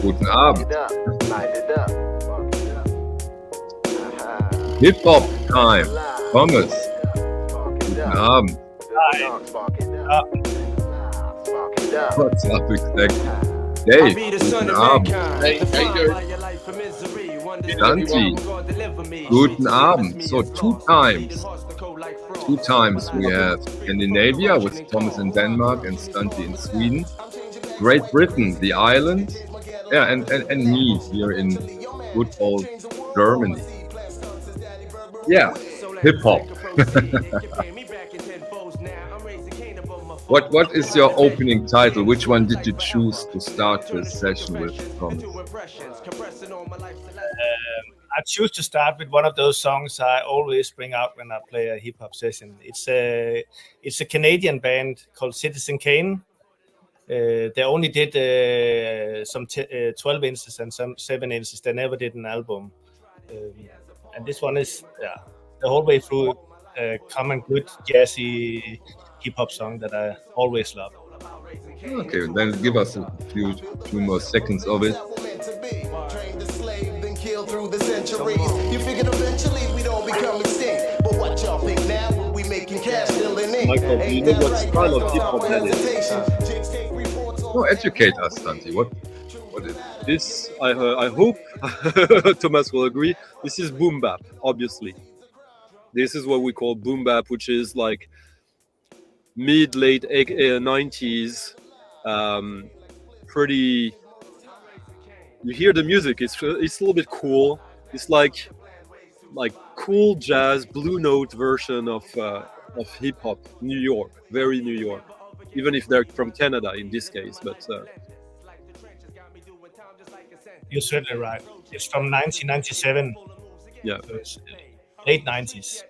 Guten Abend. Hip-Hop Time. Thomas. Guten Abend. What's up, exactly? Dave, guten Abend. Santi, guten Abend. So two times we have Scandinavia with Thomas in Denmark and Santi in Sweden. Great Britain, the island, yeah, and me here in good old Germany. Yeah, hip hop. What is your opening title? Which one did you choose to start this session with, Thomas? I choose to start with one of those songs I always bring out when I play a hip hop session. It's a Canadian band called Citizen Kane. They only did some 12 inches and some 7 inches. They never did an album. And this one is the whole way through a common good jazzy hip hop song that I always love. Okay, then give us a few more seconds of it. Through the centuries, you figured eventually we'd all become extinct. But what y'all think now? When we making cash, still in ink. Michael, do you know what style of hip hop that is? No, educate us, Santi. What is it? This, I hope Thomas will agree. This is boom bap, obviously. This is what we call boom bap, which is like mid-late 90s, pretty. You hear the music; it's a little bit cool. It's like cool jazz, blue note version of hip hop. New York, very New York. Even if they're from Canada in this case, but you're certainly right. It's from 1997. Yeah, so it's late 90s.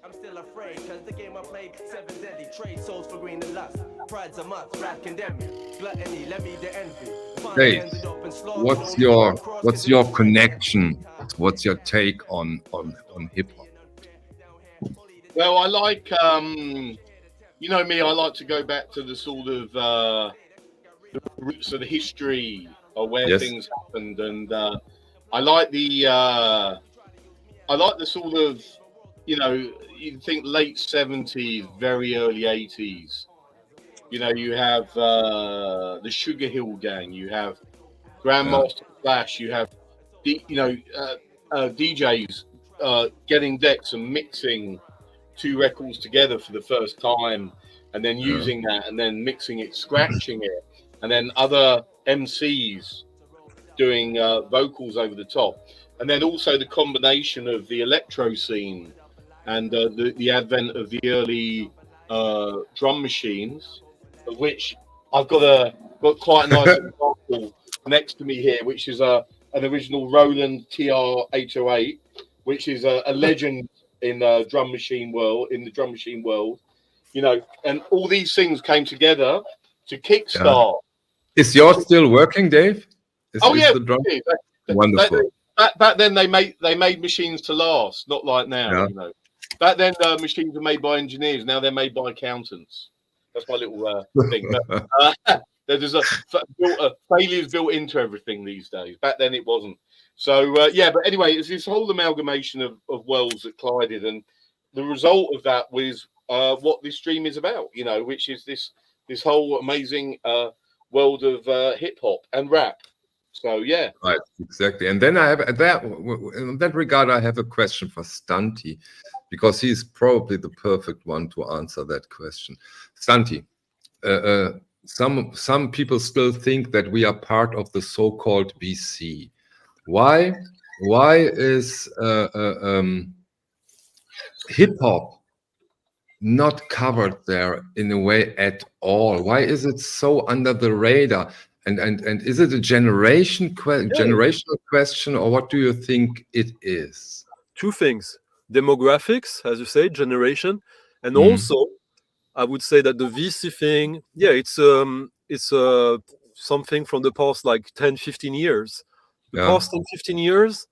Dave, what's your connection? What's your take on hip hop? Well, I like you know me. I like to go back to the sort of the roots of the history of where things happened, and I like the sort of, you know, you think late 70s, very early 80s. You know, you have the Sugar Hill Gang, you have Grandmaster Flash, you have DJs getting decks and mixing 2 records together for the first time, and then using that, and then mixing it, scratching it, and then other MCs doing vocals over the top, and then also the combination of the electro scene and the advent of the early drum machines, of which I've got quite a nice example next to me here, which is an original Roland TR-808, which is a legend in the drum machine world. You know, and all these things came together to kickstart. Is yours still working, Dave? Yeah, the drum? Wonderful. Back then they made machines to last, not like now. Yeah. You know, back then machines were made by engineers. Now they're made by accountants. That's my little thing. But, there's failures built into everything these days. Back then it wasn't. So but anyway, it's this whole amalgamation of worlds that collided, and the result of that was what this stream is about. You know, which is this whole amazing world of hip hop and rap. So yeah, right, exactly. And then I have in that regard, I have a question for Santi, because he's probably the perfect one to answer that question. Santi, some people still think that we are part of the so-called BC. Why is hip hop not covered there in a way at all? Why is it so under the radar? And is it a generational question, or what do you think it is? 2 things: demographics, as you say, generation, and also I would say that the VC thing, it's something from the past like 10-15 years. The past 10-15 years,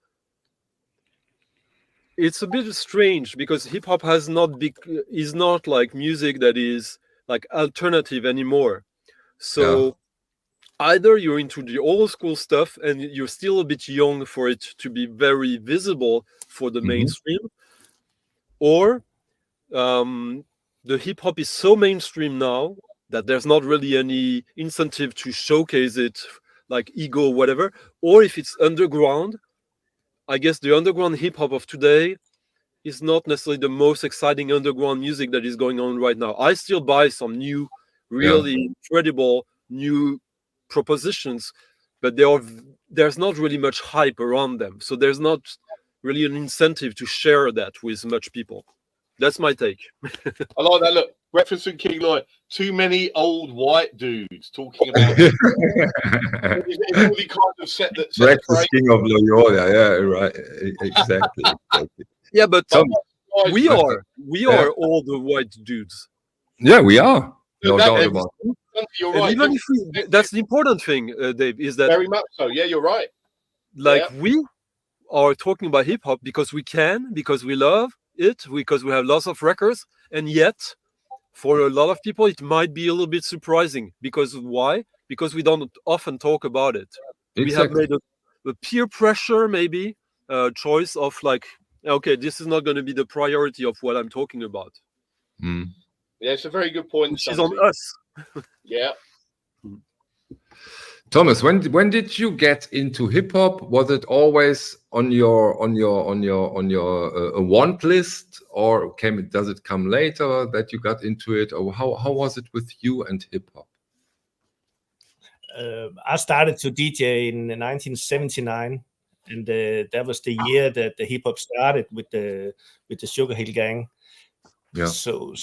it's a bit strange because hip hop is not like music that is like alternative anymore. So either you're into the old school stuff and you're still a bit young for it to be very visible for the mainstream, or the hip hop is so mainstream now that there's not really any incentive to showcase it, like ego or whatever. Or if it's underground, I guess the underground hip hop of today is not necessarily the most exciting underground music that is going on right now. I still buy some new, really incredible new propositions, but there's not really much hype around them. So there's not really an incentive to share that with much people. That's my take. I like that. Look, Breakfast and King Lloyd. Too many old white dudes talking about it's really kind of set that. Breakfast King of Loyola. Yeah, right. Exactly. Yeah, but we are all the white dudes. Yeah, we are. No doubt about it. You're right. Even if that's the important thing, Dave, is that very much so. Yeah, you're right. Like we are talking about hip hop because we can, because we love it, because we have lots of records, and yet for a lot of people it might be a little bit surprising. Because why? Because we don't often talk about it. Exactly. We have made a peer pressure, maybe choice of like, okay, this is not going to be the priority of what I'm talking about. Yeah, it's a very good point. Which is on us. Yeah. Thomas, when did you get into hip hop? Was it always on your want list, or does it come later that you got into it, or how was it with you and hip hop? I started to DJ in 1979, and that was the year that the hip hop started with the Sugar Hill Gang. Yeah. So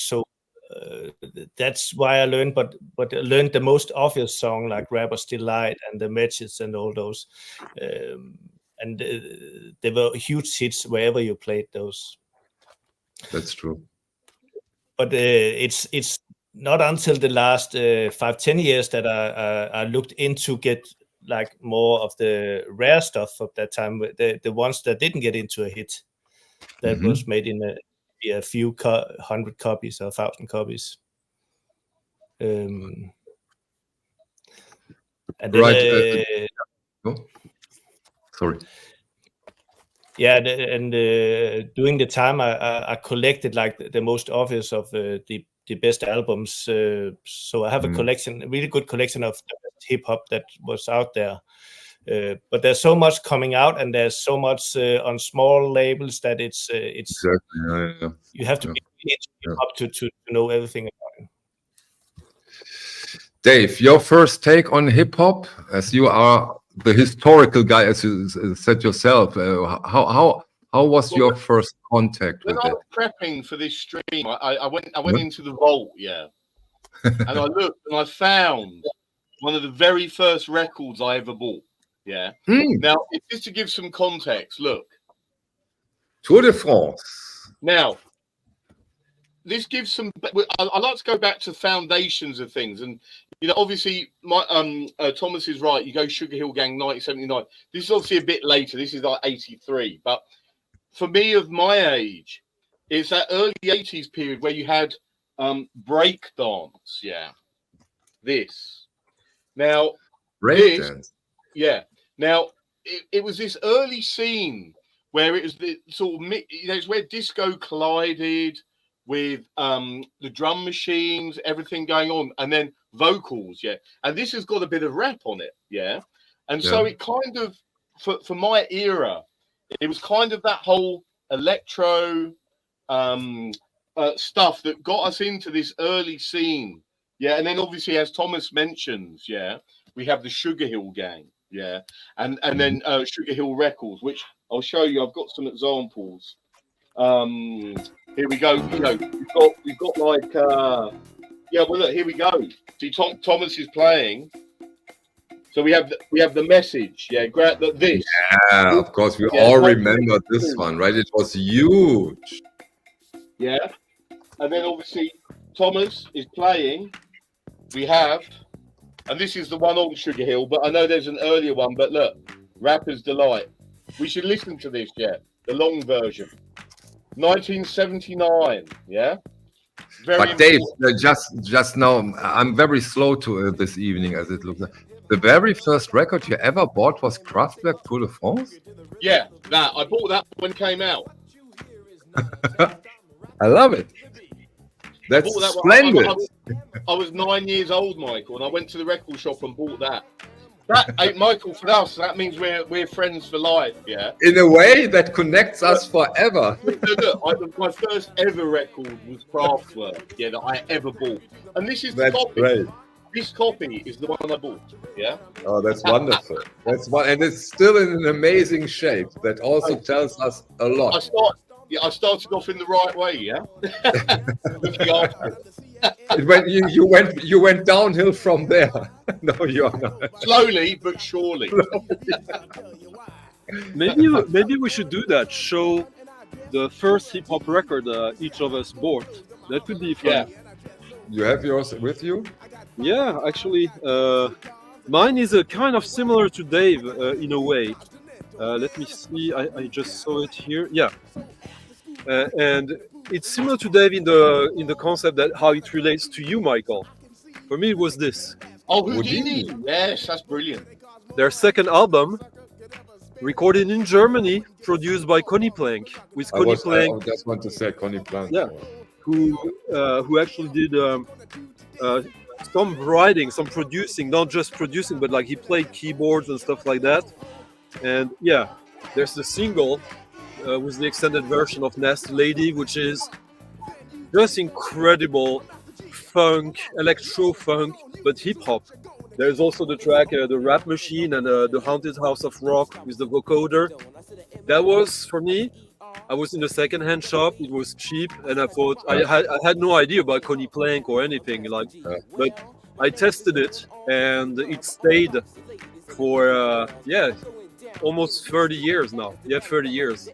that's why I learned, but I learned the most obvious song like Rapper's Delight and the Matches and all those, and they were huge hits wherever you played those. That's true. But it's not until the last 5-10 years that I looked into get like more of the rare stuff of that time, the ones that didn't get into a hit, that was made in a few 100 copies or 1,000 copies. And then, right. Sorry. Yeah, and during the time I collected like the most obvious of the best albums. So I have a collection, a really good collection of hip hop that was out there. But there's so much coming out, and there's so much on small labels that it's exactly. You have to be into hip hop to know everything about it. Dave, your first take on hip hop, as you are the historical guy, as you said yourself. How was your first contact with it? When I was prepping for this stream, I went into the vault, and I looked and I found one of the very first records I ever bought. Yeah. Now, just to give some context, look. Tour de France. Now, this gives some. I like to go back to foundations of things, and obviously, my Thomas is right. You go Sugar Hill Gang, 1979. This is obviously a bit later. This is like 83. But for me, of my age, it's that early 80s period where you had break dance. Yeah, this. Now, break dance. Yeah. Now, it was this early scene where it was the sort of, it's where disco collided with the drum machines, everything going on, and then vocals, and this has got a bit of rap on it, and so it kind of, for my era, it was kind of that whole electro stuff that got us into this early scene, and then obviously, as Thomas mentions, we have the Sugar Hill Gang, and then Sugar Hill Records, which I'll show you. I've got some examples. Here we go. We've got like well, look, here we go. See, Thomas is playing. So we have the message. This. Yeah, of course, we all remember this one, right? It was huge. Yeah, and then obviously Thomas is playing. We have, and this is the one on Sugar Hill, but I know there's an earlier one. But look, Rapper's Delight. We should listen to this, the long version. 1979, Very But Dave, important. just now, I'm very slow to this evening, as it looks like. The very first record you ever bought was Kraftwerk Tour de France? Yeah, that I bought that when it came out. I love it. I That's bought that splendid. I was 9 years old, Michael, and I went to the record shop and bought that. That, hey, Michael, for us, that means we're friends for life, yeah? In a way that connects us forever. Look, my first ever record was Kraftwerk, yeah, that I ever bought. And this is the That's copy. great. This copy is the one I bought, yeah? Oh, that's wonderful. And it's still in an amazing shape. That also tells us a I lot. started off in the right way, yeah? Looking after it. You went downhill from there. No, you are not. Slowly but surely. Maybe we should do that. Show the first hip hop record each of us bought. That could be fun. Yeah. You have yours with you? Yeah, actually, mine is a kind of similar to Dave in a way. Let me see. I just saw it here. Yeah, and it's similar to Dave in the concept that how it relates to you, Michael. For me, it was this. Oh, Houdini. Yes, that's brilliant. Their second album, recorded in Germany, produced by Connie Plank. With Connie Plank, I just want to say Connie Plank. Yeah. who actually did some writing, some producing, not just producing, but like he played keyboards and stuff like that. And yeah, there's the single with the extended version of Nasty Lady, which is just incredible funk, electro funk, but hip hop. There's also the track The Rap Machine and The Haunted House of Rock with the vocoder. That was, for me, I was in the second-hand shop. It was cheap, and I thought I had no idea about Connie Plank or anything like. But I tested it, and it stayed for almost 30 years now. Yeah, 30 years.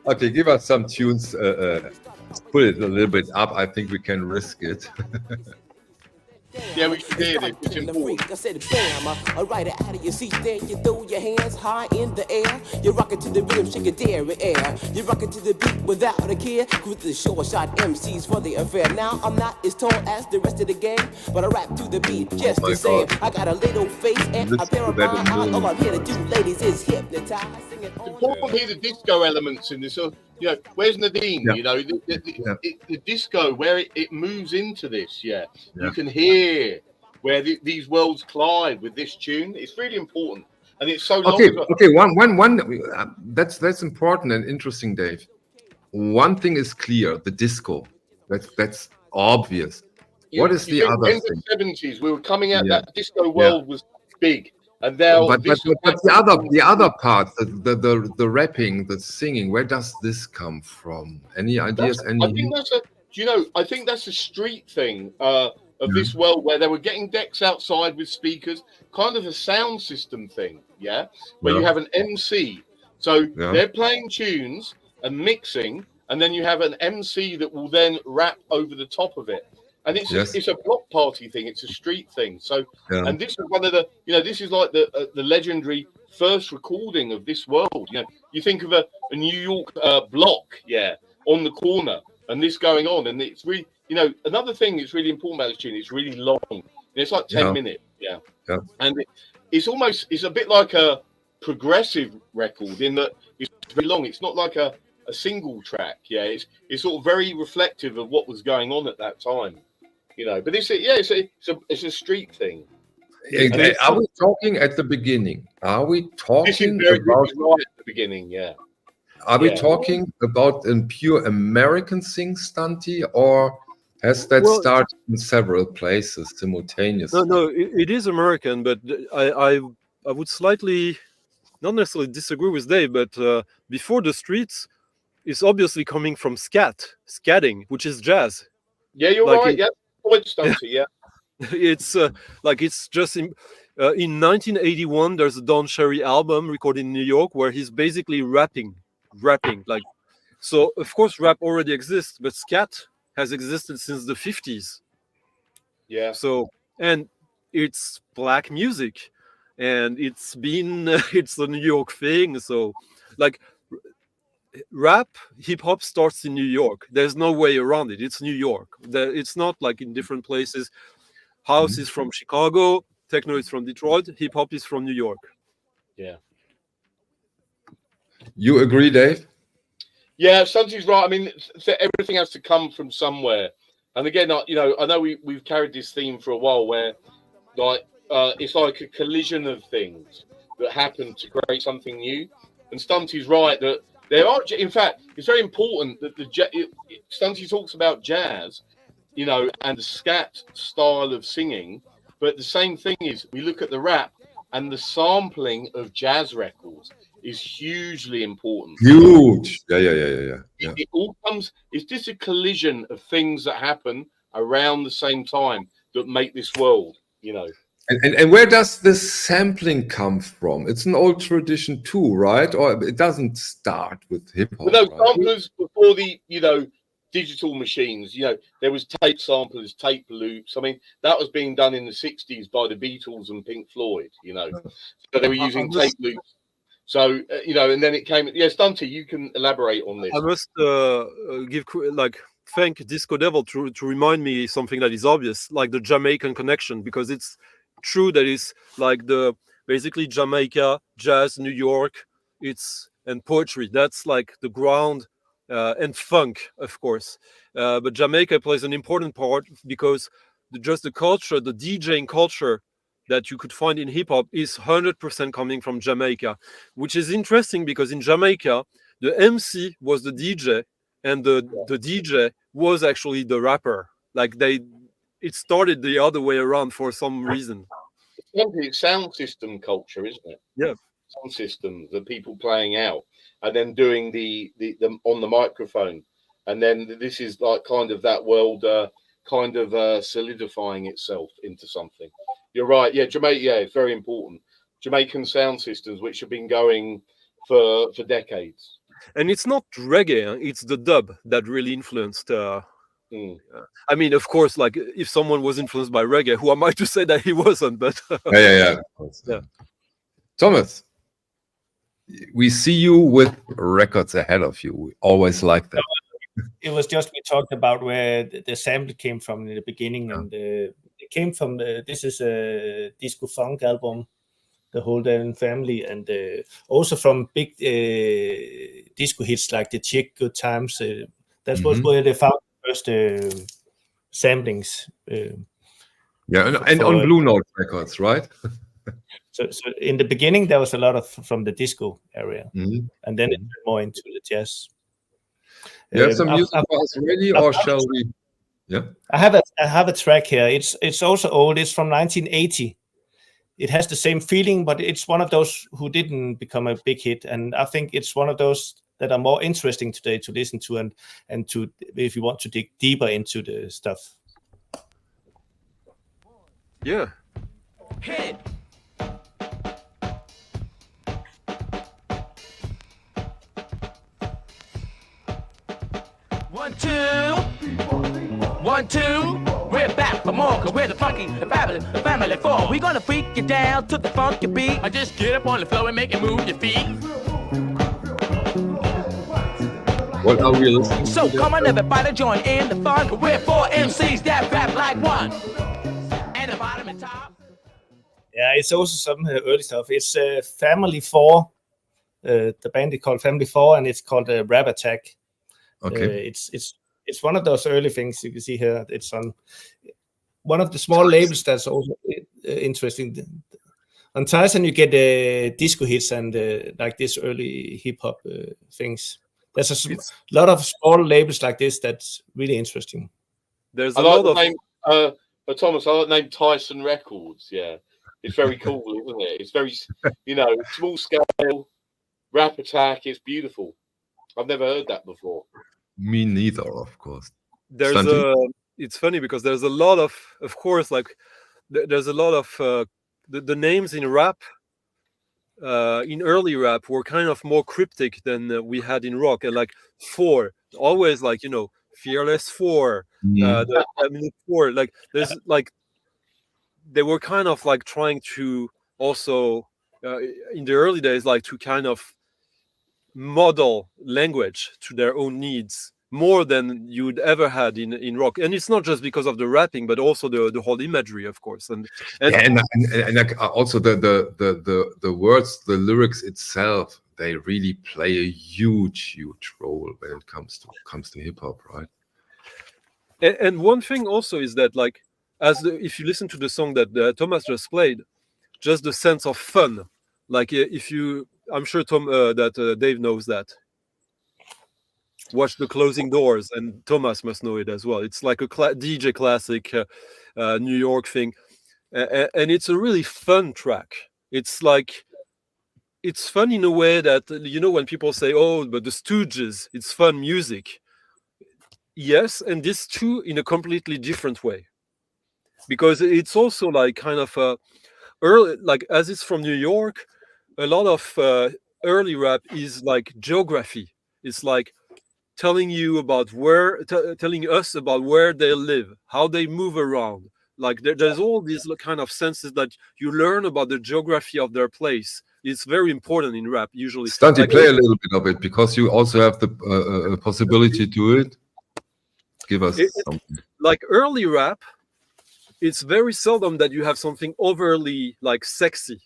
Okay, give us some tunes. Put it a little bit up. I think we can risk it. Yeah, we can hear it. It's important. I said, bam, I ride it out of your seat, then you throw your hands high in the air. You rock it to the rhythm, shake it dairy air. You rock it to the beat without a care. With the short shot MCs for the affair. Now I'm not as tall as the rest of the gang, but I rap to the beat just the same. I got a little face and a pair of eyes. All I'm here to do, ladies, is hypnotize. It's important to hear the disco elements in this. You know, where's Nadine? Yeah. You know, the disco, where it moves into this. Yeah. You can hear where these worlds collide with this tune. It's really important, and it's so long. Okay. One. That's important and interesting, Dave. One thing is clear: the disco. That's obvious. What is the other in thing? the 70s, we were coming out. That disco world was big. And but the other part, the rapping, the singing, where does this come from? Any ideas? I think that's a street thing of this world where they were getting decks outside with speakers, kind of a sound system thing, where you have an MC. So they're playing tunes and mixing, and then you have an MC that will then rap over the top of it. And it's a block party thing. It's a street thing. So, and this is one of the, this is like the legendary first recording of this world. You think of a New York block, on the corner, and this going on, and it's really, another thing that's really important about this tune. It's really long. It's like 10 minutes, and it's a bit like a progressive record in that it's very long. It's not like a single track. It's sort of very reflective of what was going on at that time. But it's a street thing. Are we talking at the beginning? Are we talking about right at the beginning? Yeah. Are we talking about a pure American thing, Stunty, or has that started in several places simultaneously? No, it is American, but I would slightly, not necessarily disagree with Dave, but before the streets, it's obviously coming from scatting, which is jazz. Yeah, you're right. It's it's just in 1981 there's a Don Cherry album recorded in New York where he's basically rapping like, so of course rap already exists, but scat has existed since the 50s. So, and it's black music, and it's been it's the New York thing. So like rap hip hop starts in New York. There's no way around it. It's New York. It's not like in different places. House is from Chicago, techno is from Detroit, hip hop is from New York. Yeah. You agree, Dave? Yeah, Stunty's right. I mean, everything has to come from somewhere. And again, I know we've carried this theme for a while, where like it's like a collision of things that happen to create something new. And Stunty's right that there are. In fact, it's very important that Stunty talks about jazz, and the scat style of singing. But the same thing is, we look at the rap, and the sampling of jazz records is hugely important. Huge. Yeah. It all comes. It's just a collision of things that happen around the same time that make this world. And where does this sampling come from? It's an old tradition too, right? Or it doesn't start with hip hop. Well, no, right? samplers before the digital machines. There was tape samplers, tape loops. I mean, that was being done in the '60s by the Beatles and Pink Floyd. So they were using tape loops. So and then it came. Yeah, Stunty, you can elaborate on this. I must thank Disco Devil to remind me something that is obvious, like the Jamaican connection, because it's true that it's like basically Jamaica, jazz, New York, and poetry. That's like the ground, and funk, of course. But Jamaica plays an important part because the culture, the DJing culture that you could find in hip hop is 100% coming from Jamaica, which is interesting because in Jamaica, the MC was the DJ and the DJ was actually the rapper. Like it started the other way around for some reason. It's sound system culture, isn't it? Yeah. Sound system, the people playing out and then doing the on the microphone. And then this is like kind of that world solidifying itself into something. You're right. Yeah, Jamaica. Yeah, it's very important. Jamaican sound systems, which have been going for decades. And it's not reggae; it's the dub that really influenced. I mean, of course, like if someone was influenced by reggae, who am I to say that he wasn't? But yeah. Thomas, we see you with records ahead of you. We always like that. It was just we talked about where the sample came from in the beginning, and it came from this is a disco funk album, the whole damn family, and also from big disco hits like the Chick Good Times. That was where they found the first samplings. And on Blue Note Records, right? So in the beginning there was a lot of from the disco area, and then it went more into the jazz. You have some music for us ready, or shall we? Yeah, I have a track here. It's also old. It's from 1980. It has the same feeling, but it's one of those who didn't become a big hit, and I think it's one of those that are more interesting today to listen to and to if you want to dig deeper into the stuff. Yeah. Hit. One, two, we're back for more, cause we're the funky, the fabulous, the family four. We gonna freak you down to the funky beat. Or just get up on the floor and make it move your feet. What are we listening So to? come on everybody, join in the fun. We're four MCs that rap like one. And the bottom and top. Yeah, it's also some early stuff. It's Family 4. The band is called Family 4, and it's called Rap Attack. Okay. It's one of those early things you can see here. It's on one of the small labels that's also interesting. On Tyson, you get disco hits and like this early hip hop things. There's a lot of small labels like this that's really interesting. There's I a like lot the of name, Thomas. I like the name Tyson Records. Yeah, it's very cool, isn't it? It's very, small scale, Rap Attack. It's beautiful. I've never heard that before. Me neither, of course. there's Stunty? it's funny because there's a lot of course, like there's a lot of the names in rap, in early rap were kind of more cryptic than we had in rock, and like four always like Fearless Four, Four, like there's like they were kind of like trying to also in the early days like to kind of model language to their own needs more than you'd ever had in rock. And it's not just because of the rapping, but also the whole imagery, of course. And also the words, the lyrics itself, they really play a huge role when it comes to hip hop, right? And one thing also is that, like, if you listen to the song that Thomas just played, just the sense of fun. Like, I'm sure Dave knows that. Watch the Closing Doors, and Thomas must know it as well. It's like a DJ classic, New York thing, and it's a really fun track. It's like, it's fun in a way that, when people say, "Oh, but the Stooges, it's fun music." Yes, and this too in a completely different way, because it's also like kind of early, like, as it's from New York, a lot of early rap is like geography. It's like telling us about where they live, how they move around. Like there's all these kind of senses that you learn about the geography of their place. It's very important in rap usually. Stunty, like, play a little bit of it, because you also have the possibility to it. Give us something. Like early rap, it's very seldom that you have something overly like sexy.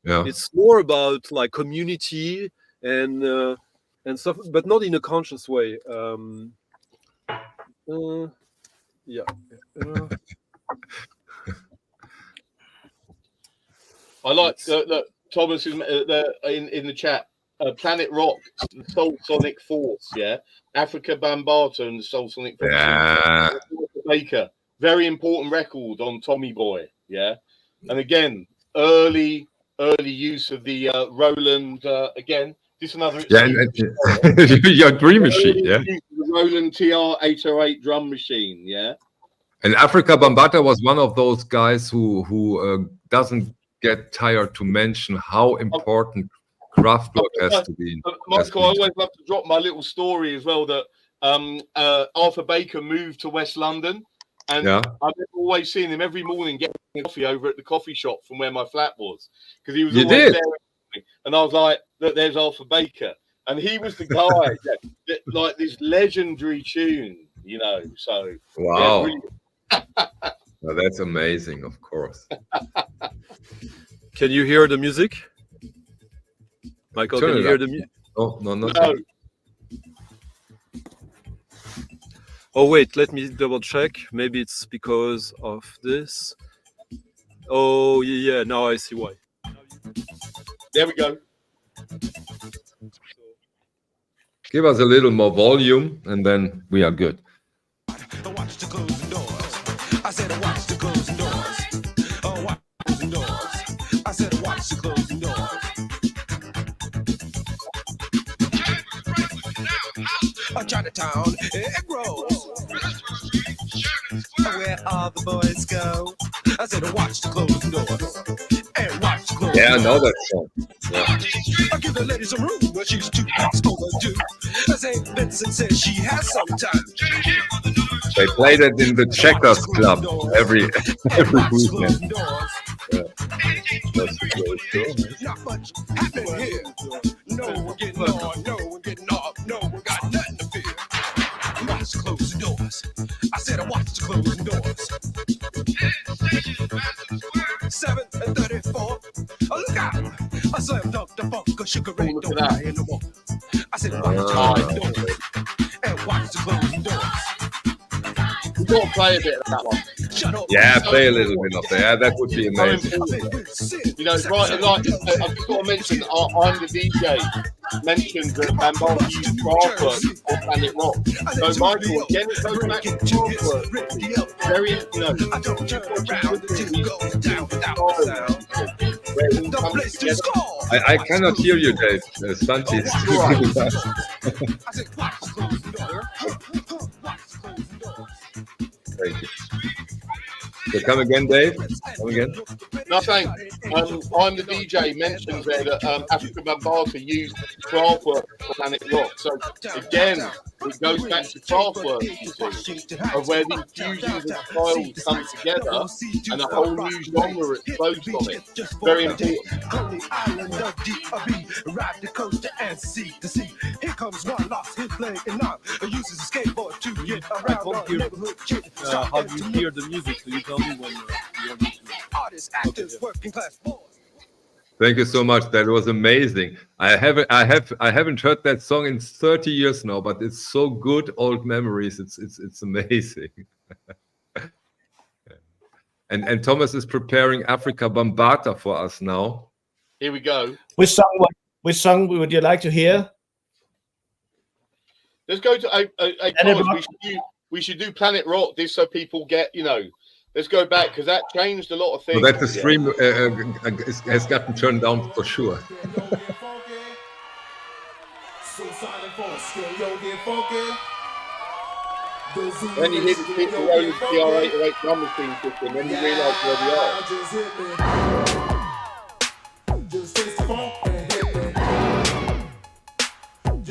Yeah, it's more about like community and stuff, but not in a conscious way. I like that Thomas is in the chat. Planet Rock, Soul Sonic Force, yeah. Africa Bambaataa and the Soul Sonic Force. Yeah. Baker, very important record on Tommy Boy, yeah. And again, early use of the Roland again. Just another. Yeah, your dream machine, yeah. The Roland TR-808 drum machine, yeah. And Africa Bambaataa was one of those guys who doesn't get tired to mention how important Kraftwerk has to be. Michael, I always love to drop my little story as well, that Arthur Baker moved to West London, and I've always seen him every morning getting coffee over at the coffee shop from where my flat was, because he was always there. And I was like, look, there's Arthur Baker, and he was the guy that like this legendary tune, So wow, well, that's amazing, of course. Can you hear the music? Michael, can you hear the music? Oh, no. Oh, wait, let me double check. Maybe it's because of this. Oh, yeah, now I see why. There we go. Give us a little more volume, and then we are good. Watch the closing doors. I said, watch the closing doors. Oh, watch the closing doors. I said, watch the closing doors. Chinatown, it grows. Where all the boys go. I said, watch the closing doors. And watch the closing doors. Yeah, I know that song. I give the lady some room, but she's too overdue. St. Vincent says she has some time. They played it in the Checkers Club every weekend. Not much happening here. No one getting on, no one getting off, no one got nothing to fear. Watch the closing doors. I said I watch the closing doors. 7 and 34. Oh, look out! I slam dunk the funk, a sugar ray don't die in the wall. I said watch the closing doors. And watch the closing doors. We've got to play a bit of that one. Yeah, play a little bit of that. Yeah, that would be amazing. It's right. Like, I've just got to mention, I'm the DJ. Mentioned that Bambaataa used Kraftwerk for Planet Rock. So Michael, again, it goes back to Kraftwerk. Very, I don't turn around until it goes down without sound. The place to score. I cannot hear you, Dave. Stunty. I said, watch the closing door. Watch the closing door. Thank you. So come again, Dave. Come again. Nothing. I'm the DJ. Mentions there that Africa Bambaataa used Kraftwerk for Planet Rock. So again, it goes back to Kraftwerk, you see, of where these fusions of styles come together and a whole new genre explodes from it. Very important. Coney Island of D.R.B. Ride the coast and sea to sea. Here comes one lost his leg and arm. Uses a skateboard to get around our neighborhood kid. How do you hear the music? So you tell me when you're listening. Artists, actors, working class boys. Thank you so much. That was amazing. I haven't heard that song in 30 years now, but it's so good. Old memories. It's amazing. and Thomas is preparing Africa Bambata for us now. Here we go. Which song would you like to hear? Let's go to we should do Planet Rock this so people get, you know. Let's go back because that changed a lot of things. So that the stream has gotten turned down for sure. When you hit the roll of the R808 drum machine system, then you realise where we are.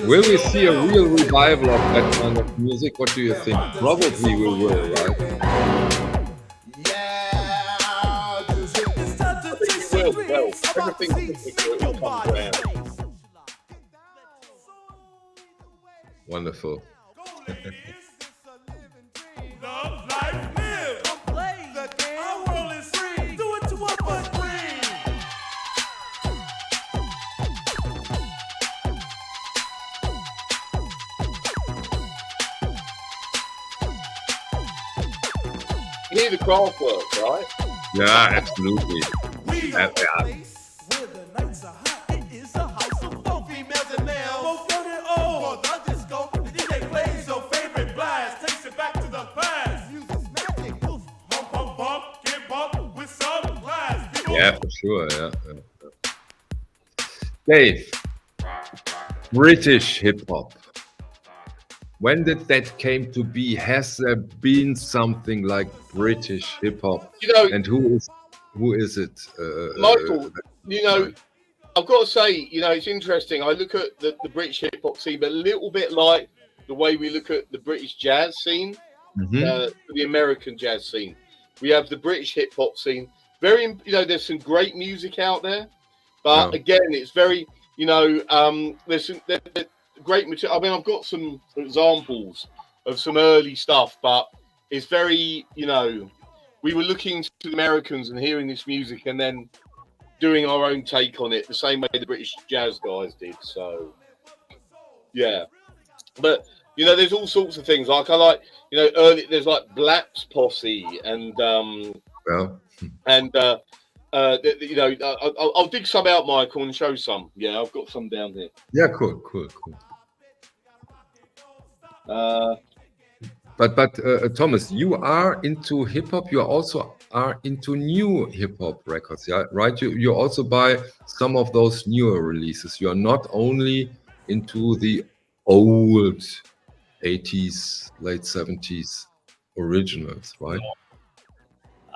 Will we see a real revival of that kind of music? What do you think? Probably we will, right? Well, everything will come around. Wonderful. You hear the Kraftwerk, right? Yeah, absolutely. Yeah. Yeah, for sure. Yeah. Dave, British hip hop. When did that came to be? Has there been something like British hip hop? You know, and who is it? Michael, you know, I've got to say, you know, it's interesting. I look at the British hip hop scene, but a little bit like the way we look at the British jazz scene, the American jazz scene. We have the British hip hop scene. Very, you know, there's some great music out there, but again, it's very, you know, there's some great material. I mean, I've got some examples of some early stuff, but it's very, you know, we were looking to the Americans and hearing this music and then doing our own take on it, the same way the British jazz guys did. So, yeah. But, you know, there's all sorts of things. Like, I like, you know, early, there's like Black's Posse and, you know, I'll dig some out, Michael, and show some. Yeah, I've got some down here. Yeah, cool. But Thomas, you are into hip hop. You also are into new hip hop records, yeah, right? You also buy some of those newer releases. You are not only into the old 80s, late 70s originals, right?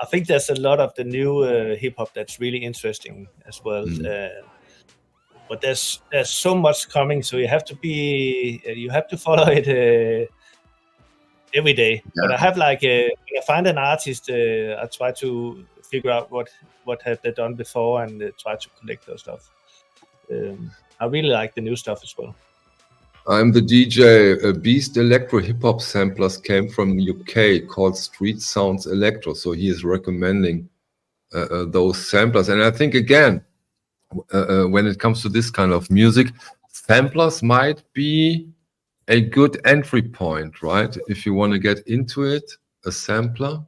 I think there's a lot of the new hip hop that's really interesting as well. But there's so much coming, so you have to follow it every day. Yeah. But I have like when I find an artist, I try to figure out what have they done before and try to collect those stuff. I really like the new stuff as well. I'm the DJ. Beast Electro Hip Hop Samplers came from UK, called Street Sounds Electro. So he is recommending those samplers. And I think, again, when it comes to this kind of music, samplers might be a good entry point, right? If you want to get into it, a sampler.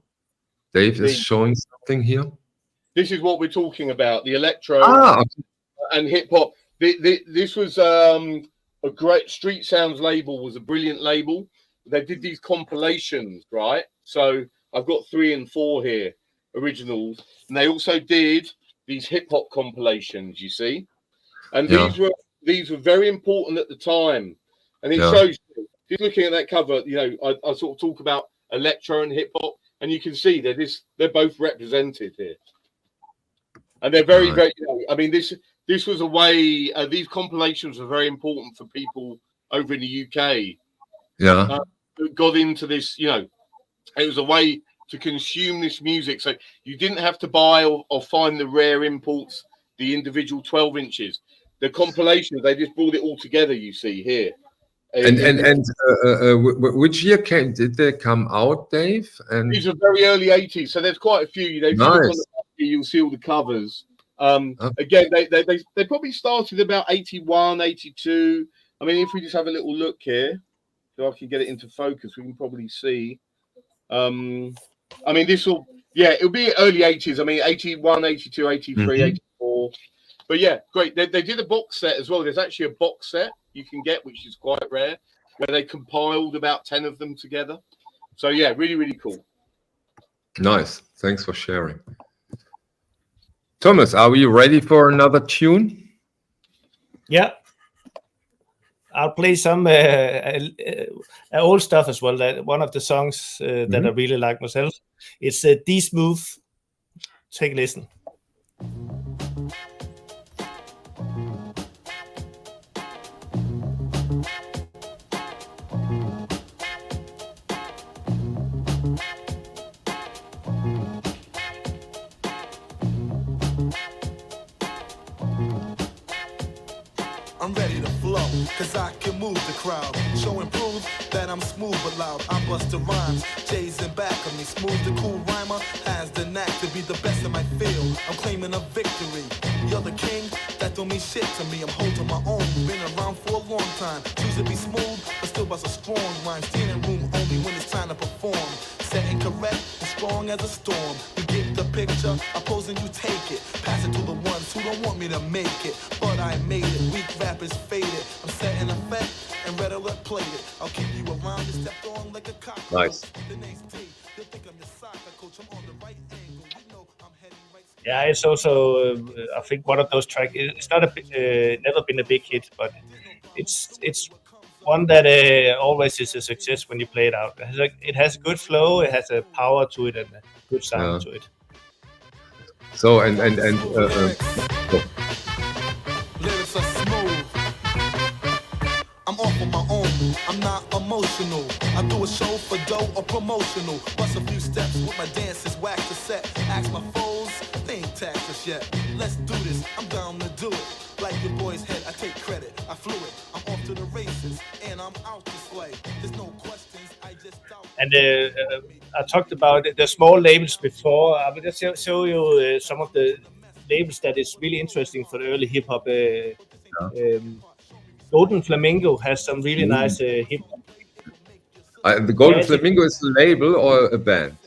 Dave is showing something here. This is what we're talking about, the electro and hip hop. This was... a great Street Sounds label was a brilliant label. They did these compilations, right? So I've got 3 and 4 here, originals, and they also did these hip hop compilations. You see, and these were very important at the time. And it shows, just looking at that cover, you know, I sort of talk about electro and hip hop, and you can see they're both represented here, and they're very, very. You know, I mean, this was a way. These compilations were very important for people over in the UK Yeah. Got into this, you know, it was a way to consume this music. So you didn't have to buy or find the rare imports, the individual 12 inches. The compilations, they just brought it all together, you see here. And which year did they come out, Dave? And these are very early 80s, so there's quite a few. You know, if you look on the back here, you'll see all the covers. Again, they probably started about 81, 82. I mean, if we just have a little look here, so I can get it into focus, we can probably see. I mean, this will, yeah, it'll be early 80s. I mean, 81, 82, 83, 84. But yeah, great. They did a box set as well. There's actually a box set you can get, which is quite rare, where they compiled about 10 of them together. So yeah, really, really cool. Nice. Thanks for sharing. Thomas, are we ready for another tune? Yeah. I'll play some old stuff as well. One of the songs that I really like myself. It's D-Smooth. Take a listen. I'm ready to flow, cause I can move the crowd. Show and prove that I'm smooth but loud. I bust the rhymes, Jay's in back of me. Smooth the cool rhymer has the knack to be the best in my field. I'm claiming a victory. You're the king, that don't mean shit to me. I'm holding my own, been around for a long time. Choose to be smooth, but still bust a strong rhyme. Standing room only when it's time to perform. Setting correct and strong as a storm. You get the picture, I pose and you take it. Pass it to the ones who don't want me to make it. But I made it, weak rappers faded. I'm setting effect and red alert played it. I'll keep you around and stepped on like a cockroach. Nice. The name's D, you'll think I'm your soccer coach. I'm on the right angle, you know I'm heading right. Yeah, it's also I think one of those tracks. It's not never been a big hit, but it's one that always is a success when you play it out. It has a good flow, it has a power to it, and a good sound to it. So Lyrics are smooth. I'm off on my own. I'm not emotional. I do a show for dough or promotional. Bust a few steps with my dances, wax the set. Ask my foes, they ain't taxed us yet. Let's do this. I'm down to do it. Like your boy's head, I take credit. I flew it. I'm off to the races, and I'm out to slay. There's no questions. I just doubt. And I talked about the small labels before. I will just show you some of the labels that is really interesting for the early hip hop. Golden Flamingo has some really nice hip hop. the Golden Flamingo is the label or a band?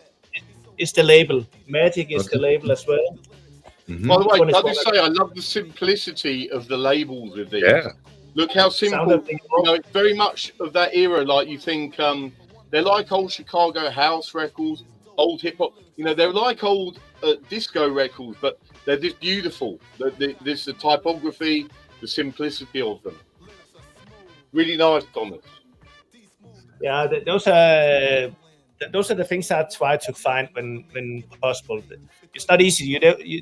It's the label. Magic is the label as well. By the way, I'll just say I love the simplicity of the labels of these. Yeah. Look how simple. You know, it's very much of that era. Like you think they're like old Chicago house records, old hip hop. You know, they're like old disco records, but they're just beautiful. This the typography, the simplicity of them. Really nice, Thomas. Yeah, those are the things I try to find when possible. It's not easy.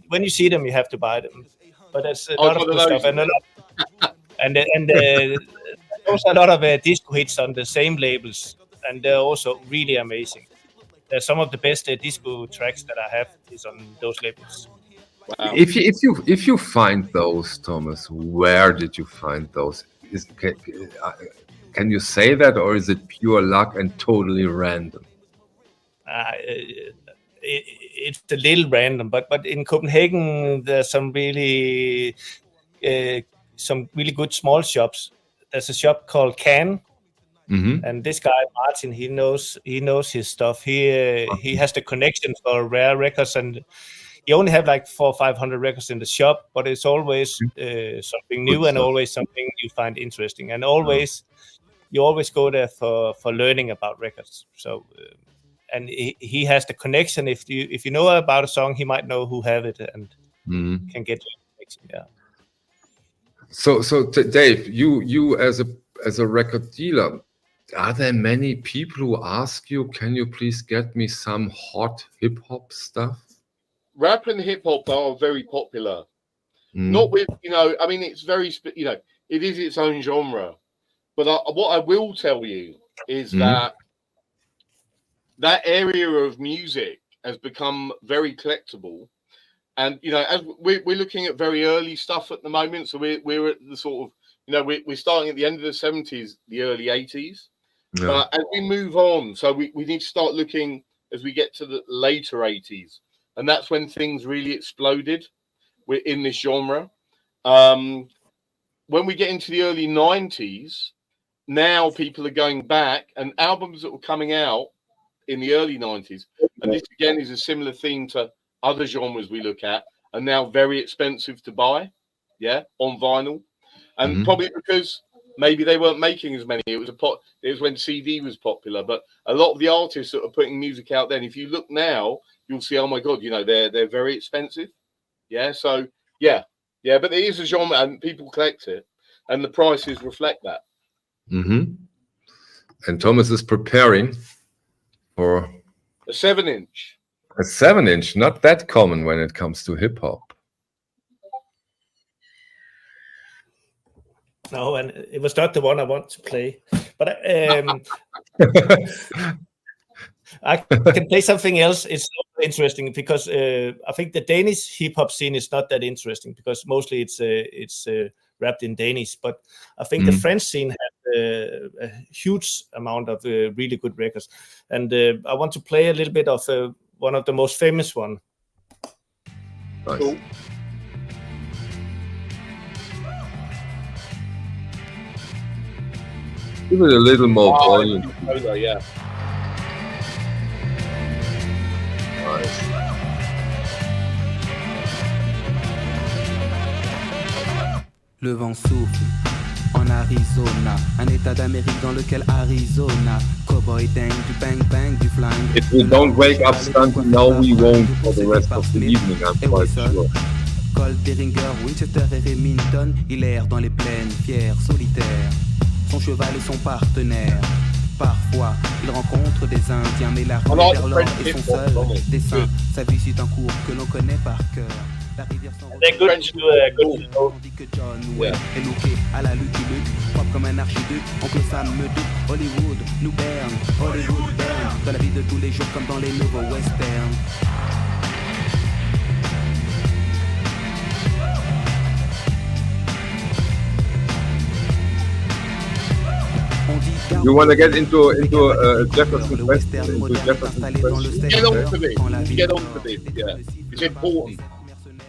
When you see them, you have to buy them. But there's a lot of good stuff, and there's a lot of disco hits on the same labels, and they're also really amazing. There's some of the best disco tracks that I have is on those labels. Wow. If you find those, Thomas, where did you find those? Can you say that, or is it pure luck and totally random? It's a little random, but in Copenhagen there's some really good small shops. There's a shop called Can, and this guy Martin, he knows his stuff. He has the connection for rare records, and he only have like 400 or 500 records in the shop, but it's always something new and always something you find interesting, and always you always go there for learning about records. So and he has the connection. If you know about a song, he might know who have it and can get the connection. Yeah. So Dave, you as a record dealer, are there many people who ask you, can you please get me some hot hip hop stuff? Rap and hip hop are very popular. Not with, I mean, it's very, it is its own genre. But what I will tell you is that area of music has become very collectible. And, you know, as we're looking at very early stuff at the moment. So we're at the sort of, you know, we're starting at the end of the 70s, the early 80s. Yeah. But as we move on, so we need to start looking as we get to the later 80s. And that's when things really exploded in this genre. When we get into the early 90s, now people are going back, and albums that were coming out in the early 90s, and this again is a similar theme to other genres we look at, are now very expensive to buy, on vinyl. And probably because maybe they weren't making as many. It was when CD was popular. But a lot of the artists that are putting music out then, if you look now, you'll see, oh my God, you know, they're very expensive. Yeah. So but it is a genre and people collect it, and the prices reflect that. And Thomas is preparing for a 7-inch. A 7-inch, not that common when it comes to hip hop. No, and it was not the one I want to play. But I can play something else. It's interesting because I think the Danish hip hop scene is not that interesting because mostly it's rapped in Danish. But I think the French scene has a huge amount of really good records. And I want to play a little bit of one of the most famous one. Nice. Cool. Give it a little more volume. Yeah. Nice. Le vent souffle en Arizona, un état d'Amérique dans lequel Arizona, cowboy dang, du bang bang, du flying. If we don't wake up Stunty now, we won't for the rest of the evening, I'm quite sure. Colt, Beringer, Winchester et Remington, il erre dans les plaines, fier, solitaire. Son cheval est son partenaire. Parfois, il rencontre des Indiens, mais la rue vers l'or est son seul dessin. Sa vie suit un cours que l'on connaît par cœur. La rivière s'en tandis que John Wayne est looké à la Lucky Luke, propre comme un archiduc. Oncle Sam me doute, Hollywood nous berne, Hollywood berne. Dans la vie de tous les jours comme dans les nouveaux westerns. You want to get into Jefferson question? Into Jefferson question? Get on to this. Get on to this. Yeah, it's important.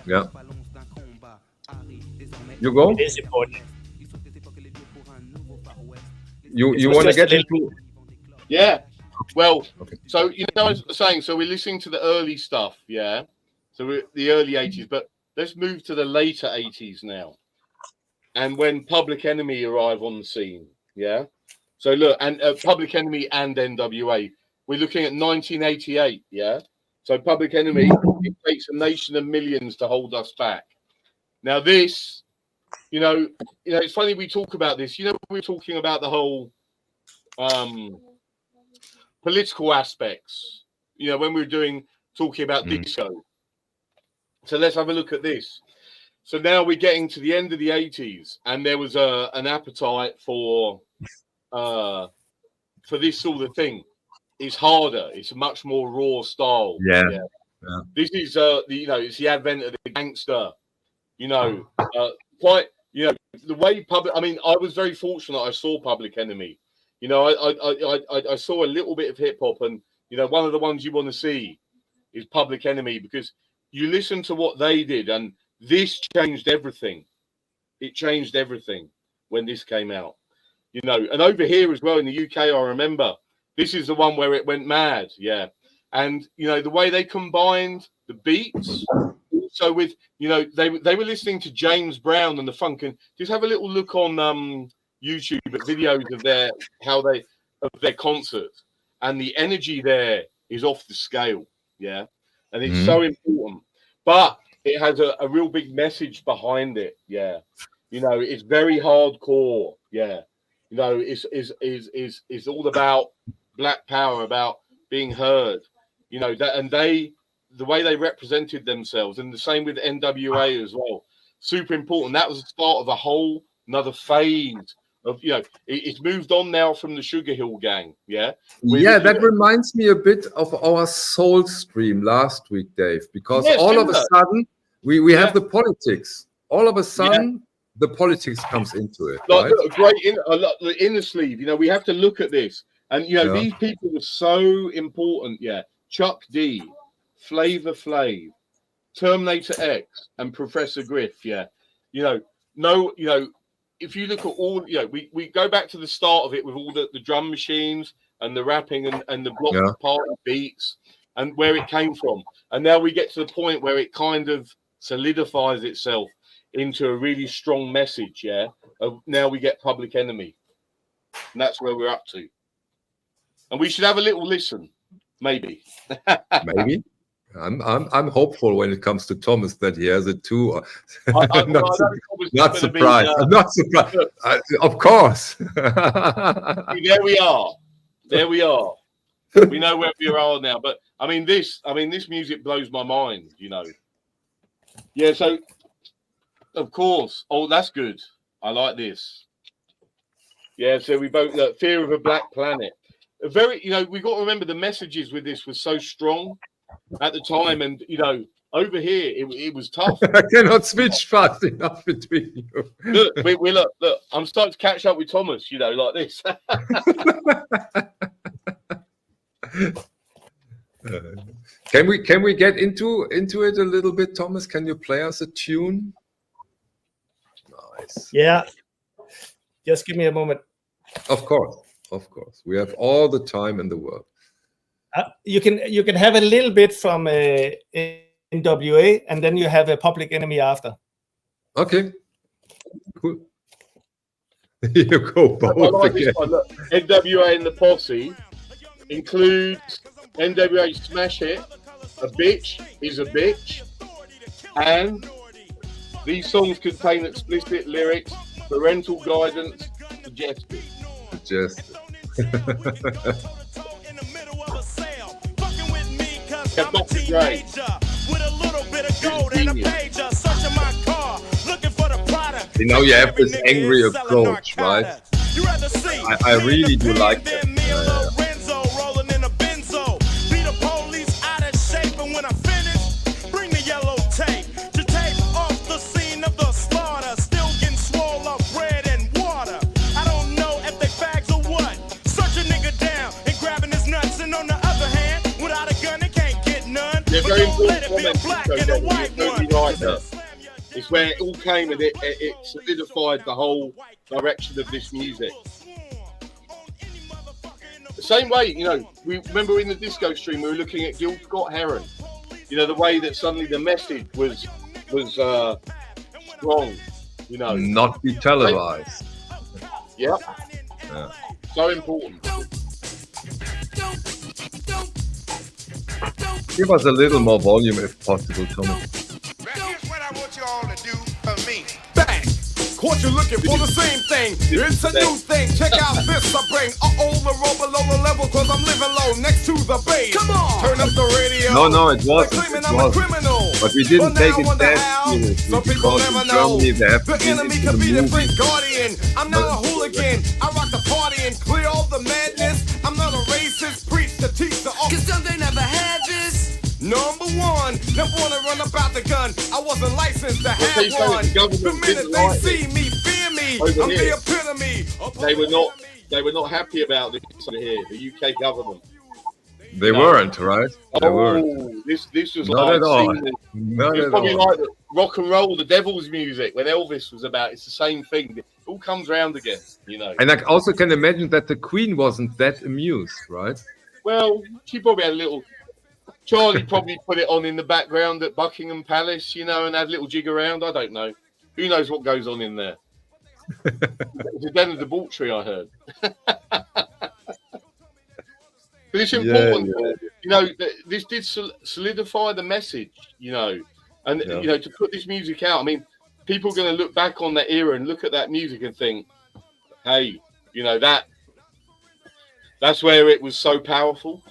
Yeah. You go. It is important. You want to get into? Yeah. Well, so you know, as I was saying, so we're listening to the early stuff. Yeah. So we're the early 80s, but let's move to the later 80s now. And when Public Enemy arrive on the scene. Yeah. So look, and Public Enemy and NWA, we're looking at 1988, yeah? So Public Enemy, it takes a nation of millions to hold us back. Now this, you know, it's funny we talk about this. You know, we're talking about the whole political aspects, you know, when we were talking about disco. So let's have a look at this. So now we're getting to the end of the 80s, and there was an appetite for this sort of thing. It's harder. It's a much more raw style. Yeah. This is it's the advent of the gangster. Quite. The way I was very fortunate. I saw Public Enemy. I saw a little bit of hip hop, and one of the ones you want to see is Public Enemy, because you listen to what they did, and this changed everything. It changed everything when this came out. And over here as well in the UK, I remember this is the one where it went mad. Yeah. And, the way they combined the beats. So with, they were listening to James Brown and the funk, and just have a little look on YouTube at videos of their concerts, and the energy there is off the scale. Yeah. And it's so important, but it has a real big message behind it. Yeah. It's very hardcore. Yeah. It's all about black power, about being heard, the way they represented themselves, and the same with NWA as well. Super important. That was the start of a whole another phase of it's moved on now from the Sugar Hill gang. Yeah. That reminds me a bit of our Soul Stream last week, Dave, because all of a sudden we have the politics. All of a sudden the politics comes into it. Like right? the inner sleeve. We have to look at this, and these people were so important. Yeah, Chuck D, Flavor Flav, Terminator X, and Professor Griff. Yeah, if you look at all, we go back to the start of it with all the drum machines and the rapping and the block party beats and where it came from. And now we get to the point where it kind of solidifies itself into a really strong message. Yeah. Now we get Public Enemy. And that's where we're up to. And we should have a little listen, maybe. Maybe. I'm hopeful when it comes to Thomas that he has it too. I'm not surprised. I'm not surprised. Of course. There we are. We know where we are now. But this music blows my mind. Yeah. So, of course. Oh, that's good. I like this. Yeah. So we both Fear of a Black Planet. We got to remember the messages with this was so strong at the time, and over here it was tough. I cannot switch fast enough between you. Look, I'm starting to catch up with Thomas, like this. Can we get into it a little bit, Thomas? Can you play us a tune? Nice. Yeah. Just give me a moment. Of course. We have all the time in the world. You can have a little bit from NWA, and then you have a Public Enemy after. Okay, cool. You go both. I like this one. Look, NWA and the Posse includes NWA smash hit, A Bitch Is a Bitch, and these songs contain explicit lyrics, parental guidance, suggested. Dr. Dre. With a little bit of gold and a pager, searching my car, looking for the product. You have this angry approach, right? I really do like that. Rolling in a benzo, beat the police out of shape, and when I finish, bring the yellow tape to tape off the scene of the slaughter. Still getting swole up bread and water. I don't know if they bags or what. Search a nigga down and grabbing his nuts, and on the other hand, without a gun, they can't get none. Yeah, very important comment. It's where it all came, and it solidified the whole direction of this music. The same way, we remember in the disco stream, we were looking at Gil Scott Heron. The way that suddenly the message was strong. Not be televised. Yeah. So important. Give us a little more volume if possible, Thomas. Here's what I want you all to do for me. Bang! Caught you looking for the same thing. It's a new thing. Check out this I bring. The roll below the level, cause I'm living low next to the base. Come on! Turn up the radio. No, it wasn't. But we didn't take it that seriously because in Germany they have to the enemy could be the French guardian. I'm not a hooligan. I rock the party and clear all the madness. I'm not a racist. Preach to teach the Cause some they never had this. Number one, never wanna run about the gun. I wasn't licensed to have one. The minute they see me, fear me. I'm the epitome. They were not happy about this here, the UK government. They weren't, right? They weren't. This was not like at all. Not it's at probably all. like the rock and roll, the devil's music, when Elvis was about. It's the same thing. It all comes round again, And I also can imagine that the Queen wasn't that amused, right? Well, she probably had a little. Charlie probably put it on in the background at Buckingham Palace, and had a little jig around. I don't know. Who knows what goes on in there? It's a den of debauchery, I heard. But it's important, this did solidify the message, and to put this music out. People are going to look back on that era and look at that music and think, hey, that's where it was so powerful,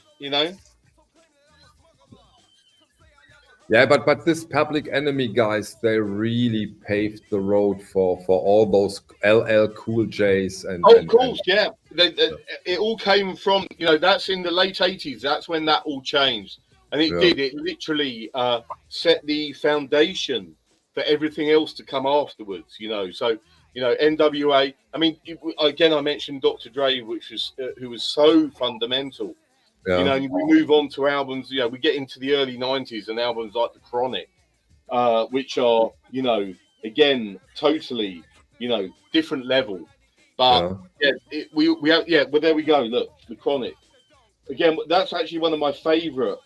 Yeah, but this Public Enemy guys, they really paved the road for all those LL Cool J's and. Oh, of course, yeah. It all came from, you know, that's in the late 80s. That's when that all changed, and it did. It literally set the foundation for everything else to come afterwards. You know, so you know, NWA. I mean, again, I mentioned Dr. Dre, which was who was so fundamental. You know, and we move on to albums. You know, we get into the early 90s and albums like The Chronic, which are, you know, again, totally, you know, different level. But we have, but there we go. Look, The Chronic. Again, that's actually one of my favorite.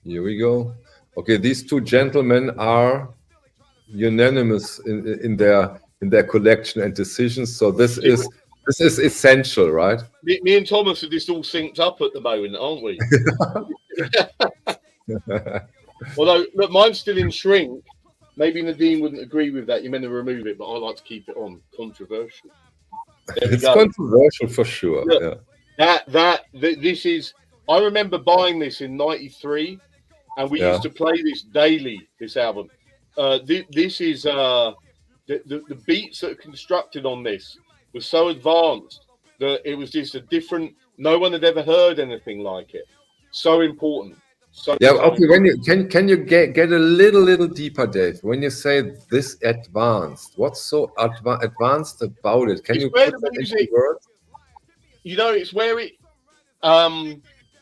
Here we go. Okay, these two gentlemen are unanimous in their collection and decisions. So this is essential, right? Me and Thomas are just all synced up at the moment, aren't we? Although, look, mine's still in shrink. Maybe Nadine wouldn't agree with that. You're meant to remove it, but I like to keep it on. Controversial. It's controversial for sure. Look, this is. I remember buying this in '93, and we used to play this daily. This album. This is the beats that are constructed on this was so advanced that it was just a different. No one had ever heard anything like it. So important. So okay. When you can you get a little deeper, Dave? When you say this advanced, what's so advanced about it? Can you put that into words? You know, it's where it.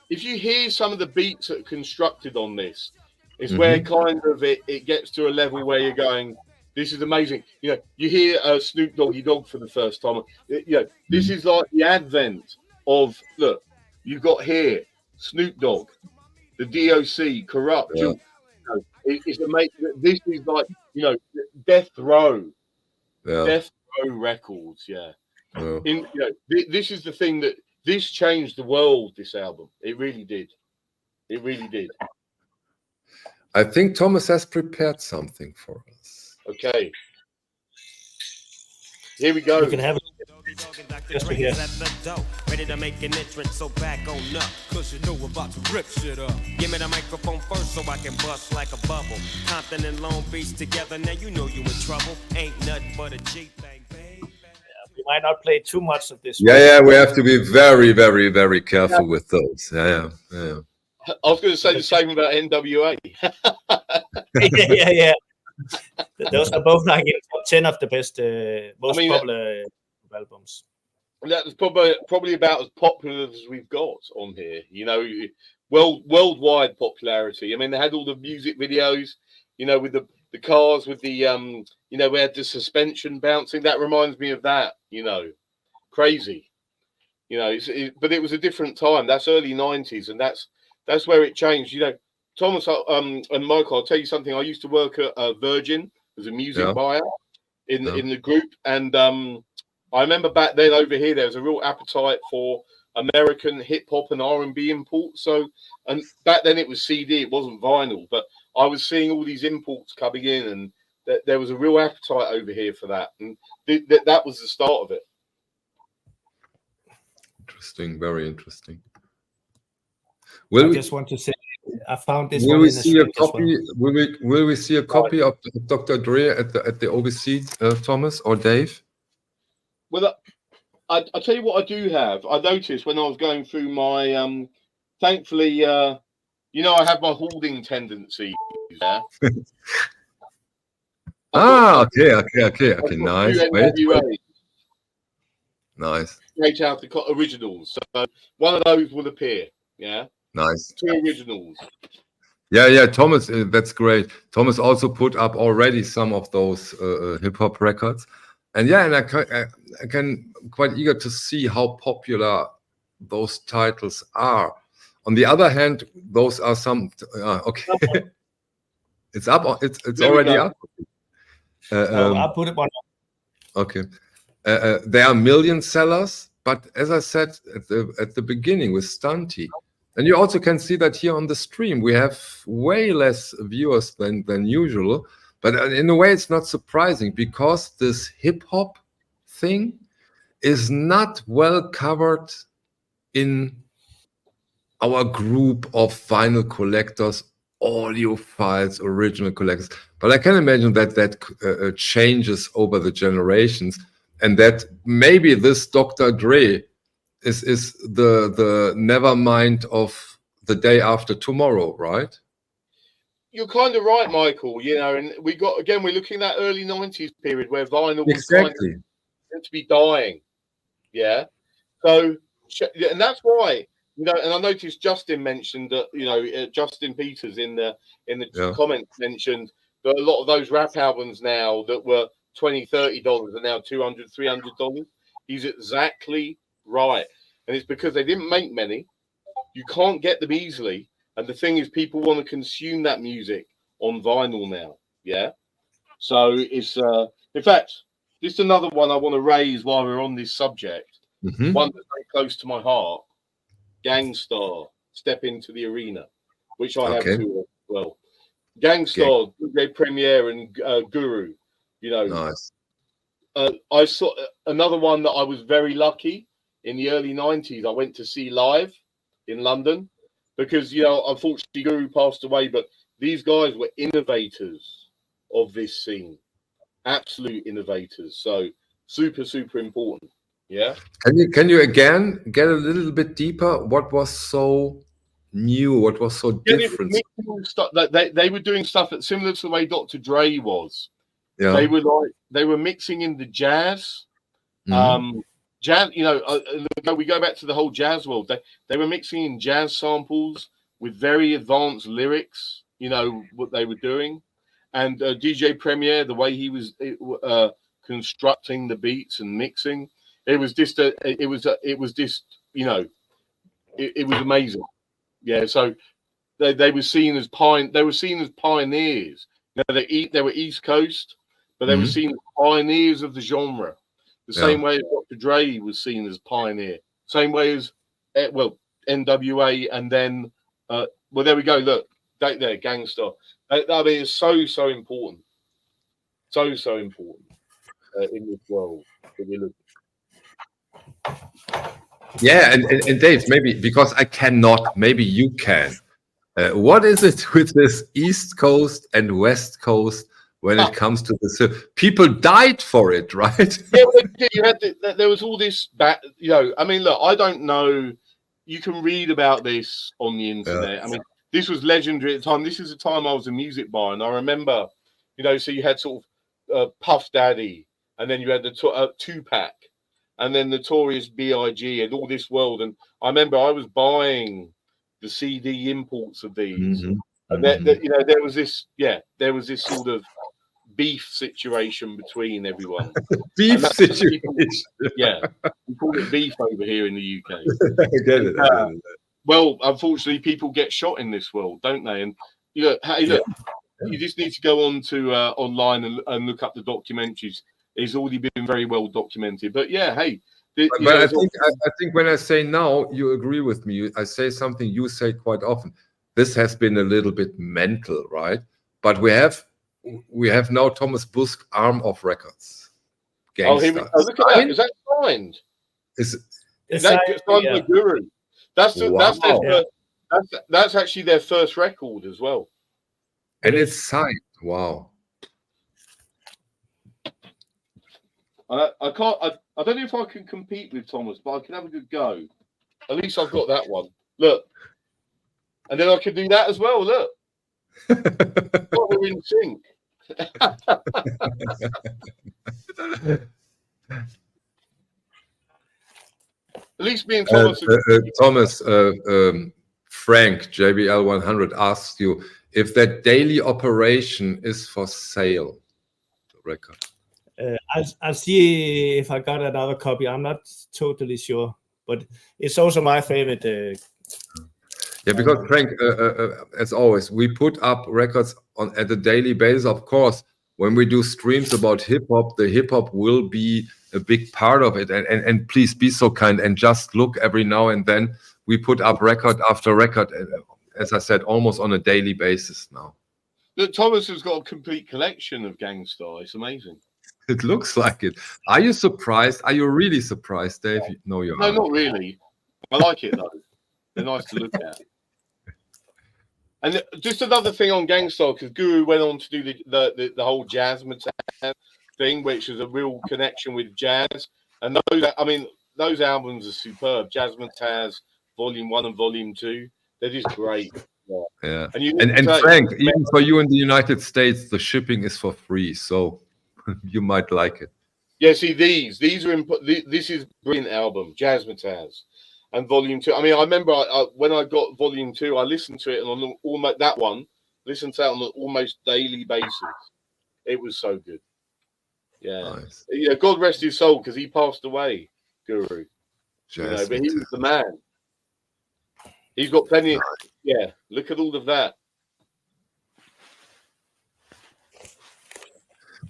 If you hear some of the beats that are constructed on this, it's where kind of it gets to a level where you're going, this is amazing. You know, you hear Snoop Doggy Dogg for the first time. You know, this is like the advent of, look, you've got here Snoop Dogg, the DOC, Corrupt. Yeah. You know, it's amazing. This is like, you know, Death Row Records. Yeah. You know, this is the thing that this changed the world. This album, it really did. It really did. I think Thomas has prepared something for us. Okay. Here we go. You can have it. Just here. Ready to make an entrance, so back on up. Cause you know we're about to rip shit up. Give me the microphone first so I can bust like a bubble. Compton and Long Beach together, now you know you in trouble. Ain't nothing but a G thing, baby. We might not play too much of this. Yeah, we have to be very, very, very careful with those. Yeah. I was going to say the same about NWA. yeah. Those are both like in top 10 of the best, most popular albums. That's probably about as popular as we've got on here. You know, worldwide popularity. I mean, they had all the music videos. You know, with the cars, with the you know, we had the suspension bouncing. That reminds me of that. You know, crazy. You know, but it was a different time. That's early '90s, and that's where it changed. You know, Thomas and Michael, I'll tell you something. I used to work at Virgin as a music buyer in the group, and I remember back then over here there was a real appetite for American hip hop and R&B imports. So, and back then it was CD, it wasn't vinyl, but I was seeing all these imports coming in, and there was a real appetite over here for that, and that was the start of it. Interesting, very interesting. I just want to say, I found this. Will we see a copy? Will we see a copy of Dr. Dre at the OBC, Thomas or Dave? Well, I'll tell you what I do have. I noticed when I was going through my, thankfully, you know, I have my hoarding tendency. Yeah. Okay. Nice. Nice. Straight out the originals. So one of those will appear. Yeah. Nice. 2 originals. Yeah, Thomas, that's great. Thomas also put up already some of those hip hop records, and I can quite eager to see how popular those titles are. On the other hand, those are some okay. It's up. It's already up. I'll put it on. Okay. They are million sellers, but as I said at the beginning with Stunty, and you also can see that here on the stream, we have way less viewers than usual. But in a way, it's not surprising because this hip hop thing is not well covered in our group of vinyl collectors, audiophiles, original collectors. But I can imagine that changes over the generations, and that maybe this Dr. Dre is the Nevermind of the day after tomorrow, right? You're kind of right, Michael. You know, and we're looking at that early 90s period where vinyl was Exactly. kind of to be dying. Yeah. So, and that's why, you know, and I noticed Justin mentioned that, you know, Justin Peters in the comments mentioned that a lot of those rap albums now that were $20-30 are now $200-300. He's exactly right. And it's because they didn't make many. You can't get them easily. And the thing is, people want to consume that music on vinyl now. Yeah. So it's, in fact, just another one I want to raise while we're on this subject. Mm-hmm. One that's very close to my heart, Gangstar, Step Into the Arena, which I have too as well. Gangstar, DJ Premier and Guru, you know. Nice. I saw another one that I was very lucky in the early 90s. I went to see live in London because, you know, unfortunately Guru passed away, but these guys were innovators of this scene, absolute innovators. So super, super important. Yeah. Can you again get a little bit deeper? What was so new? What was so different? They were doing stuff that similar to the way Dr. Dre was. Yeah. They were mixing in the jazz. Mm-hmm. Jazz, you know, we go back to the whole jazz world. They were mixing in jazz samples with very advanced lyrics. You know what they were doing, and DJ Premier, the way he was constructing the beats and mixing, it was just you know, it was amazing. Yeah, so they were seen as pioneers. You know, they were East Coast, but they were seen as pioneers of the genre. The same way as Dr. Dre was seen as pioneer. Same way as NWA, and then there we go. Look, there, Gangstar. I mean, it's so important. So important in this world that we live. Yeah, and Dave, maybe because I cannot, maybe you can. What is it with this East Coast and West Coast when it comes to this? People died for it, right? Yeah, you had there was all this, you know. I mean, look, I don't know. You can read about this on the internet. Yeah. I mean, this was legendary at the time. This is the time I was a music bar, and I remember, you know, so you had sort of Puff Daddy, and then you had the Tupac, and then Notorious B.I.G. and all this world. And I remember I was buying the CD imports of these, and you know, there was this sort of beef situation between everyone. Beef situation. Yeah, we call it beef over here in the UK. I get it. Well, unfortunately, people get shot in this world, don't they? And you know, you just need to go on to online and look up the documentaries. It's already been very well documented. But yeah, hey. But I think when I say now, you agree with me. I say something you say quite often. This has been a little bit mental, right? But we have now Thomas Busk Arm of Records. Look at that. Is that signed? Is that signed by Guru? That's actually their first record as well. And it's signed. Wow. I don't know if I can compete with Thomas, but I can have a good go. At least I've got that one. Look. And then I can do that as well. Look. We're in sync. At least me and Thomas. Frank, JBL 100 asks you if that daily operation is for sale. The record. I'll see if I got another copy. I'm not totally sure, but it's also my favorite. Yeah, because Frank, as always, we put up records at a daily basis. Of course, when we do streams about hip hop, the hip hop will be a big part of it. And please be so kind and just look every now and then. We put up record after record, as I said, almost on a daily basis now. Look, Thomas has got a complete collection of Gangstar. It's amazing. It looks like it. Are you surprised? Are you really surprised, Dave? No, you're not really. I like it though. They're nice to look at. And just another thing on Gangstar, because Guru went on to do the whole Jazzmatazz thing, which is a real connection with jazz. And those albums are superb. Jazzmatazz Volume 1 and Volume 2, they're just great. Yeah. And Frank, even for you in the United States, the shipping is for free, so you might like it. Yeah, see, these are this is a brilliant album, Jazzmatazz, and Volume 2. I mean, I remember when I got Volume 2, I listened to it on almost that one. Listened to that on an almost daily basis. It was so good. Yeah, Nice. Yeah. God rest his soul, because he passed away, Guru. But he was the man. He's got plenty. Nice. Yeah, look at all of that.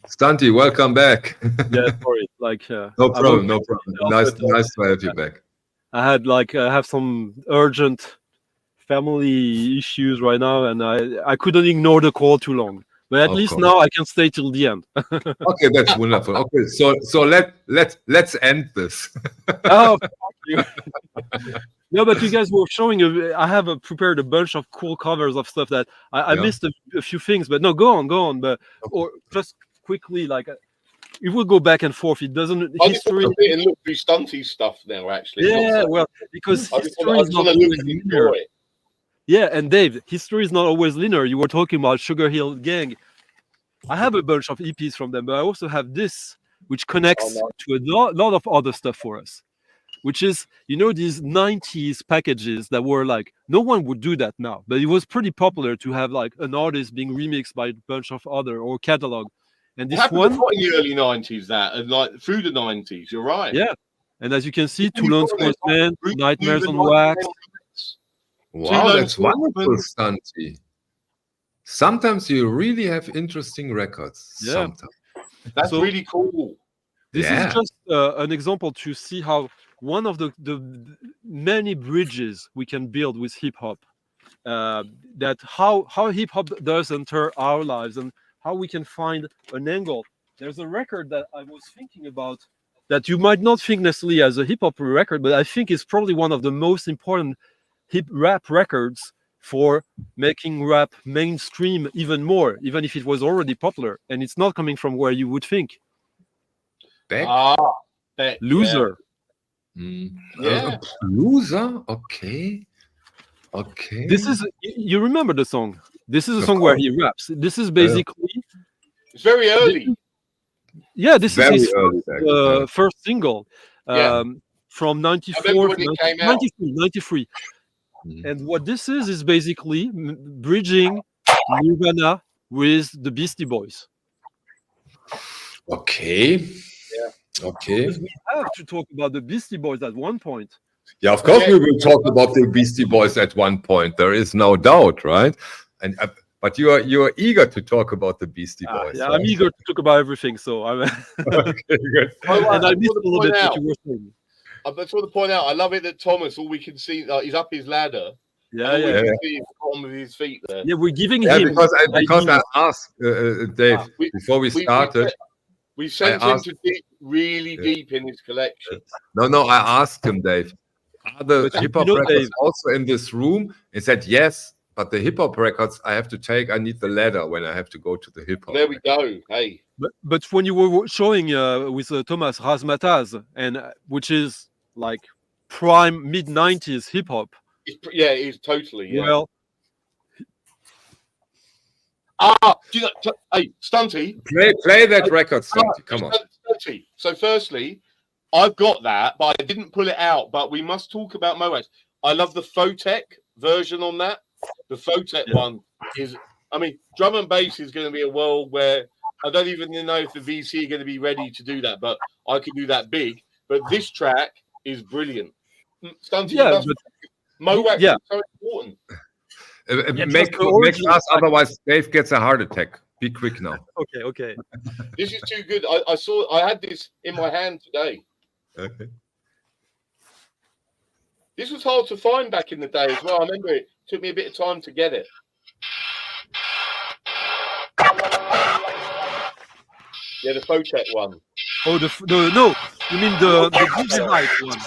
Stunty, welcome back. Yeah, sorry. No problem. Nice to have you back. I have some urgent family issues right now, and I couldn't ignore the call too long. But at least now I can stay till the end. Okay, that's wonderful. Okay, so let's end this. Oh, no, but you guys were showing. I have prepared a bunch of cool covers of stuff that I missed a few things. But no, go on. But or just quickly, it will go back and forth. It doesn't. History. And look through Stunty stuff now, actually. Yeah, well, because history is not always linear. Yeah, and Dave, history is not always linear. You were talking about Sugar Hill Gang. I have a bunch of EPs from them, but I also have this, which connects to a lot of other stuff for us, which is, these 90s packages that were no one would do that now, but it was pretty popular to have an artist being remixed by a bunch of other or catalog. And this one in the early 90s, and through the 90s, you're right. Yeah, and as you can see, Toulon Sportsman, Nightmares on Wax. Wow, that's wonderful, Stunty. Sometimes you really have interesting records. Yeah. Sometimes. That's really cool. This is just an example to see how one of the many bridges we can build with hip-hop, that how hip-hop does enter our lives and how we can find an angle. There's a record that I was thinking about that you might not think necessarily as a hip-hop record, but I think is probably one of the most important rap records for making rap mainstream even more, even if it was already popular, and it's not coming from where you would think. Beck? Loser. Yeah. Loser? Okay. This is, you remember the song. This is a song where he raps. This is basically... It's very early. This is his first single from 94, 93. And what this is basically bridging Nirvana with the Beastie Boys. Okay. Yeah. Okay. Because we have to talk about the Beastie Boys at one point. Yeah, of course we will talk about the Beastie Boys at one point. There is no doubt, right? And but you are eager to talk about the Beastie Boys. Yeah, right? I'm eager to talk about everything. So I'm. Okay, good. And I missed a little bit what you were saying. I just want to point out, I love it that Thomas, all we can see, he's up his ladder. Yeah. We can see the bottom of his feet there. Yeah, we're giving him. Because I asked Dave before we started. We sent him to dig really deep in his collection. No, I asked him, Dave, are the hip-hop records also in this room? He said yes, but the hip-hop records I have to take, I need the ladder when I have to go to the hip-hop. There we go. Hey. But when you were showing with Thomas Razmataz, and which is prime mid-90s hip-hop. It's totally. Yeah. Well, hey, Stunty. Play that record, Stunty. Come on. Stunty. So, firstly, I've got that, but I didn't pull it out. But we must talk about Moax. I love the Photech version on that. The Photech one is, drum and bass is going to be a world where I don't even know if the VC are going to be ready to do that, but I could do that big. But this track is brilliant. Stunty, Moax is so important. Make us, otherwise Dave gets a heart attack. Be quick now. Okay. This is too good. I had this in my hand today. Okay. This was hard to find back in the day as well. I remember it took me a bit of time to get it. Yeah, the Photech one. Oh, no, you mean the Digitite one.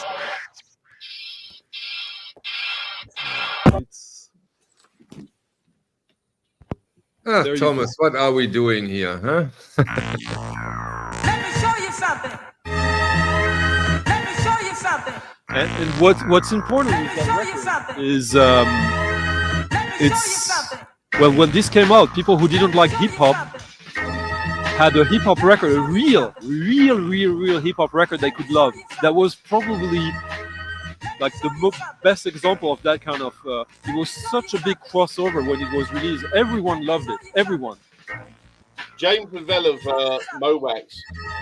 There you Thomas, what are we doing here, huh? Let me show you something. Let me show you something. And what's important with that record is it's well, when this came out, people who didn't like hip hop had a hip hop record, a real hip hop record they could love. That was probably like the best example of that kind of. It was such a big crossover when it was released. Everyone loved it. Everyone. James Lavelle of Mowax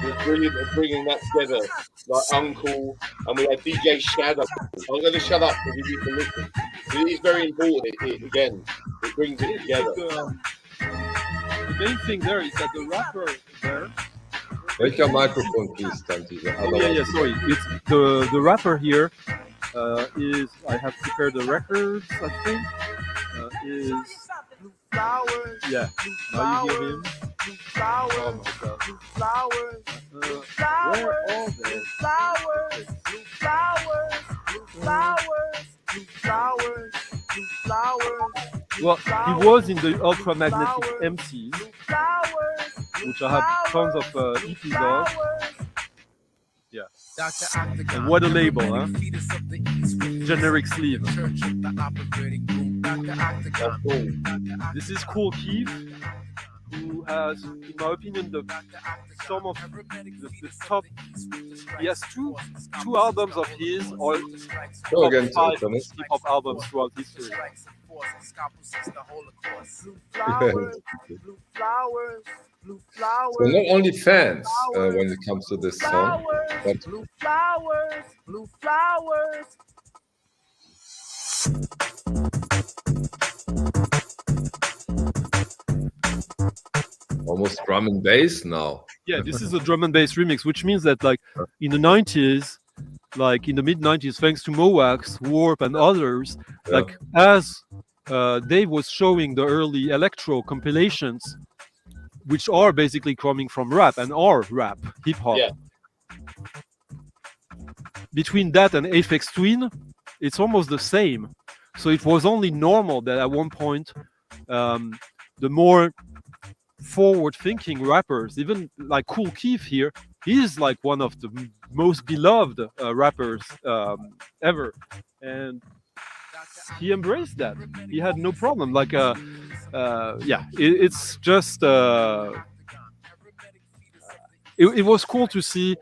was brilliant at bringing that together, like Uncle, and we had DJ Shadow. I'm going to shut up because you need to listen. It is very important. It brings it together. The main thing there is that the rapper there. Take your microphone, please, Tanti. Yeah. Sorry, it's the rapper here. Is I have prepared the records. I think is yeah. Now you hear him. Oh my God. Where are they? Well, he was in the ultramagnetic MCs, which I have tons of EPs of. Yeah. And what a label, huh? Generic sleeve. This is Cool Keith, who has, in my opinion, some of the top. He has two albums of his, or top 5 hip-hop albums throughout history. So not only fans when it comes to this song, but blue flowers. almost drum and bass now. Yeah, this is a drum and bass remix, which means that like in the 90s, like in the mid 90s, thanks to Mowax, Warp, and others, like as Dave was showing the early electro compilations, which are basically coming from rap and are rap, hip hop. Yeah. Between that and Aphex Twin, it's almost the same. So it was only normal that at one point, the more forward-thinking rappers, even like Cool Keith here, he is like one of the most beloved rappers ever, and he embraced that. He had no problem. Like, it's just it was cool to see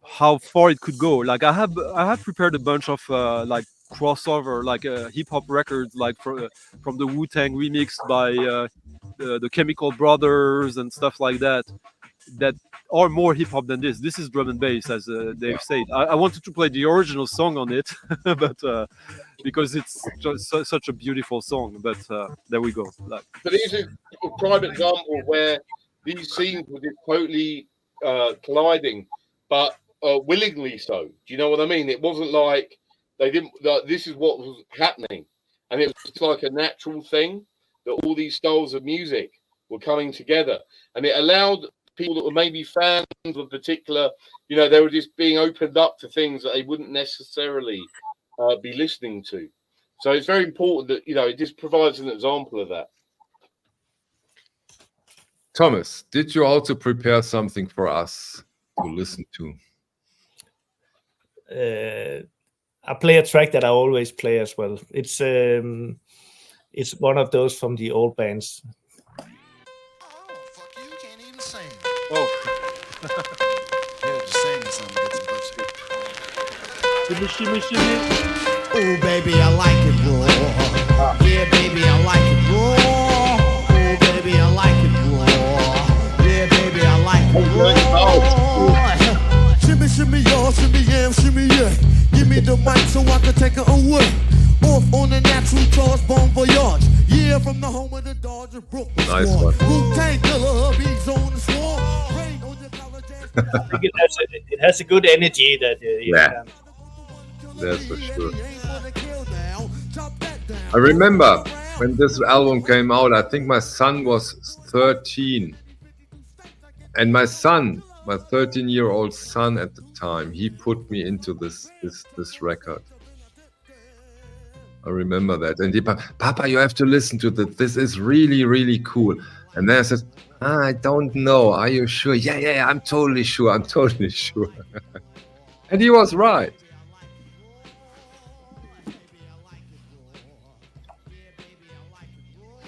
how far it could go. Like I have prepared a bunch of like crossover, like hip hop records, like from the Wu-Tang remixed by the Chemical Brothers and stuff like that are more hip hop than this. This is drum and bass, as Dave said. I wanted to play the original song on it, but because it's just such a beautiful song. But there we go. Like, but this is a prime example where these scenes were just totally colliding, but willingly so. Do you know what I mean? It wasn't like they didn't. This is what was happening, and it was like a natural thing that all these styles of music were coming together, and it allowed people that were maybe fans of a particular, they were just being opened up to things that they wouldn't necessarily be listening to. So it's very important that, it just provides an example of that. Thomas, did you also prepare something for us to listen to? I play a track that I always play as well. It's one of those from the old bands. oh, shimmy, shimmy, shimmy. Oh, baby, I like it raw. Yeah, baby, I like it raw. Oh, baby, I like it raw. Yeah, baby, I like it raw. Shimmy, shimmy, y'all, shimmy, yam, shimmy, yeah. Give me the mic so I can take it away. Off on the natural charge, bon voyage. Yeah, from the home of the Dodger Brooklyn. Nice one. Wu-Tang killer, hubby's on the swarm. Rain on your college ass. I think it has a good energy that That's for sure. I remember when this album came out, I think my son was 13. And my 13-year-old son at the time, he put me into this record. I remember that. And Papa, you have to listen to this. This is really, really cool. And then I said, I don't know. Are you sure? Yeah, I'm totally sure. I'm totally sure. And he was right.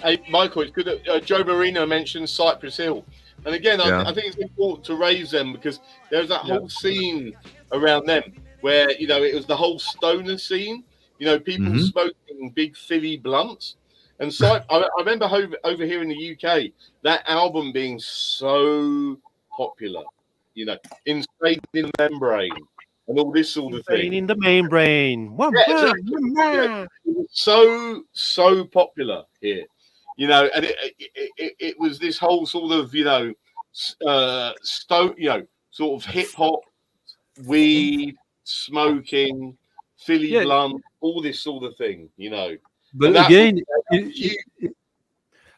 Hey, Michael, it's good that Joe Marino mentioned Cypress Hill. And again, I think it's important to raise them because there's that whole scene around them where, you know, it was the whole stoner scene, you know, people smoking big Philly blunts. And so I remember over here in the UK, that album being so popular, you know, Insane in the Membrane and all this sort of thing. In the membrane. It was so popular here. You know, and it was this whole sort of, you know, sort of hip hop, weed, smoking, Philly blunt, all this sort of thing, you know. But again,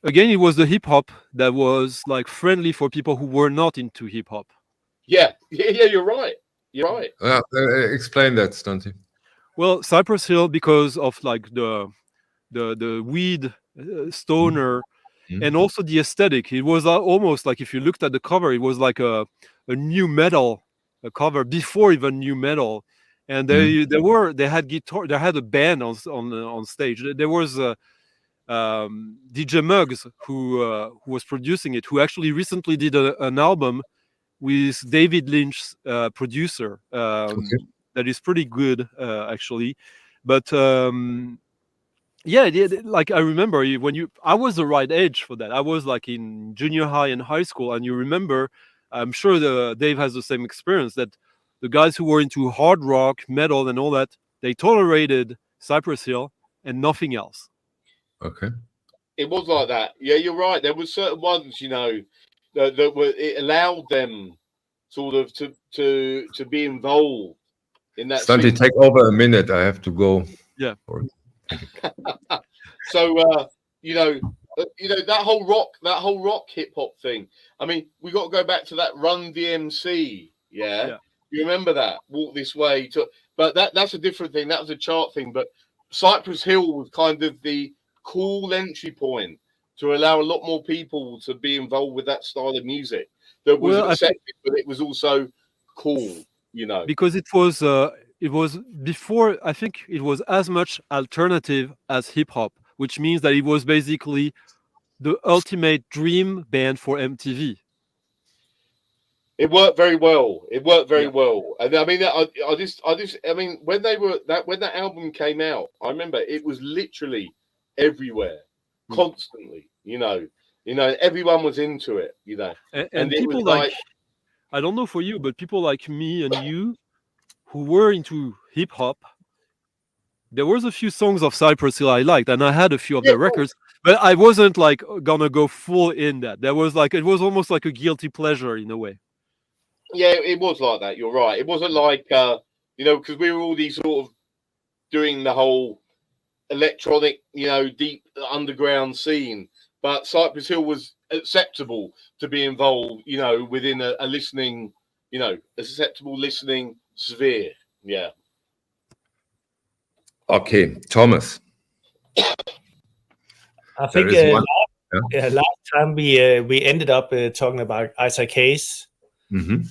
it was the hip hop that was like friendly for people who were not into hip hop. Yeah, you're right. You're right. Explain that, Stunty. Well, Cypress Hill, because of like the weed stoner and also the aesthetic. It was almost like, if you looked at the cover, it was like a new metal cover before even new metal. And they had guitar, they had a band on stage. There was DJ Muggs who was producing it, who actually recently did an album with David Lynch's producer that is pretty good actually. But like I remember I was the right age for that. I was like in junior high and high school, and you remember, I'm sure Dave has the same experience, that the guys who were into hard rock, metal, and all that, they tolerated Cypress Hill and nothing else. Okay. It was like that. Yeah, you're right. There were certain ones, you know, that were, it allowed them sort of to be involved in that. Stunty, take over a minute. I have to go. Yeah. So you know that whole rock hip hop thing. I mean, we got to go back to that Run DMC. Yeah. You remember that? Walk This Way. But that's a different thing. That was a chart thing. But Cypress Hill was kind of the cool entry point to allow a lot more people to be involved with that style of music that was accepted, but it was also cool. You know, because it was before, I think it was as much alternative as hip hop, which means that it was basically the ultimate dream band for MTV. It worked very well. Well. And I mean, I mean, when that album came out, I remember it was literally everywhere, constantly. You know, everyone was into it. You know, and people like, I don't know for you, but people like me and you, who were into hip hop, there was a few songs of Cypress Hill I liked, and I had a few of their records, but I wasn't like gonna go full in that. There was like, it was almost like a guilty pleasure in a way. Yeah, it was like that. You're right. It wasn't like you know, because we were all these sort of doing the whole electronic, you know, deep underground scene. But Cypress Hill was acceptable to be involved, you know, within a listening, you know, acceptable listening sphere. Yeah. Okay, Thomas. I think last time we ended up talking about Isaac Hayes and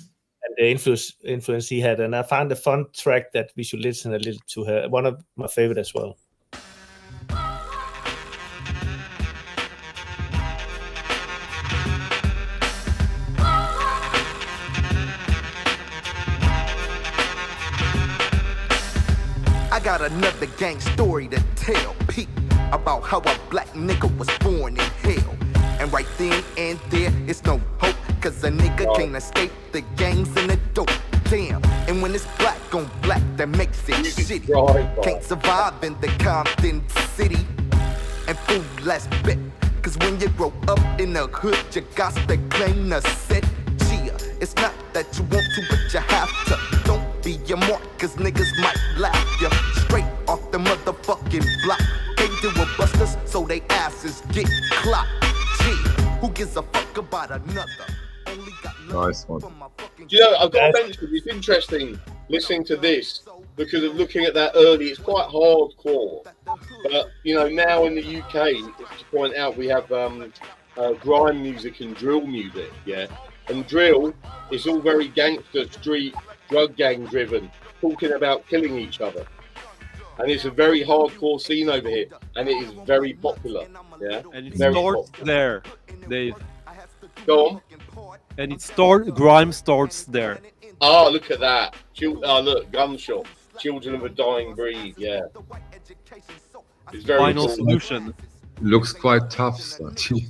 the influence he had, and I found a fun track that we should listen a little to her. One of my favorite as well. I got another gang story to tell, Pete, about how a black nigga was born in hell. And right then and there, it's no hope, cause a nigga can't escape the gangs and the dope. Damn, and when it's black on black, that makes it shitty. Can't survive in the Compton city. And food last bit, cause when you grow up in the hood, you got to claim the set. Chia, it's not that you want to, but you have to. Don't be your mark, cause niggas might laugh you straight off the motherfucking block. They do a busters, so they asses get clocked. Gee, who gives a fuck about another? Only got nice one. You know, I've got to mention, it's interesting listening to this because of looking at that early. It's quite hardcore. But now in the UK, to point out, we have grime music and drill music, yeah. And drill is all very gangster, street, drug gang driven, talking about killing each other. And it's a very hardcore scene over here, and it is very popular, yeah. And it very starts popular. there, Dave. Go on. And grime starts there. Oh, look at that. Look, gunshot. Children of a dying breed, yeah. It's very Final cool. Solution. Looks quite tough, Santi.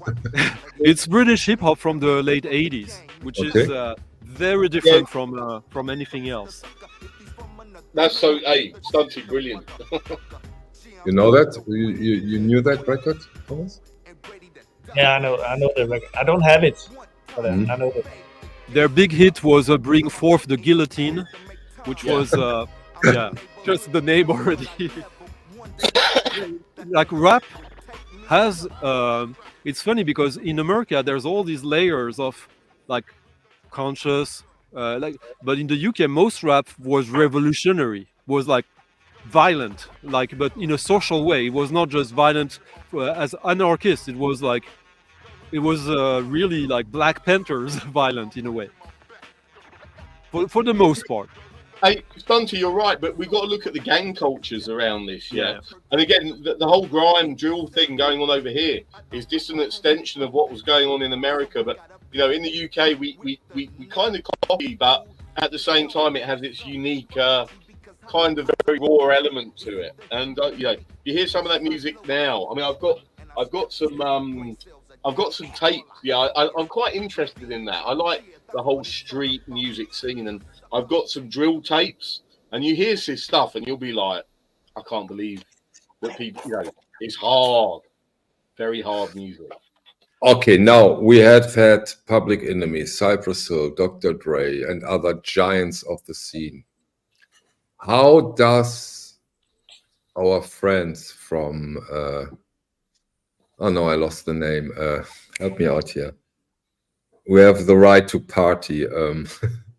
It's British hip hop from the late 80s, which is very different from anything else. That's so, hey, Stunty, brilliant. You know that? You knew that record, Thomas? Yeah, I know the record. I don't have it, but I know that. Their big hit was Bring Forth the Guillotine, which was, just the name already. Like rap has, it's funny because in America there's all these layers of like conscious, but in the UK most rap was revolutionary, was like violent, but in a social way. It was not just violent as anarchist. It was really like Black Panthers violent in a way. For the most part. Hey, Stunty, you're right, but we've got to look at the gang cultures around this, yeah? And again, the whole grime drill thing going on over here is just an extension of what was going on in America. But, in the UK, we kind of copy, but at the same time, it has its unique kind of very raw element to it. And, you hear some of that music now. I mean, I've got some tapes. Yeah, I'm quite interested in that. I like the whole street music scene, and I've got some drill tapes, and you hear this stuff and you'll be like, I can't believe that people, it's hard, very hard music. Okay, now we have had Public Enemy, Cypress Hill, Dr. Dre, and other giants of the scene. How does our friends from oh no, I lost the name. Help me out here. We have the right to party.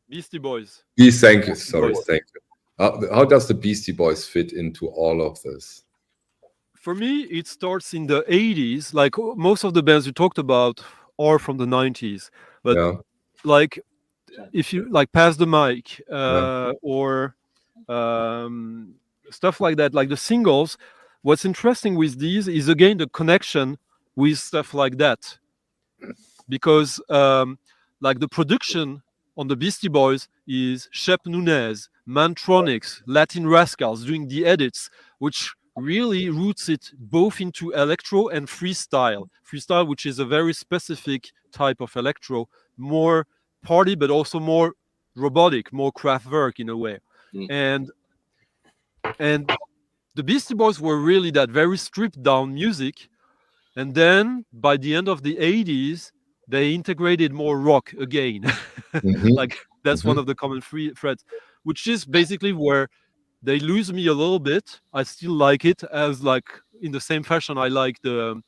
Beastie Boys. Thank you. Sorry, thank you. How does the Beastie Boys fit into all of this? For me, it starts in the 80s. Like most of the bands you talked about are from the 90s. But like if you like Pass the Mic or stuff like that, like the singles, what's interesting with these is again the connection with stuff like that. Because like the production on the Beastie Boys is Shep Nunez, Mantronics, Latin Rascals doing the edits, which really roots it both into electro and freestyle. Freestyle, which is a very specific type of electro, more party, but also more robotic, more Kraftwerk in a way. And the Beastie Boys were really that very stripped down music. And then by the end of the 80s, they integrated more rock again. Like that's one of the common threads, which is basically where they lose me a little bit. I still like it as like in the same fashion I like the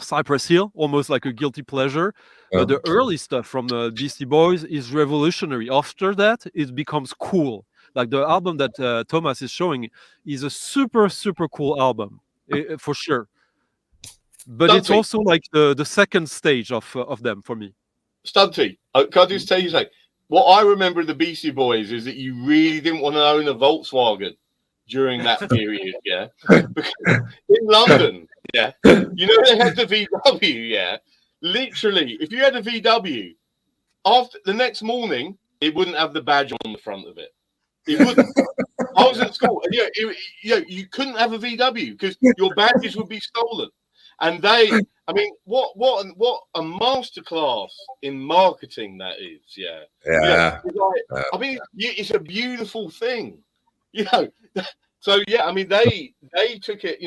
Cypress Hill, almost like a guilty pleasure. But the early stuff from the Beastie Boys is revolutionary. After that, it becomes cool. Like the album that Thomas is showing is a super, super cool album, for sure. But it's also like the second stage of them for me. Stunty, can I just tell you something? What I remember of the Beastie Boys is that you really didn't want to own a Volkswagen during that period, yeah? Because in London, yeah, they had the VW, yeah? Literally, if you had a VW, after the next morning, it wouldn't have the badge on the front of it. It wouldn't. I was at school, and you couldn't have a VW because your badges would be stolen. And I mean, what a masterclass in marketing that is, yeah. I mean, it's a beautiful thing, So yeah, I mean, they took it,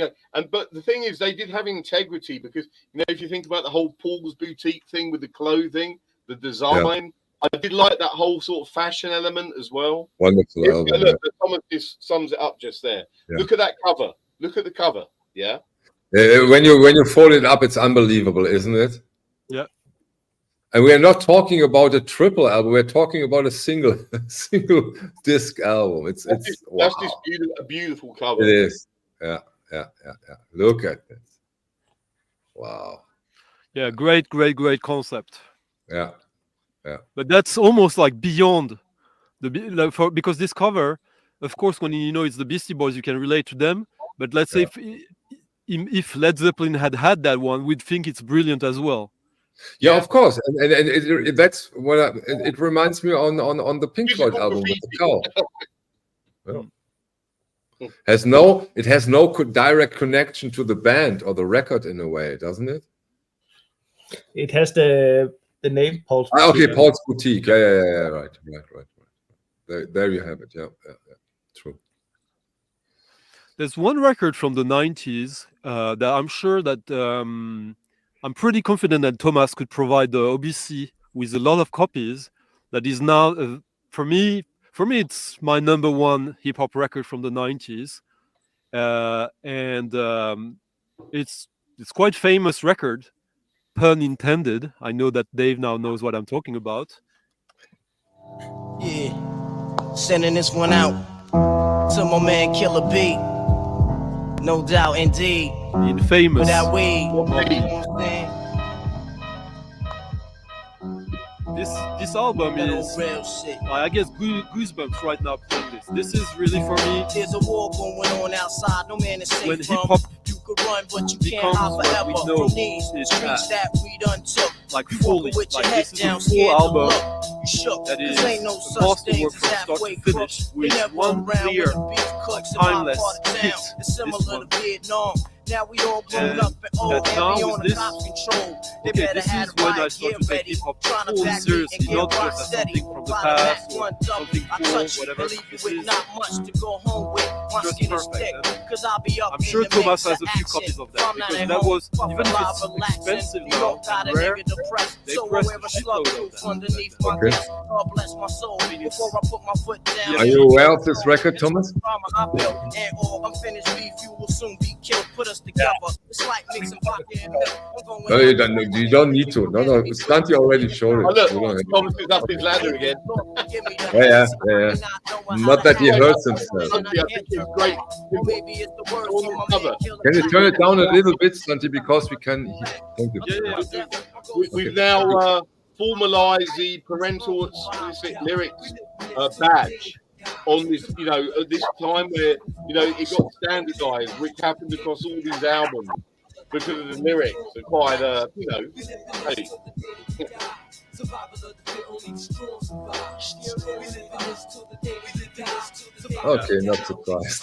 but the thing is, they did have integrity because if you think about the whole Paul's Boutique thing with the clothing, the design, I did like that whole sort of fashion element as well. Wonderful album. Look, Thomas just sums it up just there. Yeah. Look at that cover. Look at the cover. Yeah. When you fold it up, it's unbelievable, isn't it? Yeah. And we are not talking about a triple album. We're talking about a single disc album. It's wow. That's just a beautiful cover. It is. Yeah. Look at this. Wow. Yeah, great concept. Yeah. But that's almost like beyond because this cover, of course, when you know it's the Beastie Boys, you can relate to them. But let's say if Led Zeppelin had that one, we'd think it's brilliant as well. Yeah, of course, and that's what it reminds me on the Pink Floyd album with the cow. It has no direct connection to the band or the record in a way, doesn't it? It has the name Paul's Boutique. Okay, Paul's Boutique. Yeah, right. There you have it. Yeah, true. There's one record from the 90s that I'm sure that I'm pretty confident that Thomas could provide the OBC with a lot of copies. That is now, for me, it's my number one hip hop record from the 90s, and it's quite famous record, pun intended. I know that Dave now knows what I'm talking about. Yeah, sending this one out to my man Killer B. No doubt, indeed. Infamous. Without weed. You know what I'm saying? This album is, I guess, goosebumps right now playing this. This is really for me. There's a war going on outside. No man is safe when from. hip hop you could run, but you can't hide forever. We know from these streets that we done took. Like fully, with your like head this down, is a full album that is ain't no such masterwork thing from start to finish with one clear, timeless hit. It's similar to Vietnam. Now we all grown up and old and we on the cops control. They better have this is when I start to take hip hop fully seriously, not just as something from the past or something cool, whatever. This is not much to go home with. My skin is thick, cause I'll be up. I'm sure Thomas has a few copies of that because that was, even if it's expensive now and rare, they pressed a shitload of them. Okay. God bless my soul before I put my foot down. Are you aware of this record, Thomas? I'm finished beef, you will soon be killed. Put us together. It's like mixing vodka and milk. No, you don't need to. No, Stanti already showed it. Oh, look, Thomas is up his ladder again. Yeah. Not that he hurts himself. Great. Can you turn it down a little bit, Stanti, because we can. Thank you. We've now formalized the parental explicit lyrics badge on this, at this time where, it got standardized, which happened across all these albums because of the lyrics. Are quite, hey. Okay, not surprised.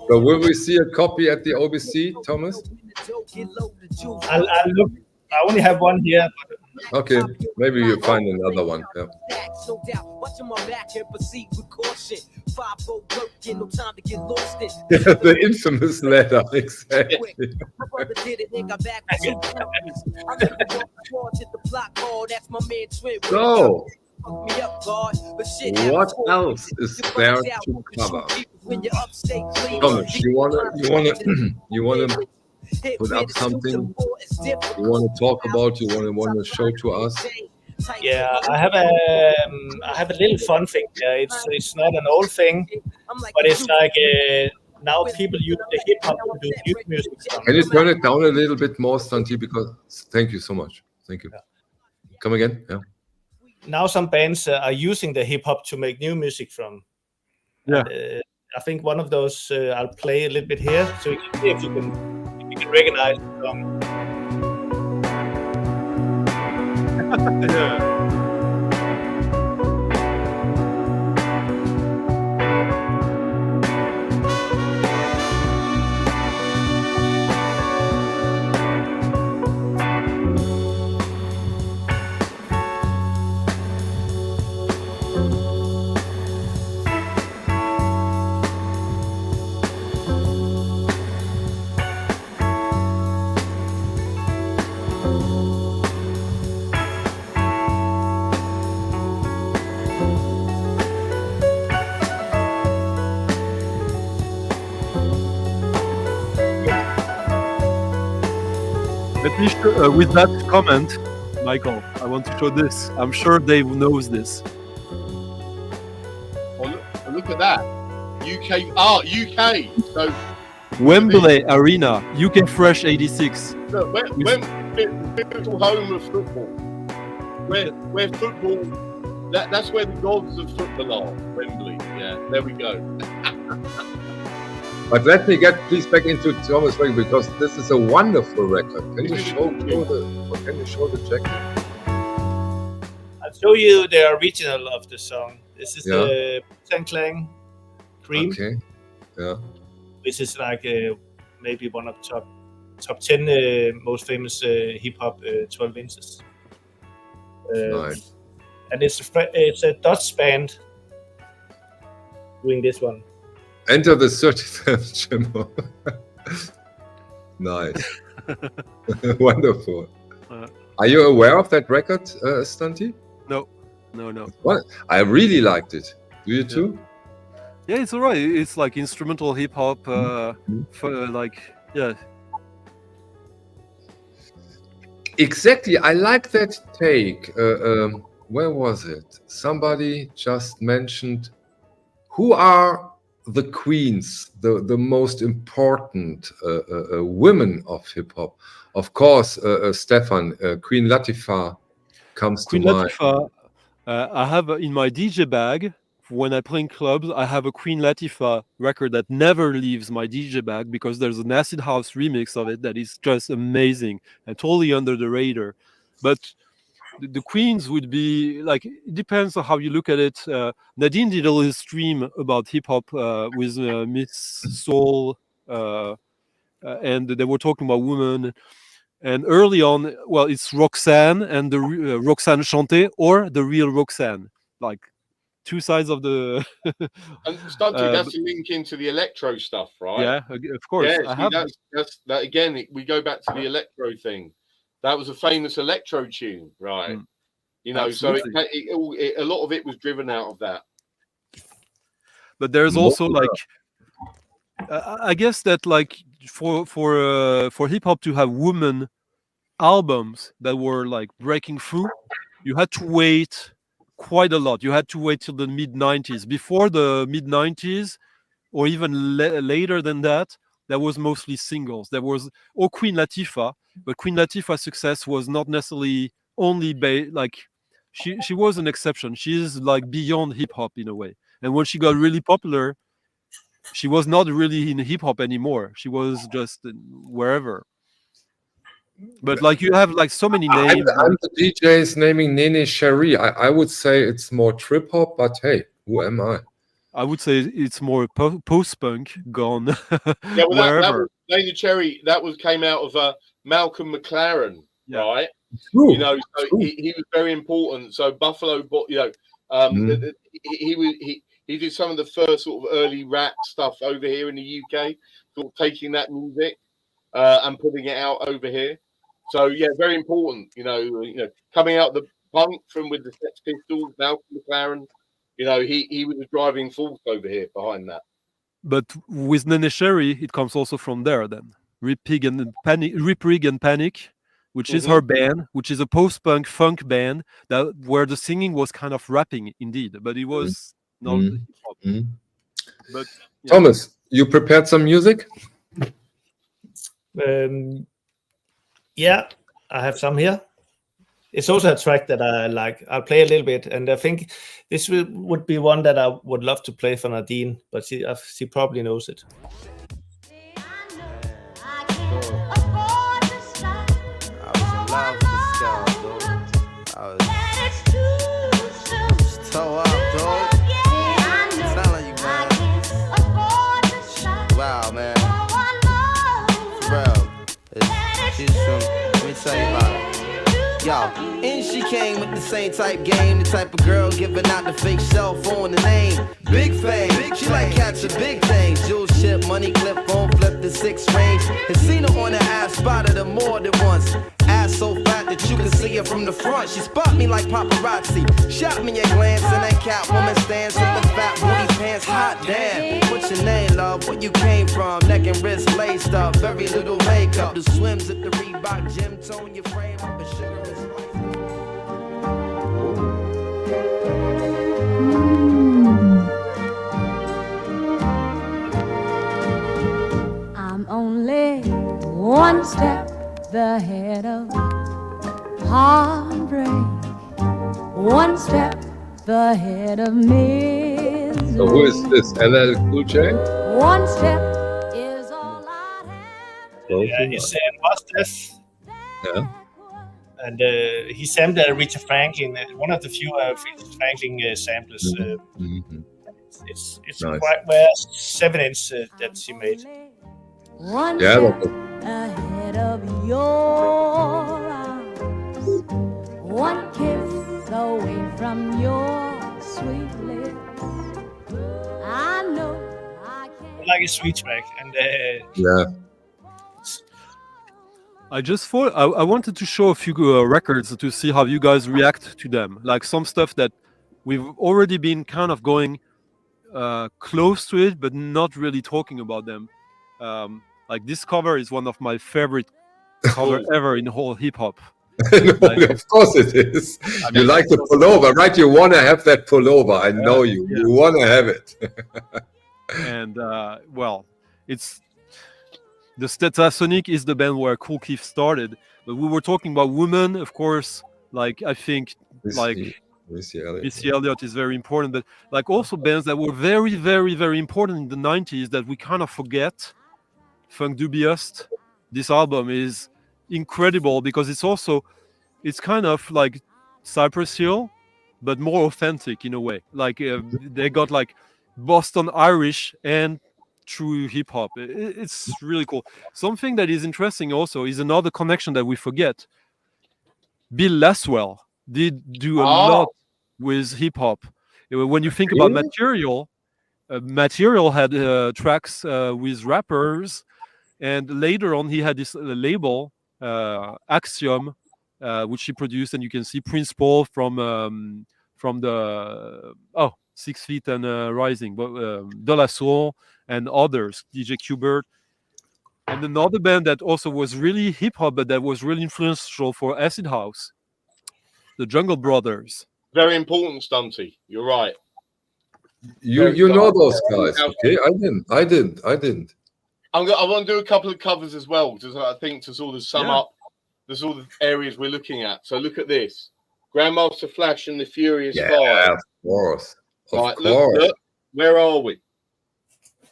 So will we see a copy at the OBC, Thomas? I'll look. I only have one here. Okay, maybe you find another one. Yeah. The infamous letter, exactly. So, what else is there to cover? Thomas, you wanna put up something you want to talk about? You want to show to us? Yeah, I have a little fun thing. It's not an old thing, but it's like now people use the hip hop to do youth music. Can you turn it down a little bit more, Stanti? Because thank you so much. Thank you. Come again? Yeah. Now some bands are using the hip hop to make new music from. Yeah. I think one of those I'll play a little bit here, so you can see if you can recognize the song. Yeah. With that comment, Michael, I want to show this. I'm sure Dave knows this. Oh, look at that. UK. So Wembley Arena, UK Fresh 86. look, when people home of football, where football, that's where the gods of football are. Wembley. Yeah, there we go. But let me get please back into Thomas record because this is a wonderful record. Can you show the jacket? I'll show you the original of the song. This is the Wu-Tang Clan Grime. Okay. Yeah. Which is like maybe one of top 10 most famous hip hop 12 inches. Nice. And it's a Dutch band doing this one. Enter the 37th chamber. Nice. Wonderful. Are you aware of that record, Stunty? No. What? I really liked it. Do you too? Yeah, it's alright. It's like instrumental hip hop. Exactly. I like that take. Where was it? Somebody just mentioned who are the queens, the most important women of hip hop. Of course, Stefan, Queen Latifah comes to mind. Latifah, I have in my DJ bag when I play in clubs. I have a Queen Latifah record that never leaves my DJ bag because there's an acid house remix of it that is just amazing and totally under the radar. But the queens would be like, it depends on how you look at it. Nadine did a little stream about hip hop with Miss Soul, and they were talking about women. And early on, well, it's Roxanne and the Roxanne Chanté or the real Roxanne, like two sides of the. And Stunty, that's a link into the electro stuff, right? Yeah, of course. Yeah, that's that again. We go back to the electro thing. That was a famous electro tune, right? You know, absolutely. So a lot of it was driven out of that. But there's also like, I guess that like for hip hop to have women albums that were like breaking through, you had to wait quite a lot. You had to wait till the mid 90s. Before the mid 90s, or even later than that, there was mostly singles. There was Queen Latifah. But Queen Latifah's success was not necessarily only like she was an exception. She is like beyond hip hop in a way. And when she got really popular, she was not really in hip hop anymore. She was just wherever. But like you have like so many names. I'm the DJs naming Nene Cherie. I would say it's more trip hop, but hey, who am I? I would say it's more post punk gone. Yeah, well, that was Nene Cherie. That came out of Malcolm McLaren, right? True. You know, so he was very important. So Buffalo, you know, he did some of the first sort of early rap stuff over here in the UK, sort of taking that music and putting it out over here. So yeah, very important. You know, coming out the punk from with the Sex Pistols, Malcolm McLaren. You know, he was a driving force over here behind that. But with Nene Cherie, it comes also from there then. Rip Rig and Panic, which is her band, which is a post-punk funk band where the singing was kind of rapping indeed, but it was not hip hop. But yeah. Thomas, you prepared some music? Yeah, I have some here. It's also a track that I like. I'll play a little bit, and I think this would be one that I would love to play for Nadine, but she probably knows it. Wow, man. For real. She's from, let me tell you about it. Yo, and she came with the same type game, the type of girl giving out the fake cell phone, the name Big Fame. She like catching big things, jewel ship, money clip, phone flip the 6 range. And seen her on the ass, spotted her more than once. Ass so fat that you can see her from the front. She spot me like paparazzi, shot me a glance, and that Catwoman stands with the fat booty pants. Hot damn, what's your name, love? Where you came from? Neck and wrist laced up, very little makeup. The swims at the Reebok gym, tone your frame up and sugar is life. One step ahead of heartbreak. One step ahead of misery. So who is this? LL Cool J? One step is all I have. Yeah, his Mustache. Yeah. And he sampled Aretha Franklin, one of the few Aretha Franklin samplers. It's Nice. quite rare 7-inch that she made. One Yeah, step but ahead of your arms. One kiss away from your sweet lips. I know I can't. Like a sweet track, and yeah. I just thought I wanted to show a few records to see how you guys react to them. Like some stuff that we've already been kind of going close to it, but not really talking about them. Like this cover is one of my favorite cover ever in whole hip hop. No, of course it is. You like the pullover, right? You want to have that pullover. I know you. Yeah. You want to have it. And well, it's the Stetsasonic is the band where Kool Keith started, but we were talking about women, of course. Like I think, Missy Elliott. Missy Elliott is very important, but like also bands that were very, very, very important in the 90s that we kind of forget. Funk Dubious, this album is incredible because it's kind of like Cypress Hill, but more authentic in a way. Like they got like Boston Irish and true hip hop. It's really cool. Something that is interesting also is another connection that we forget. Bill Laswell did do a lot with hip hop. When you think about Material, Material had tracks with rappers, and later on he had this label Axiom, which he produced, and you can see Prince Paul from the 6 Feet and Rising, but De La Soul and others, DJ Qbert. And another band that also was really hip hop, but that was really influential for acid house, the Jungle Brothers. Very important, Stunty. You're right. You know those guys, okay? I didn't. I want to do a couple of covers as well, just I think to sort of sum up the sort of areas we're looking at. So look at this: Grandmaster Flash and the Furious Five. Of course. Right, look, where are we?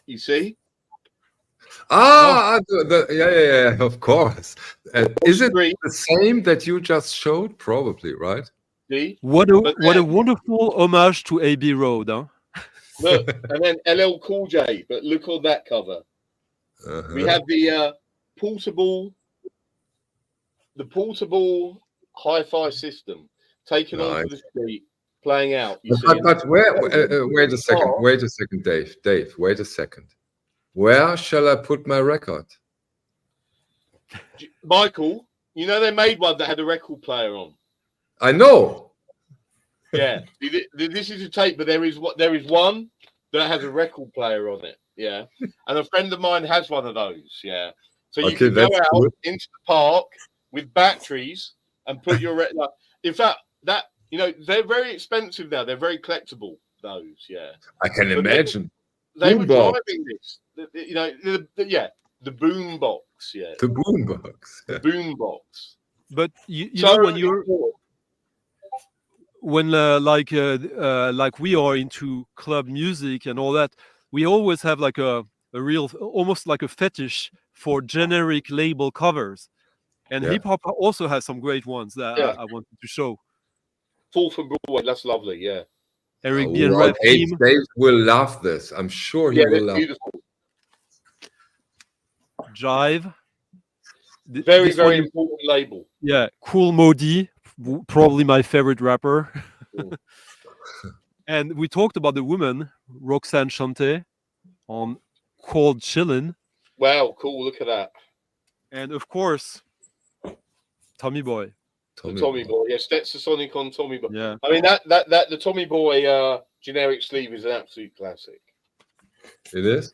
You see? Yeah, of course. Is it the same that you just showed? Probably, right? See? What a wonderful homage to A.B. Road, huh? Look, and then LL Cool J, but look on that cover. We have the portable hi-fi system taken onto the street, playing out. But wait a second, Dave. Dave, wait a second. Where shall I put my record? Michael, you know they made one that had a record player on. I know. Yeah, this is a tape, but there is one that has a record player on it. Yeah, and a friend of mine has one of those. Yeah, so you can go out into the park with batteries and put your in fact, that they're very expensive now. They're very collectible. Those, yeah. I can imagine. They were driving this. The boom box. Yeah, the boom box. The boom box. But you know when like we are into club music and all that, we always have like a real, almost like a fetish for generic label covers, and hip hop also has some great ones that I wanted to show. Fall from Broadway, that's lovely. Yeah, Eric B and Red Team. Dave will love this. I'm sure he will love. Beautiful. Jive. Very important label. Yeah, Cool Modi, probably my favorite rapper. And we talked about the woman, Roxanne Shante, on Cold Chillin'. Wow, cool! Look at that. And of course, Tommy Boy. Tommy Boy, yeah, Stetsasonic on Tommy Boy. Yeah, I mean that the Tommy Boy generic sleeve is an absolute classic. It is.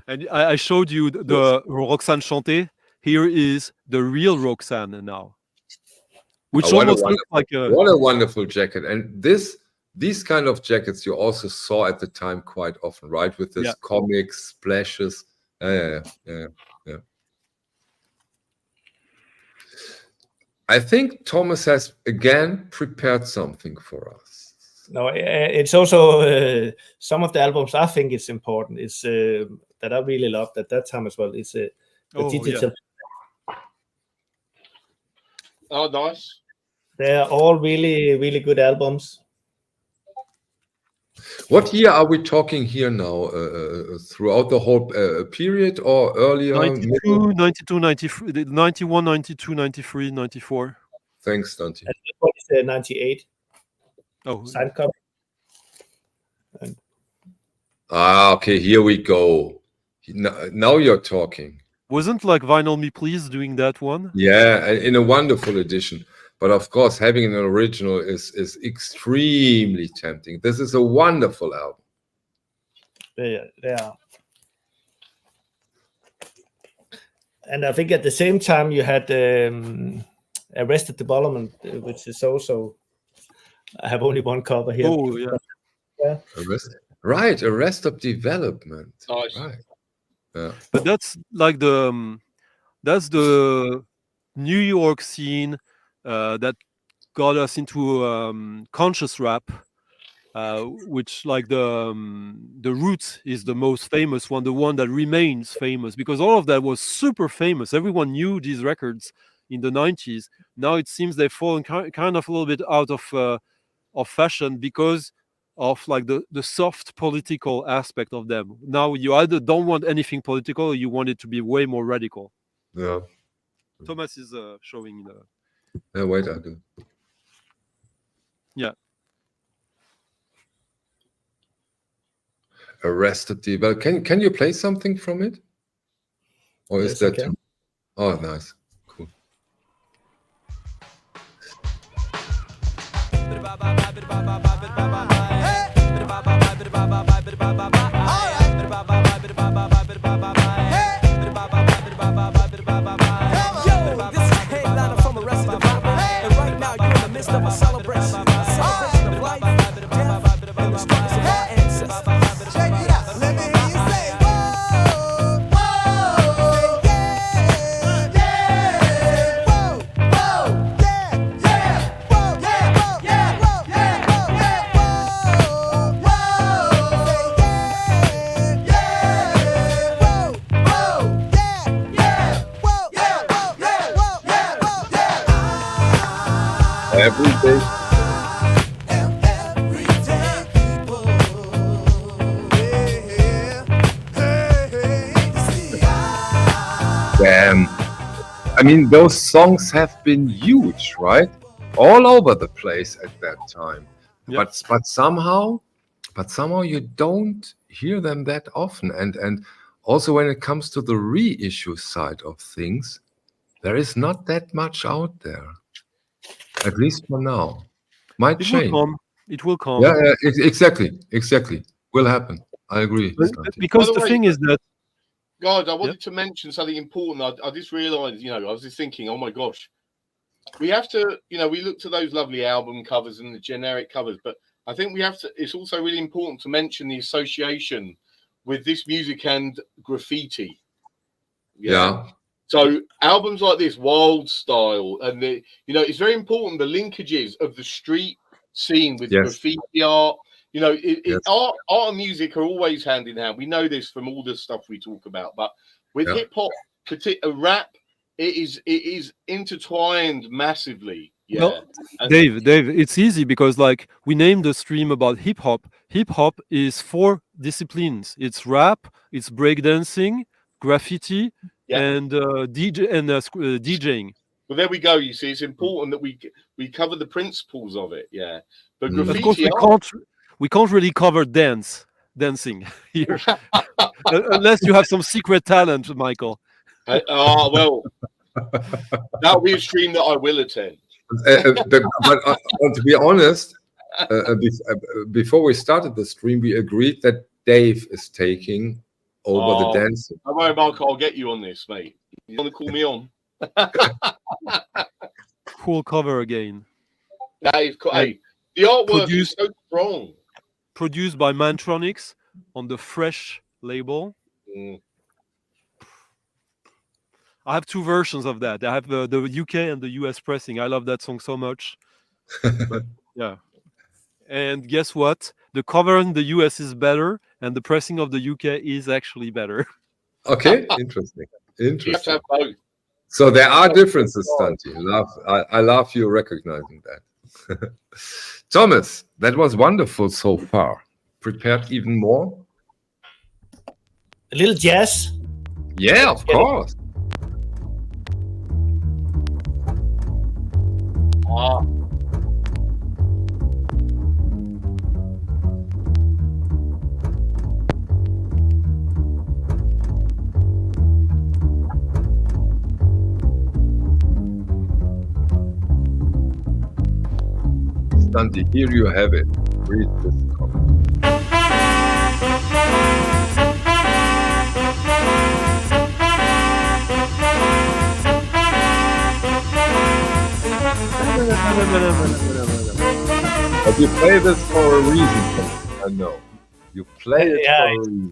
And I showed you the Roxanne Shante. Here is the real Roxanne now, which almost looks like a... What a wonderful jacket. And these kind of jackets you also saw at the time quite often, right? With this comics, splashes. Yeah. I think Thomas has again prepared something for us. No, it's also some of the albums I think it's important. It's that I really loved at that time as well. It's the digital. Oh, nice. They're all really, really good albums. What year are we talking here now? Throughout the whole period or earlier? 92, 92, 93, 91, 92, 93, 94. Thanks, Dante. And this one is 98. Oh, signed copy. Okay, here we go. Now you're talking. Wasn't like Vinyl Me Please doing that one? Yeah, in a wonderful edition. But of course, having an original is extremely tempting. This is a wonderful album. Yeah. And I think at the same time you had Arrested Development, which is also, I have only one cover here. Oh, yeah. Arrested Development. Nice. Right. Yeah. But that's like that's the New York scene that got us into conscious rap, which like the Roots is the most famous one, the one that remains famous, because all of that was super famous. Everyone knew these records in the 90s. Now it seems they've fallen kind of a little bit out of fashion because of like the soft political aspect of them. Now you either don't want anything political or you want it to be way more radical. Yeah. Thomas is showing the... Yeah, wait, I do. Yeah. Arrested Development. Can you play something from it? Or is that too... Oh, nice. Cool. Of a celebration of life, death, and the struggles of our ancestors. Check it out. Let me hear you say, whoa, whoa, yeah, yeah, whoa, whoa, yeah, yeah, whoa, yeah, yeah, whoa, yeah, whoa, yeah, whoa, yeah, whoa, whoa, yeah, yeah, whoa, yeah, whoa, yeah, whoa, yeah, whoa, yeah. Every day. Damn. I mean, those songs have been huge, right? All over the place at that time. Yep. But somehow you don't hear them that often. And also when it comes to the reissue side of things, there is not that much out there. At least for now. Might change. It will come. Yeah, exactly. Will happen. I agree. Because the thing is that... Guys, I wanted to mention something important. I just realised, I was just thinking, oh my gosh, we have to, we looked at those lovely album covers and the generic covers, but I think we have to, it's also really important to mention the association with this music and graffiti. Yeah. So albums like this, Wild Style, and it's very important, the linkages of the street scene with graffiti art. Art and music are always hand in hand. We know this from all the stuff we talk about, but with hip hop, rap, it is intertwined massively. Yeah. Well, Dave, it's easy because like we named the stream about hip hop. Hip hop is 4 disciplines. It's rap, it's breakdancing, graffiti, and DJing. Well, there we go. You see, it's important that we cover the principles of it. Yeah, but graffiti. Of course, we can't really cover dancing here, unless you have some secret talent, Michael. Well, that'll be a stream that I will attend. But to be honest, before we started the stream, we agreed that Dave is taking over the dancing. Don't worry, Mark. I'll get you on this, mate. You want to call me on? Cool cover again. That is cool. Hey, the artwork is so strong. Produced by Mantronics on the Fresh label. I have two versions of that. I have the UK and the US pressing. I love that song so much. But, yeah. And guess what? The cover in the US is better, and the pressing of the UK is actually better. Okay, interesting. You have to Interesting. have both. So there are differences, Stunty. I love you recognizing that. Thomas, that was wonderful so far. Prepared even more? A little jazz. Yeah, of course. Ah. Stunty, here you have it. Read this comment. But you play this for a reason. I know. You play it for a reason.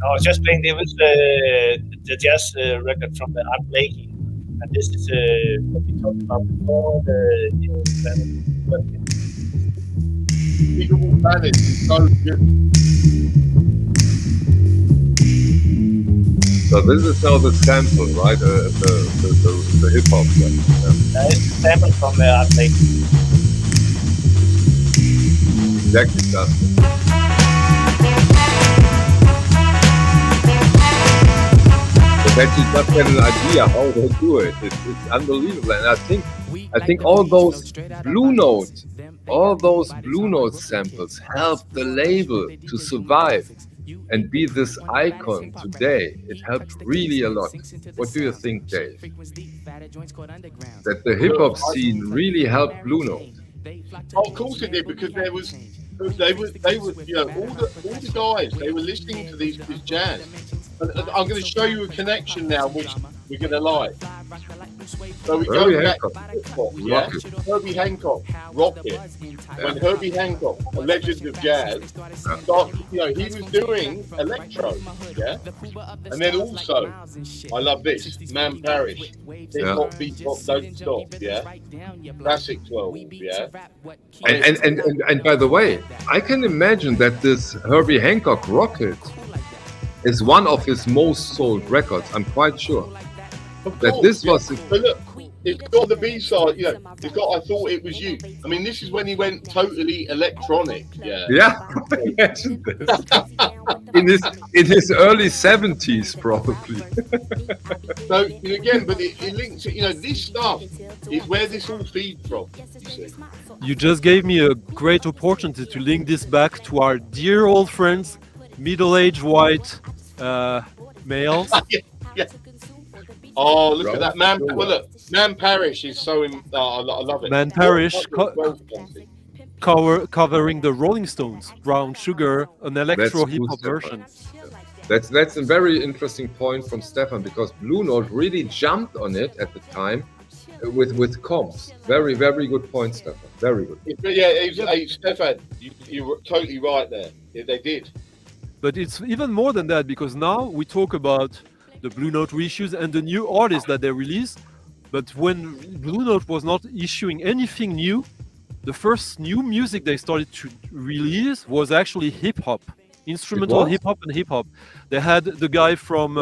I was just playing the jazz record from the Art Blakey. And this is what we talked about before. Beautiful Planet is so good. So this is now the sample, right? The hip hop sample. It's a sample from the Art Blakey. Exactly, Justin. That you just get an idea how they do it. It's unbelievable, and I think all those Blue Note samples helped the label to survive and be this icon today. It helped really a lot. What do you think, Dave? That the hip hop scene really helped Blue Note? Oh, of course it did, because they were, you know, all the guys, they were listening to this jazz. And I'm going to show you a connection now, which we're going to like. So we go back to hip-hop, yeah? Herbie Hancock, Rocket. When Herbie Hancock, a legend of jazz, started, you know, he was doing electro, yeah? And then also, I love this, Man Parish, hip-hop, beat-hop, don't stop, yeah? Classic 12, yeah? And by the way, I can imagine that this Herbie Hancock Rocket is one of his most sold records. I'm quite sure that this was. But look, it's got the B-side. You know, it's got. I Thought It Was You. I mean, this is when he went totally electronic. Yeah. Yeah. Imagine this. in his early 70s, probably. So again, but it links. You know, this stuff is where this all feeds from. You see. You just gave me a great opportunity to link this back to our dear old friends, middle-aged white males. Yeah. Oh, look at that man! Well, look, Man Parish is so. I love it. Man Parish covering the Rolling Stones, Brown Sugar, an electro hip hop version. That's a very interesting point from Stefan, because Blue Note really jumped on it at the time with comps. Very, very good point, Stefan. Very good. Yeah, Stefan, you were totally right there. Yeah, they did. But it's even more than that, because now we talk about the Blue Note reissues and the new artists that they release. But when Blue Note was not issuing anything new, the first new music they started to release was actually hip hop, instrumental hip hop and hip hop. They had the guy from,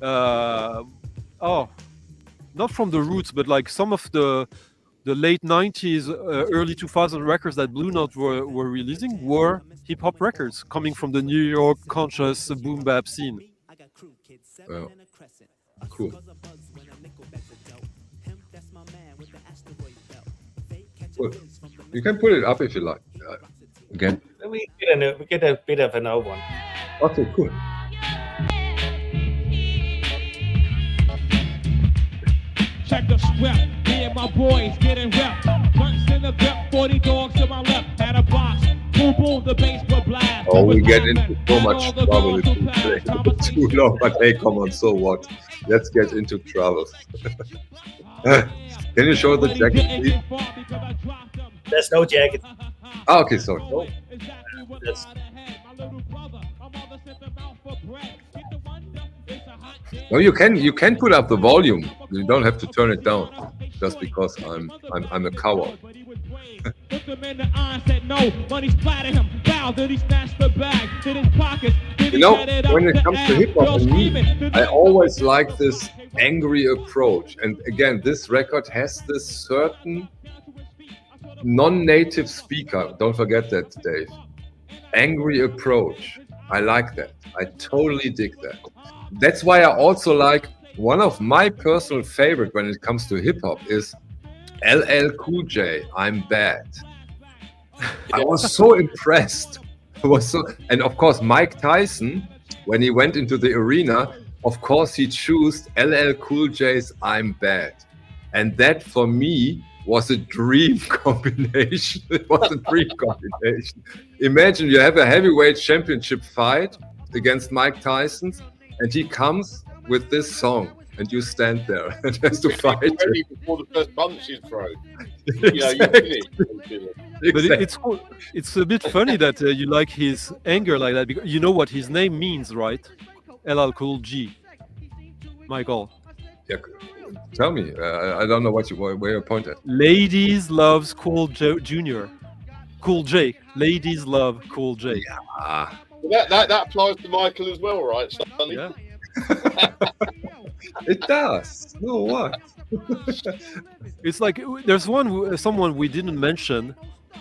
not from the Roots, but like some of the late 90s, early 2000 records that Blue Note were releasing were hip hop records coming from the New York conscious boom bap scene. Well, cool. Cool. You can put it up if you like. Again. We get a bit of an old one. Okay, cool. Check the script, me and my boys getting repped. Guns in the grip, 40 dogs to my left. Had a box, boom boom, the bass will blast. Oh, we get into so much trouble if we play too long, but hey, come on, so what? Let's get into trouble. Can you show the jacket, please? There's no jacket. Ah, okay, sorry. Oh. No, you can put up the volume. You don't have to turn it down just because I'm a coward. Looked him in the eye and said no. Money splattered him. Foul, did he snatch the bag? Did his pockets? Did he set it up When it the comes to ass? hip hop and me, Screaming. I always like this angry approach. And again, this record has this certain non-native speaker. Don't forget that, Dave. Angry approach. I like that. I totally dig that. That's why I also like one of my personal favorite when it comes to hip hop is LL Cool J. I'm Bad. I was so impressed. And of course, Mike Tyson, when he went into the arena, of course he chose LL Cool J's I'm Bad. And that for me was a dream combination. It was a dream combination. Imagine you have a heavyweight championship fight against Mike Tyson, and he comes with this song, and you stand there and has to fight. Ready before the first punch is thrown. Exactly. But it's a bit funny that you like his anger like that, because you know what his name means, right? LL Cool G. Michael. Yeah, tell me. I don't know where you point at. Ladies loves Cool Jr. Cool J. Ladies love Cool J. Yeah. That applies to Michael as well, right? Stanley? Yeah. It does. No, what? It's like there's someone we didn't mention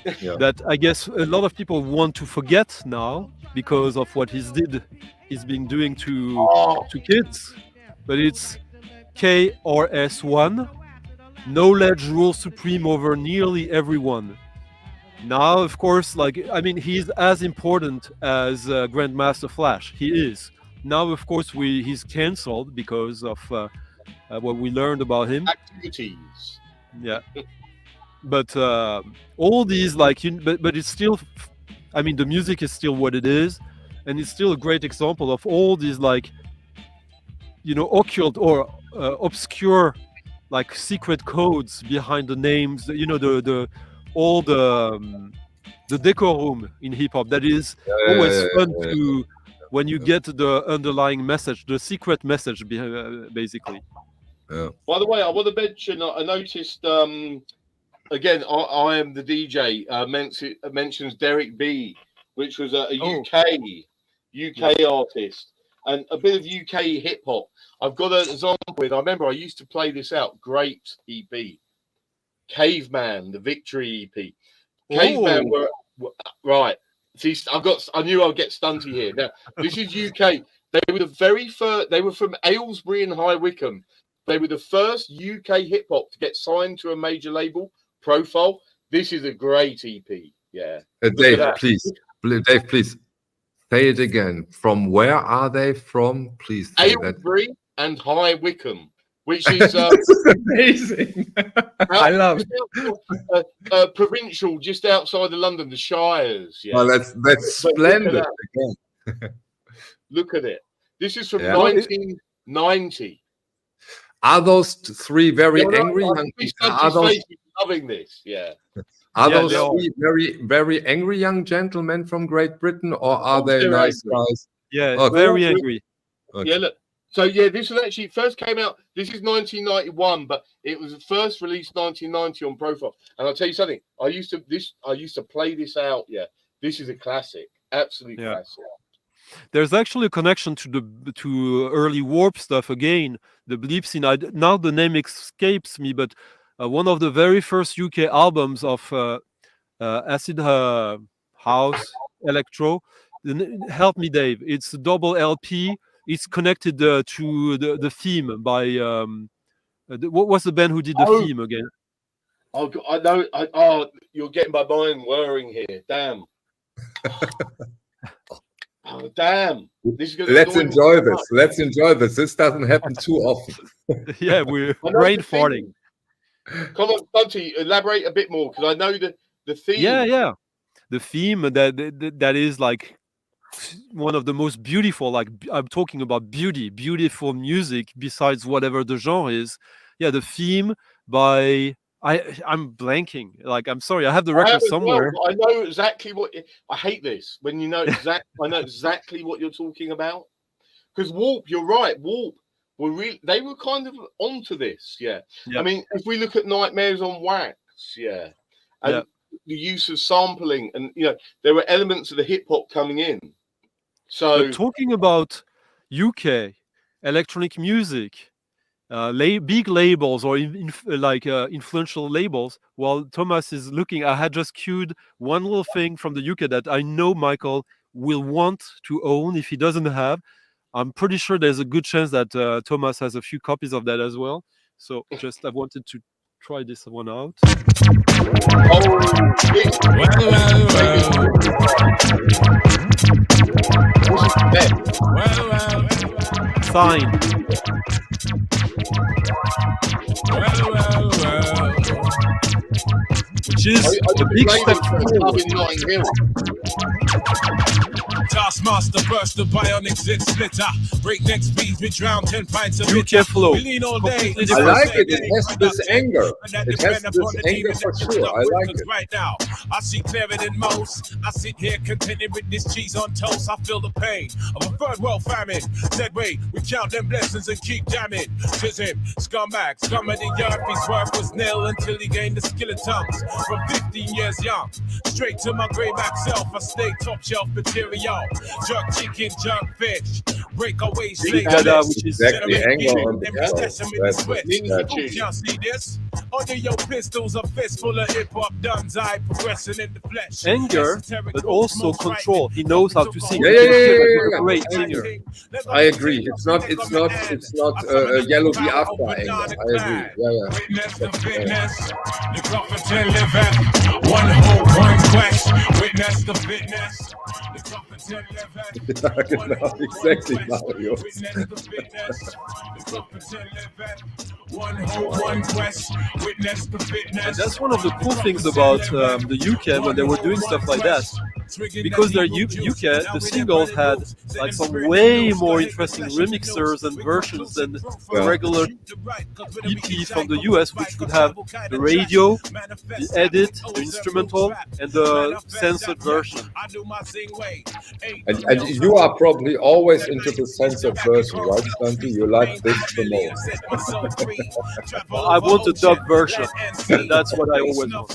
that I guess a lot of people want to forget now because of what he's been doing to kids, but it's KRS-One. Knowledge rules supreme over nearly everyone. Now, of course, he's as important as Grandmaster Flash. He is. Now, of course, he's cancelled because of what we learned about him. Activities. Yeah. But all these, but it's still, the music is still what it is. And it's still a great example of all these, occult or obscure, secret codes behind the names, all the decorum in hip hop. That is always fun to when you get the underlying message, the secret message, basically. Yeah. By the way, I want to mention. I noticed again. I am the DJ. Mentions Derek B, which was a UK artist and a bit of UK hip hop. I've got an example with. I remember I used to play this out. Great EP. Caveman, the Victory EP. Caveman were right. See, I knew I'd get stunty here. Now, this is UK. They were the very first. They were from Aylesbury and High Wycombe. They were the first UK hip hop to get signed to a major label. Profile. This is a great EP. Yeah. Dave, please. Dave, please say it again. From where are they from? Please. Aylesbury and High Wycombe. Which is amazing. I love it. Provincial, just outside of London, the Shires. Yeah. Oh, that's splendid. Look at it. This is from 1990. Are those three very angry young? Are those loving this? Yeah. Are those three very, very angry young gentlemen from Great Britain, or are they nice guys? Yeah, very angry. Okay. Yeah, look. So this was actually first came out. This is 1991, but it was first released 1990 on Profile. And I'll tell you something. I used to play this out. Yeah, this is a classic, absolute classic. There's actually a connection to early Warp stuff again. The bleep scene. Now the name escapes me, but one of the very first UK albums of acid house electro. Help me, Dave. It's a double LP. It's connected to the theme by what was the band who did the theme again? Oh, I know. You're getting my mind whirring here. Damn. Oh, damn. Let's enjoy this. Let's enjoy this. This doesn't happen too often. Yeah, we're brain farting. Come on, Stunty, elaborate a bit more because I know the theme. Yeah. The theme that is like one of the most beautiful, I'm talking about beautiful music besides whatever the genre is. Yeah, the theme by I'm blanking. I'm sorry, I have the record somewhere. Well, I know exactly what I hate this when you know exactly. I know exactly what you're talking about because Warp. You're right. Warp they were kind of onto this. Yeah. I mean, if we look at Nightmares on Wax, and the use of sampling, and there were elements of the hip hop coming in. So but talking about UK electronic music, big labels or influential labels, while Thomas is looking, I had just queued one little thing from the UK that I know Michael will want to own if he doesn't have. I'm pretty sure there's a good chance that Thomas has a few copies of that as well. So just I wanted to try this one out. Sign. Which is a big step forward. Taskmaster burst the bionic zit splitter. Breakneck speeds, we drown 10 pints of UK flow. I like it. It has this anger. It has this anger for sure. I like it. Right now, I see clearer than most. I sit here contented with this cheese on toast. I feel the pain of a third world famine. Said wait, we count them blessings and keep jamming. Tis him, scumbag, scum of the earth. His work was nil until he gained the skill of tongues. From 15 years young, straight to my grayback self. I stay top shelf material. Jerk chicken, jerk fish. Breakaway slave. Which is exactly anger on the Y'all see this? Under your pistols, a fistful of hip hop duns. I progressing in the flesh. Anger, but also control. He knows how to sing. Yeah. Great singer. I agree. It's not a yellow Biafra anger. I agree. One hope, one quest. Witness the fitness. Genau, exactly, Mario. And that's one of the cool things about the UK when they were doing stuff like that, because their UK, the singles had like some way more interesting remixers and versions than the regular EP from the US, which would have the radio, the edit, the instrumental, and the censored version. And you are probably always into the censored version, right, Stunty? You like this the most. I want a dub version. That's what I always want.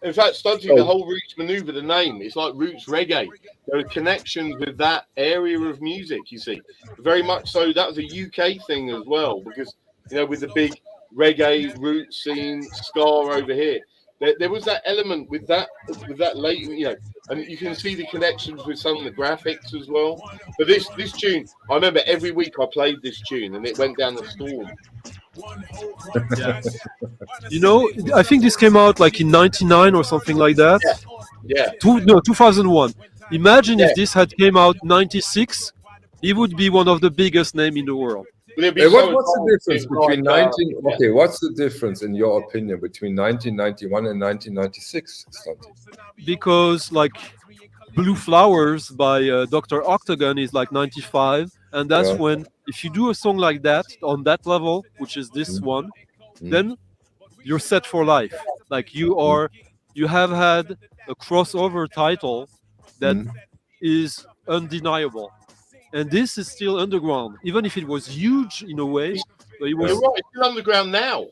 In fact, Stunty, the whole Roots maneuver, the name, it's like Roots Reggae. There are connections with that area of music, you see. Very much so, that was a UK thing as well, because, with the big reggae roots scene, ska over here. There was that element with that late, and you can see the connections with some of the graphics as well. But this tune, I remember every week I played this tune, and it went down the storm. I think this came out like in '99 or something like that. Yeah. 2001. Imagine if this had came out '96, he would be one of the biggest names in the world. What's the difference between what's the difference in your opinion between 1991 and 1996, Stunty? Because like Blue Flowers by Dr. Octagon is like 95, and that's when, if you do a song like that on that level, which is this one, then you're set for life. Like you have had a crossover title that is undeniable. And this is still underground, even if it was huge in a way. But it was... You're right, it's still underground now,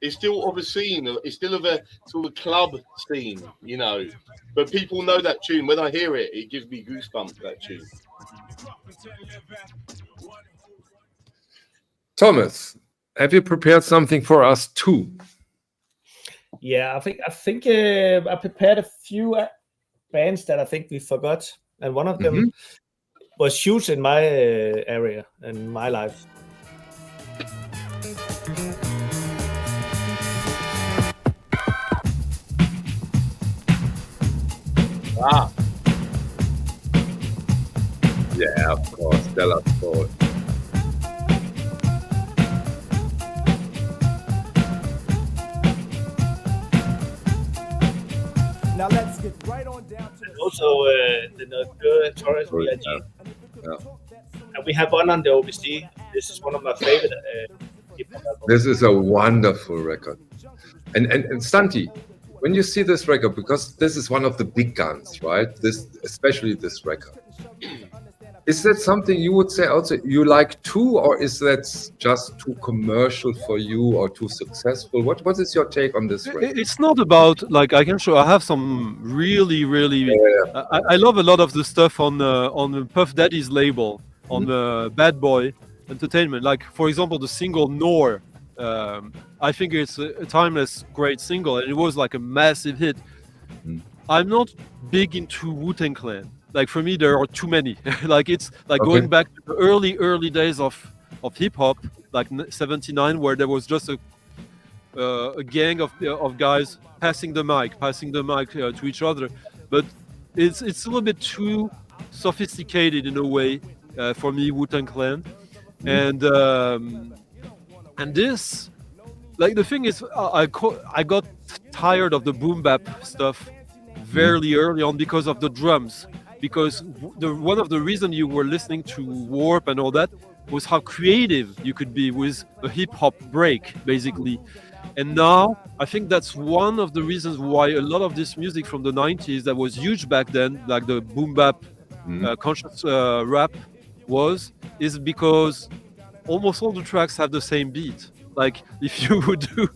It's still of a scene, it's still of a sort of club scene, But people know that tune. When I hear it, it gives me goosebumps, that tune. Thomas, have you prepared something for us too? Yeah, I think I prepared a few bands that I think we forgot, and one of them was huge in my area and my life. Yeah, of course, Stella Soul. Now let's get right on down to also the Torres VIG. And we have one on the OBC. This is one of my favorite hip-hop albums. This is a wonderful record. And Stunty, when you see this record, because this is one of the big guns, right? Especially this record. Is that something you would say also you like too, or is that just too commercial for you or too successful? What is your take on this? It's not about like I have some really I love a lot of the stuff on Puff Daddy's label on Bad Boy Entertainment. Like for example, the single Nor. I think it's a timeless great single, and it was like a massive hit. I'm not big into Wu-Tang Clan. Like for me, there are too many. Like it's like going back to the early days of hip hop, like '79, where there was just a gang of guys passing the mic to each other. But it's a little bit too sophisticated in a way for me, Wu-Tang Clan, and this, like the thing is, I got tired of the boom bap stuff very early on because of the drums. Because one of the reasons you were listening to Warp and all that was how creative you could be with a hip-hop break, basically. And now, I think that's one of the reasons why a lot of this music from the 90s that was huge back then, like the boom-bap conscious rap is because almost all the tracks have the same beat. Like, if you would do...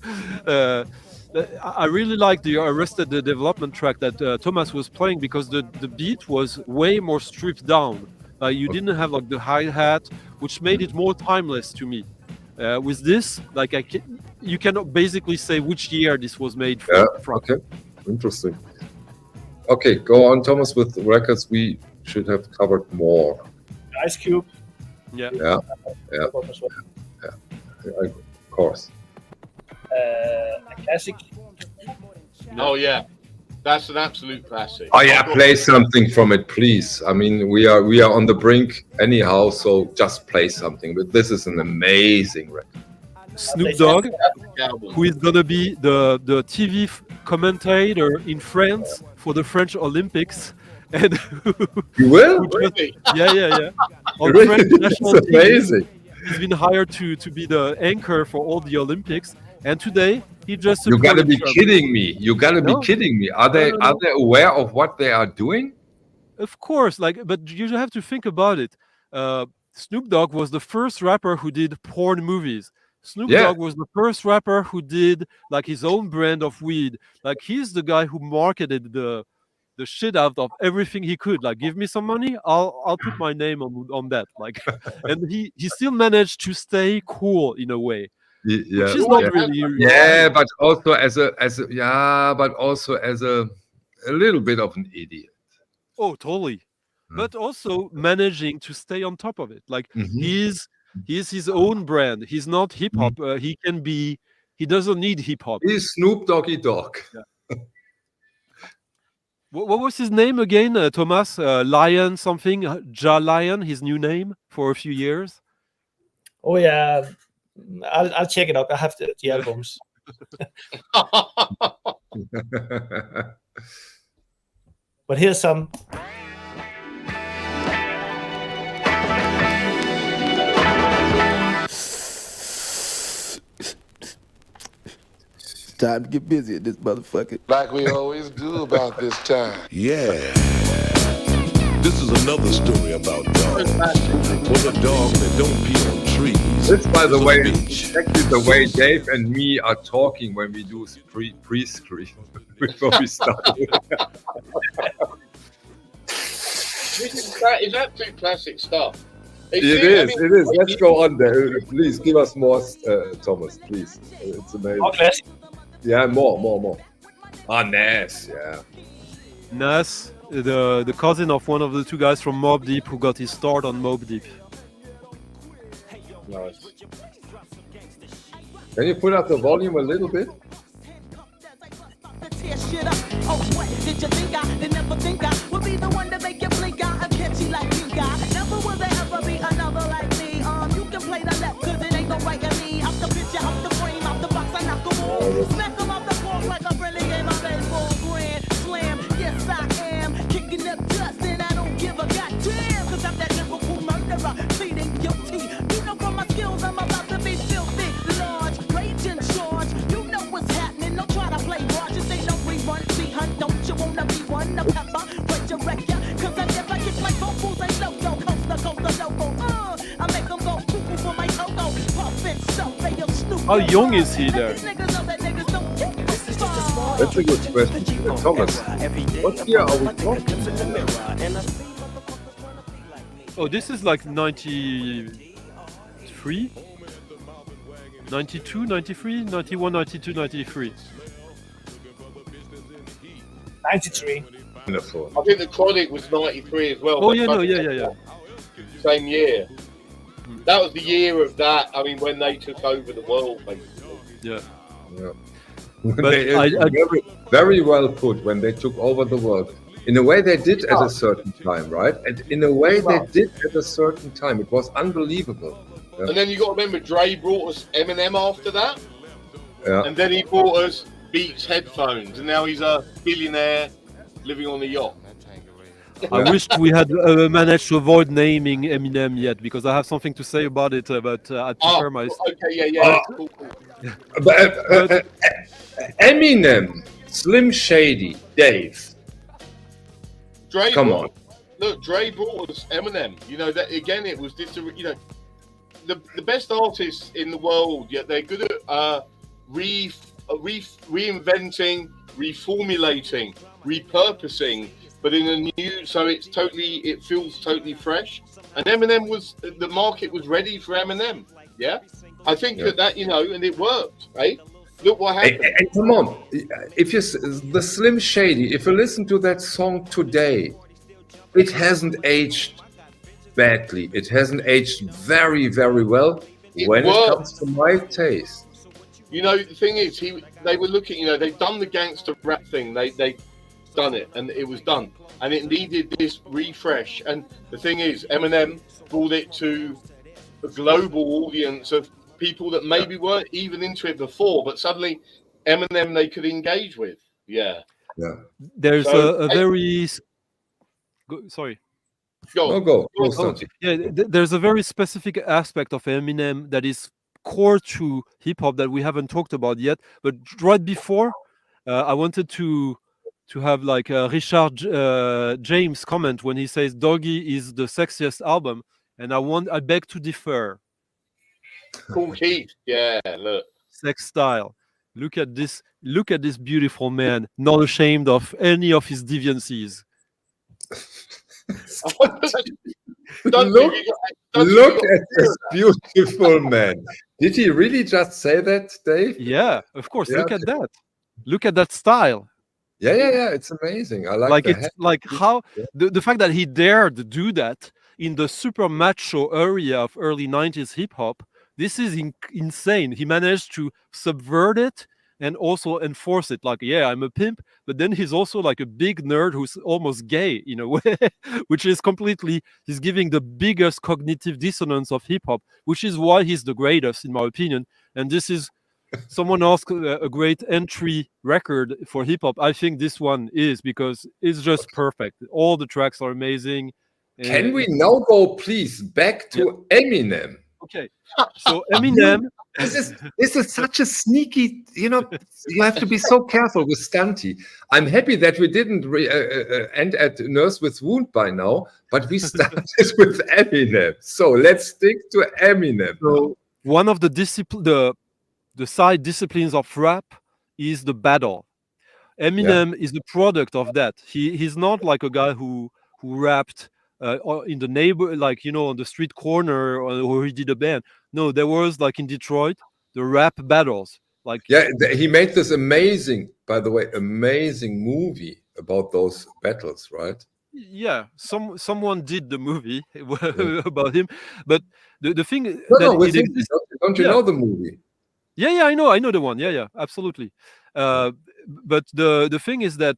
I really like the Arrested Development track that Thomas was playing because the beat was way more stripped down. You didn't have like the hi-hat, which made it more timeless to me. With this, like you cannot basically say which year this was made from. Okay, interesting. Okay, go on, Thomas, with records we should have covered more. Ice Cube. Yeah. Of course. A classic. Oh yeah, that's an absolute classic. Oh yeah, play something from it, please. I mean, we are on the brink anyhow, so just play something. But this is an amazing record. Snoop Dogg, who is gonna be the TV commentator in France for the French Olympics, and you will? Really? Yeah. On really? French national It's amazing. TV, he's been hired to be the anchor for all the Olympics. And today he just You gotta be kidding me. You gotta be kidding me. Are they aware of what they are doing? Of course, but you have to think about it. Snoop Dogg was the first rapper who did porn movies. Snoop Dogg was the first rapper who did like his own brand of weed. Like he's the guy who marketed the shit out of everything he could. Like, give me some money, I'll put my name on that. Like, and he still managed to stay cool in a way. Yeah, which is not really. Yeah, but also as a little bit of an idiot. Oh, totally. But also managing to stay on top of it. Like he's his own brand. He's not hip hop. He doesn't need hip hop. He's Snoop Doggy Dogg. Yeah. What was his name again, Thomas? Lion something? Ja Lion, his new name for a few years. Oh yeah. I'll check it out. I have the albums. But here's some. Time to get busy at this motherfucker. Like we always do about this time. Yeah. This is another story about dogs. Was a dog that don't pee on trees. This, by the way, is exactly the way Dave and me are talking when we do pre-screen before we start. Is absolute classic stuff. It is. Let's go on there. Please give us more, Thomas. Please, it's amazing. More classic. Yeah, more. Ah, Nas. Yeah. Nas, the cousin of one of the two guys from Mobb Deep who got his start on Mobb Deep. Nice. Can you put up the volume a little bit? Oh, what did you think I did never think I would be the one to make you blink out? I'm catchy like you got. Never will there ever be another like me. You can play the left cause it ain't no right in me. Out the picture, out the frame, out the box, I knock them all. Smack them off the court like a friendly game of baseball. Grand slam, yes I am. Kicking up dust and I don't give a goddamn. Cause I'm that lyrical murderer, pleading guilty. You know from my skills I'm about to be filthy. Large, rage in charge. You know what's happening, don't try to play hard. Just ain't no rerun, see hunt. Don't you wanna be one? No pepper, but you wreck ya. Cause I never get like vocals and no How young is he there? That's a good question. Thomas, what year are we talking? Oh, this is like 93? 92, 93, 91, 92, 93. 93. Wonderful. I think the Chronic was 93 as well. Oh, yeah, no, yeah. Same year. That was the year of that. I mean, when they took over the world, basically. Yeah. But But very well put, when they took over the world. In a way they did at a certain time, right? And in a way they did at a certain time. It was unbelievable. Yeah. And then you got to remember, Dre brought us Eminem after that. Yeah. And then he brought us Beats headphones. And now he's a billionaire living on a yacht. I wish we had managed to avoid naming Eminem yet, because I have something to say about it, but I prefer my... Okay, yeah. Cool. But, Eminem, Slim Shady, Dave. Dre Come brought, on. Look, Dre brought us Eminem. You know, that again, it was this, you know, the best artists in the world, yet they're good at reinventing, reformulating, repurposing, but in a new, so it feels totally fresh. And Eminem the market was ready for Eminem. Yeah, I think that you know, and it worked. Right? Look what happened. And come on, if you the Slim Shady, if you listen to that song today, it hasn't aged badly. It hasn't aged very, very well when it comes to my taste. You know, the thing is, they were looking. You know, they've done the gangster rap thing. They done it, and it was done, and it needed this refresh. And the thing is, Eminem brought it to a global audience of people that maybe weren't even into it before, but suddenly Eminem they could engage with. Yeah. There's a very... Sorry. Go. There's a very specific aspect of Eminem that is core to hip-hop that we haven't talked about yet. But right before, I wanted to have like Richard James comment when he says Doggy is the sexiest album, and I beg to differ. Cool Keith. Yeah, look. Sex style. Look at this beautiful man, not ashamed of any of his deviancies. Look at this beautiful man. Did he really just say that, Dave? Yeah, of course. Yeah. Look at that. Look at that style. Yeah. It's amazing. I like it's like how the fact that he dared do that in the super macho area of early 90s hip hop. This is insane. He managed to subvert it and also enforce it. Like, yeah, I'm a pimp, but then he's also like a big nerd who's almost gay in a way, which is he's giving the biggest cognitive dissonance of hip hop, which is why he's the greatest, in my opinion. And this is someone asked a great entry record for hip hop. I think this one is, because it's just perfect. All the tracks are amazing. Can we now go, please, back to Eminem? Okay, so Eminem. This is such a sneaky, you know, you have to be so careful with Stunty. I'm happy that we didn't end at Nurse with Wound by now, but we started with Eminem. So let's stick to Eminem. So one of the side disciplines of rap is the battle. Eminem is the product of that. He's not like a guy who rapped in the neighbor, like, you know, on the street corner, or he did a band. No, there was, like in Detroit, the rap battles. Like, he made this amazing movie about those battles, right? Yeah, someone did the movie about him, but the thing don't you know the movie? Yeah, I know the one. Yeah, absolutely. But the thing is that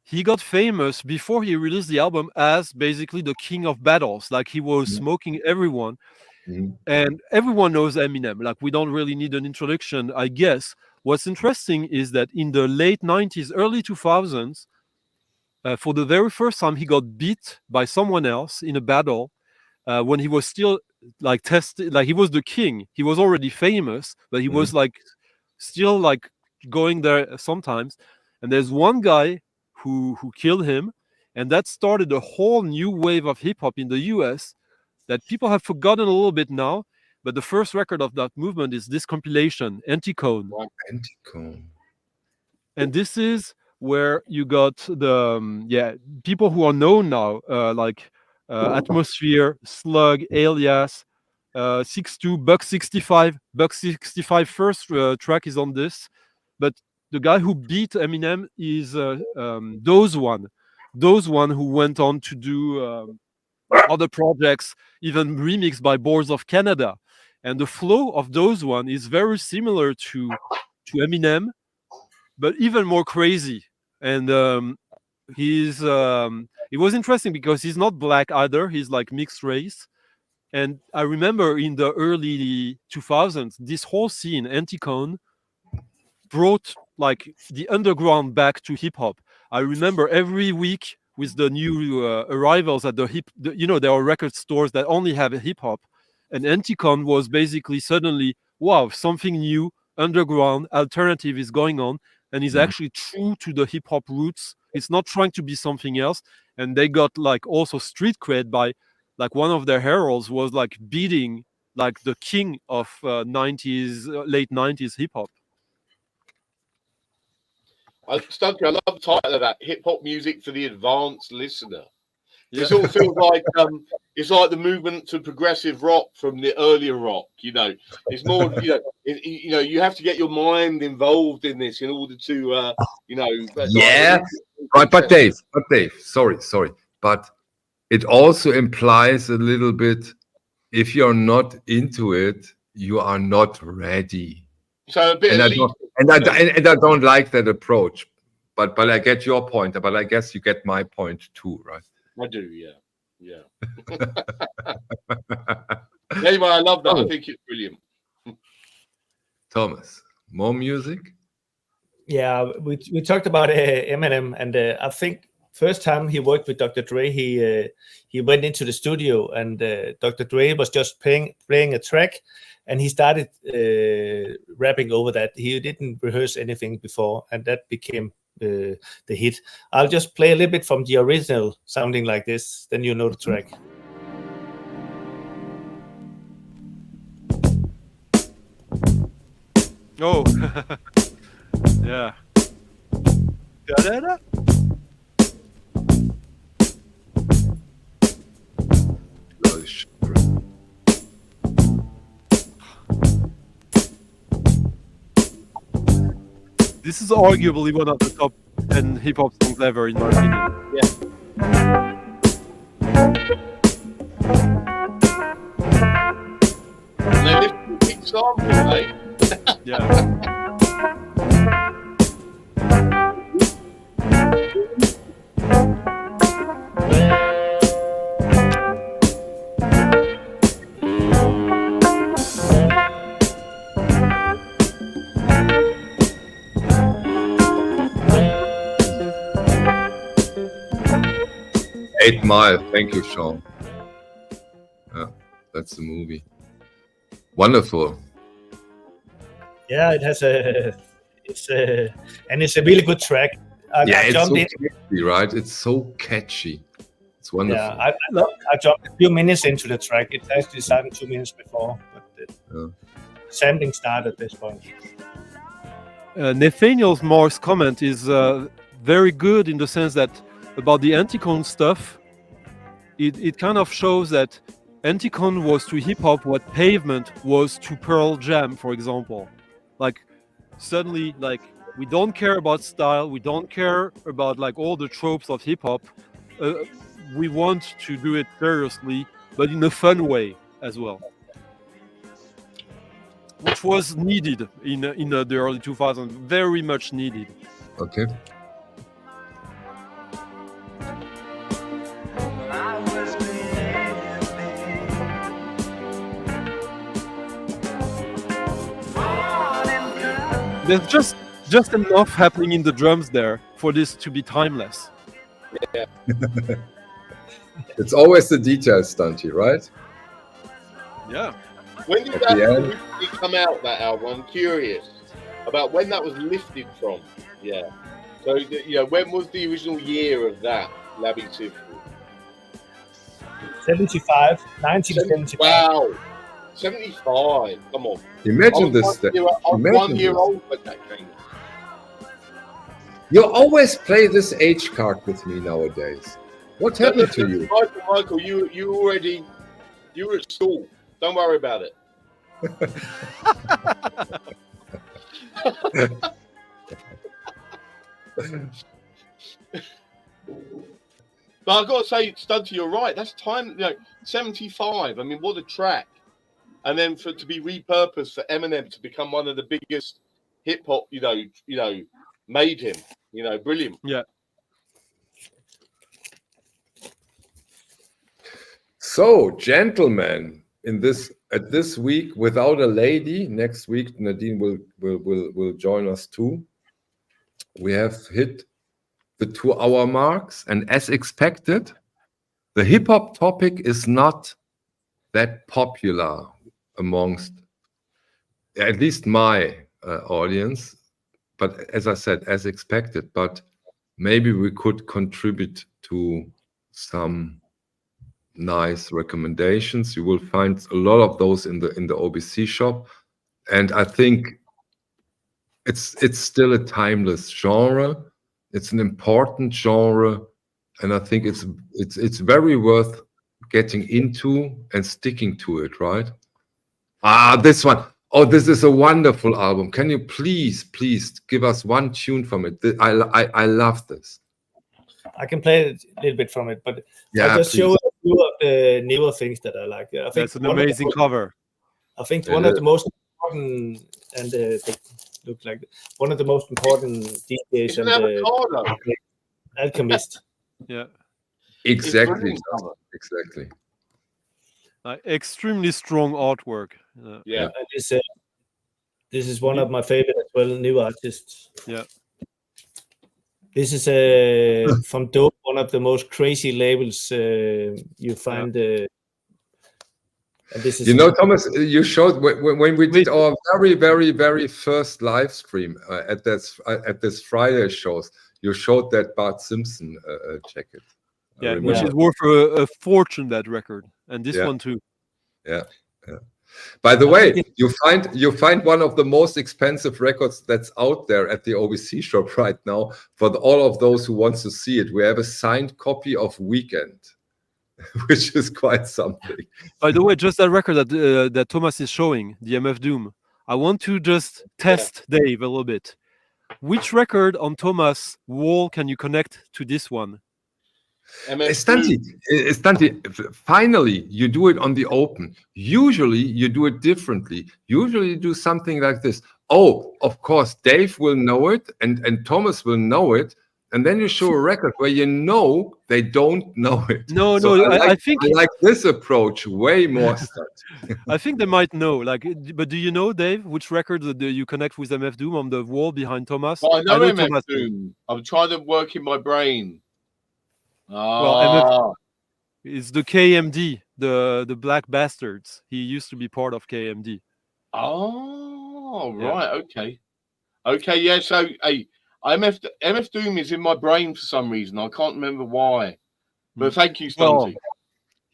he got famous before he released the album as basically the king of battles. Like, he was smoking everyone. And everyone knows Eminem. Like, we don't really need an introduction, I guess. What's interesting is that in the late 90s, early 2000s, for the very first time, he got beat by someone else in a battle when he was still like tested. Like, he was the king. He was already famous, but he was like still like going there sometimes. And there's one guy who killed him, and that started a whole new wave of hip hop in the US that people have forgotten a little bit now. But the first record of that movement is this compilation, Anticone. Anticone. And this is where you got the people who are known now, like Atmosphere, Slug, Alias, 6-2, Buck 65. Buck 65 first track is on this, but the guy who beat Eminem is Those One who went on to do other projects, even remixed by Boards of Canada. And the flow of Those One is very similar to Eminem, but even more crazy. And it was interesting because he's not black either. He's like mixed race. And I remember in the early 2000s, this whole scene, Anticone, brought like the underground back to hip hop. I remember every week with the new arrivals at there are record stores that only have hip hop, and Anticone was basically suddenly, wow, something new, underground, alternative is going on, and is actually true to the hip hop roots. It's not trying to be something else. And they got like also street cred by like one of their heralds was like beating like the king of late 90s hip hop. Stunky, I love the title of that, hip hop music for the advanced listener. It sort of feels like it's like the movement to progressive rock from the earlier rock. It's more you have to get your mind involved in this in order to Right, but Dave, sorry, but it also implies a little bit, if you're not into it, you are not ready. So a bit and I don't like that approach, but I get your point. But I guess you get my point too, right? I do, yeah. Anyway, I love that. I think it's brilliant. Thomas, more music? Yeah, we talked about Eminem, and I think first time he worked with Dr. Dre, he went into the studio, and Dr. Dre was just playing a track, and he started rapping over that. He didn't rehearse anything before, and that became the hit. I'll just play a little bit from the original, sounding like this, then you know the track. Oh, yeah. Da-da-da. This is arguably one of the top 10 hip hop songs ever, in my opinion. Yeah. And they lift the big sample, mate. Yeah. 8 Mile. Thank you, Sean. Yeah, that's the movie. Wonderful. Yeah, it has it's a really good track. It's so catchy, right? It's so catchy. It's wonderful. Yeah, I jumped a few minutes into the track. It actually started 2 minutes before, but sampling started at this point. Nathaniel Moore's comment is very good in the sense that about the Anticone stuff, it kind of shows that Anticone was to hip hop what Pavement was to Pearl Jam, for example. Like suddenly, like we don't care about style, we don't care about like all the tropes of hip hop. We want to do it seriously, but in a fun way as well, which was needed in the early 2000s, very much needed. Okay. There's just enough happening in the drums there for this to be timeless. Yeah. It's always the details, Stunty, right? Yeah. When did that originally come out, that album? I'm curious about when that was lifted from. Yeah. So, when was the original year of that, L'Habitude? 1975. Wow. 75. Come on. Imagine this. I was 1 year old when that came out. You always play this age card with me nowadays. What happened to you? Michael, you were at school. Don't worry about it. But I've got to say, Stunty, you're right. That's time, 75. I mean, what a track. And then for it to be repurposed for Eminem to become one of the biggest hip hop, made him, brilliant. Yeah. So, gentlemen, at this week without a lady, next week Nadine will join us too. We have hit the 2-hour marks, and as expected, the hip hop topic is not that popular amongst at least my audience. But as I said, as expected. But maybe we could contribute to some nice recommendations. You will find a lot of those in the OBC shop, and I think it's still a timeless genre. It's an important genre, and I think it's very worth getting into and sticking to it, right? This one. Oh, this is a wonderful album. Can you please give us one tune from it? I love this. I can play a little bit from it, but yeah, I'll just show a few of the newer things that I like. I think that's an amazing cover. I think one of the most important, and they look like one of the most important DJs and the Alchemist. Yeah, exactly. Extremely strong artwork. Yeah. This is one of my favorite as well, new artists. Yeah. This is from Dope, one of the most crazy labels you find. And this is Thomas, you showed when we did our very, very, very first live stream at this Friday shows. You showed that Bart Simpson jacket. Yeah, which is worth a fortune, that record, and this one too. Yeah. By the way, you find one of the most expensive records that's out there at the OBC shop right now. For all of those who want to see it, we have a signed copy of Weekend, which is quite something. By the way, just that record that Thomas is showing, the MF Doom, I want to just test Dave a little bit. Which record on Thomas' wall can you connect to this one? Stanti, finally, you do it on the open. Usually, you do it differently. Usually, you do something like this. Oh, of course, Dave will know it, and Thomas will know it, and then you show a record where they don't know it. No, I think I like this approach way more. I think they might know. But do you know, Dave, which record do you connect with MF Doom on the wall behind Thomas? I know MF Thomas Doom. I'm trying to work in my brain. Well, MF is the KMD, the Black Bastards. He used to be part of KMD. Oh, right. Okay. Yeah. So, MF Doom is in my brain for some reason. I can't remember why. But thank you, Stunty.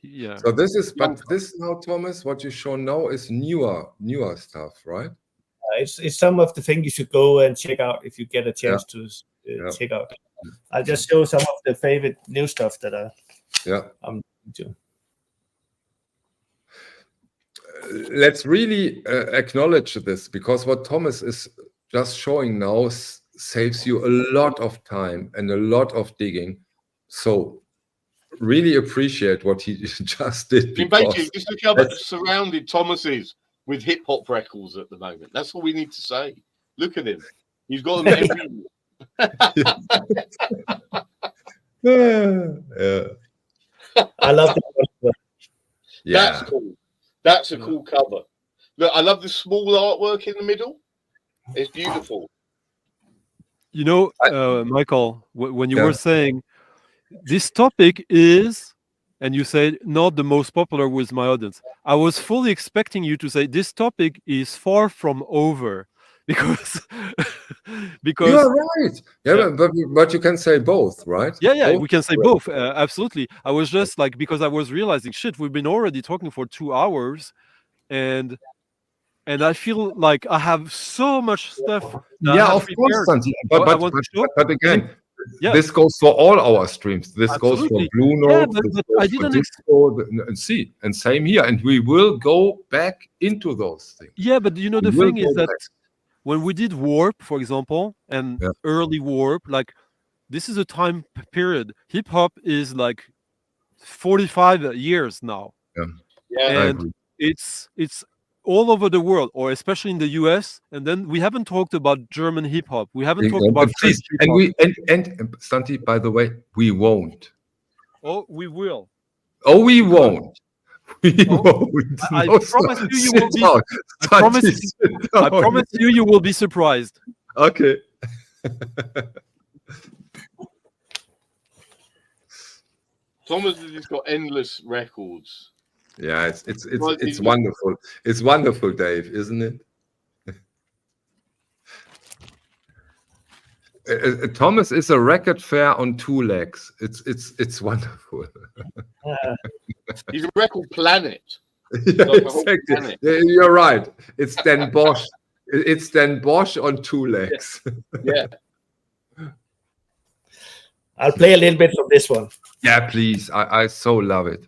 Yeah. So this now, Thomas, what you show now is newer stuff, right? It's some of the things you should go and check out if you get a chance to check out. I'll just show some of the favorite new stuff that I'm into. Let's really acknowledge this, because what Thomas is just showing now saves you a lot of time and a lot of digging. So really appreciate what he just did. Basically, just look how much surrounded Thomas is with hip hop records at the moment. That's all we need to say. Look at him. He's got them everywhere. I love that. Yeah, that's cool. That's a cool cover. Look, I love the small artwork in the middle. It's beautiful. Michael, when you were saying this topic is, and you said not the most popular with my audience, I was fully expecting you to say this topic is far from over. Because you are right. Yeah, but you can say both, right? Yeah, we can say both. Absolutely. I was just because I was realizing, shit, we've been already talking for 2 hours. and I feel like I have so much stuff. That I Yeah, have of course, prepared. Santi. I But want to show. again, Yeah. this goes for all our streams. This goes for Absolutely. Blue Yeah, Note, but this I goes for didn't Disco, and see, and same here. And we will go back into those things. Yeah, but you know, the We will thing is go that back. when we did Warp, for example, and early Warp, like this is a time period. Hip hop is like 45 years now, Yeah, I and agree. it's all over the world, or especially in the US. And then we haven't talked about German hip hop. We haven't talked about But please, French hip and hop. we and Santi, by the way, we won't. Oh, we will. Oh, we won't. We won't. I No, promise you, you sit will be. down. I promise, Santi, sit I down. promise you, you will be surprised. Okay. Thomas has just got endless records. Yeah, it's Well, it's you- wonderful. It's wonderful, Dave, isn't it? Thomas is a record fair on two legs. It's wonderful. He's a record planet. Yeah, Like a whole exactly. planet. Yeah, you're right. It's Den Bosch. It's Den Bosch on two legs. Yeah. I'll play a little bit from this one. Yeah, please. I so love it.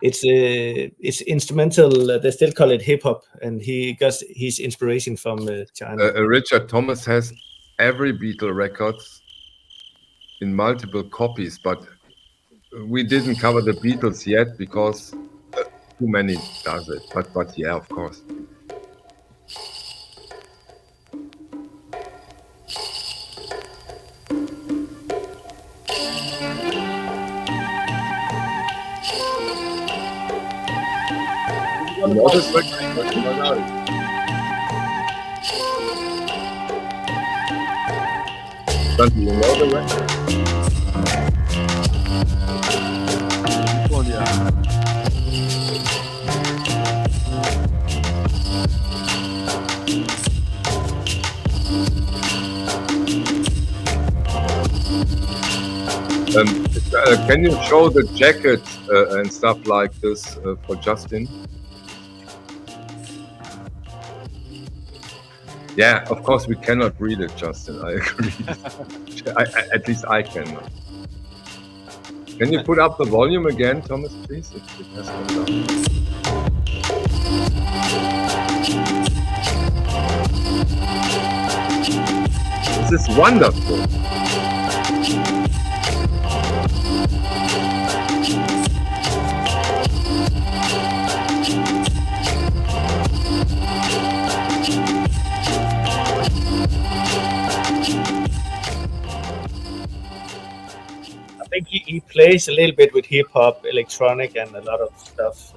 It's instrumental. They still call it hip hop, and he got his inspiration from China. Richard Thomas has every Beatle records in multiple copies, but we didn't cover the Beatles yet because too many does it. But yeah, of course. You know this record? I know. Santi, you know the record? This one, yeah. Can you show the jacket and stuff like this for Justin? Yeah, of course we cannot read it, Justin. I agree. At least I cannot. Can you put up the volume again, Thomas, please? It has gone down. This is wonderful. I think he plays a little bit with hip hop, electronic, and a lot of stuff.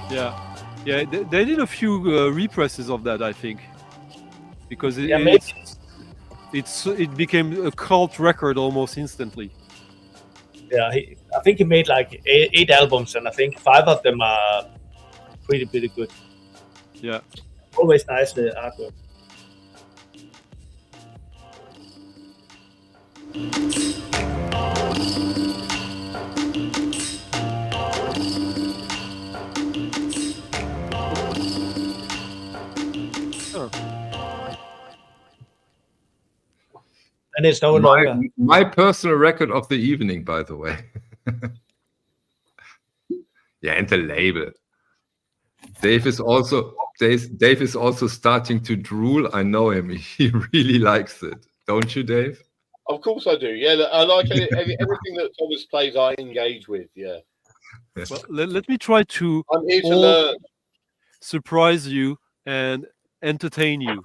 Yeah, they did a few represses of that, I think, because Yeah, maybe. it became a cult record almost instantly. Yeah, I think he made like eight albums, and I think 5 of them are pretty good. Yeah. Always nice artwork. And it's no longer. My personal record of the evening, by the way. Yeah, and the label. Dave is also starting to drool. I know him. He really likes it. Don't you, Dave? Of course I do. Yeah, I like everything that Thomas plays. I engage with. Yeah. Well, let me try to I'm here to learn. surprise you and entertain you.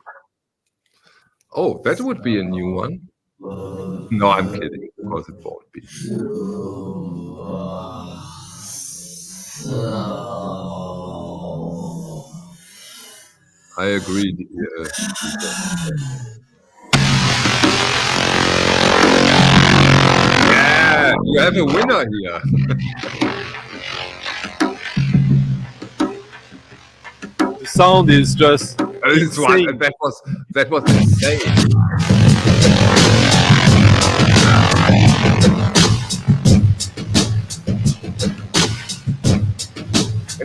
Oh, that would be a new one. No, I'm kidding. Of course it won't be. I agree. Yeah, you have a winner here. The sound is just insane. That was insane.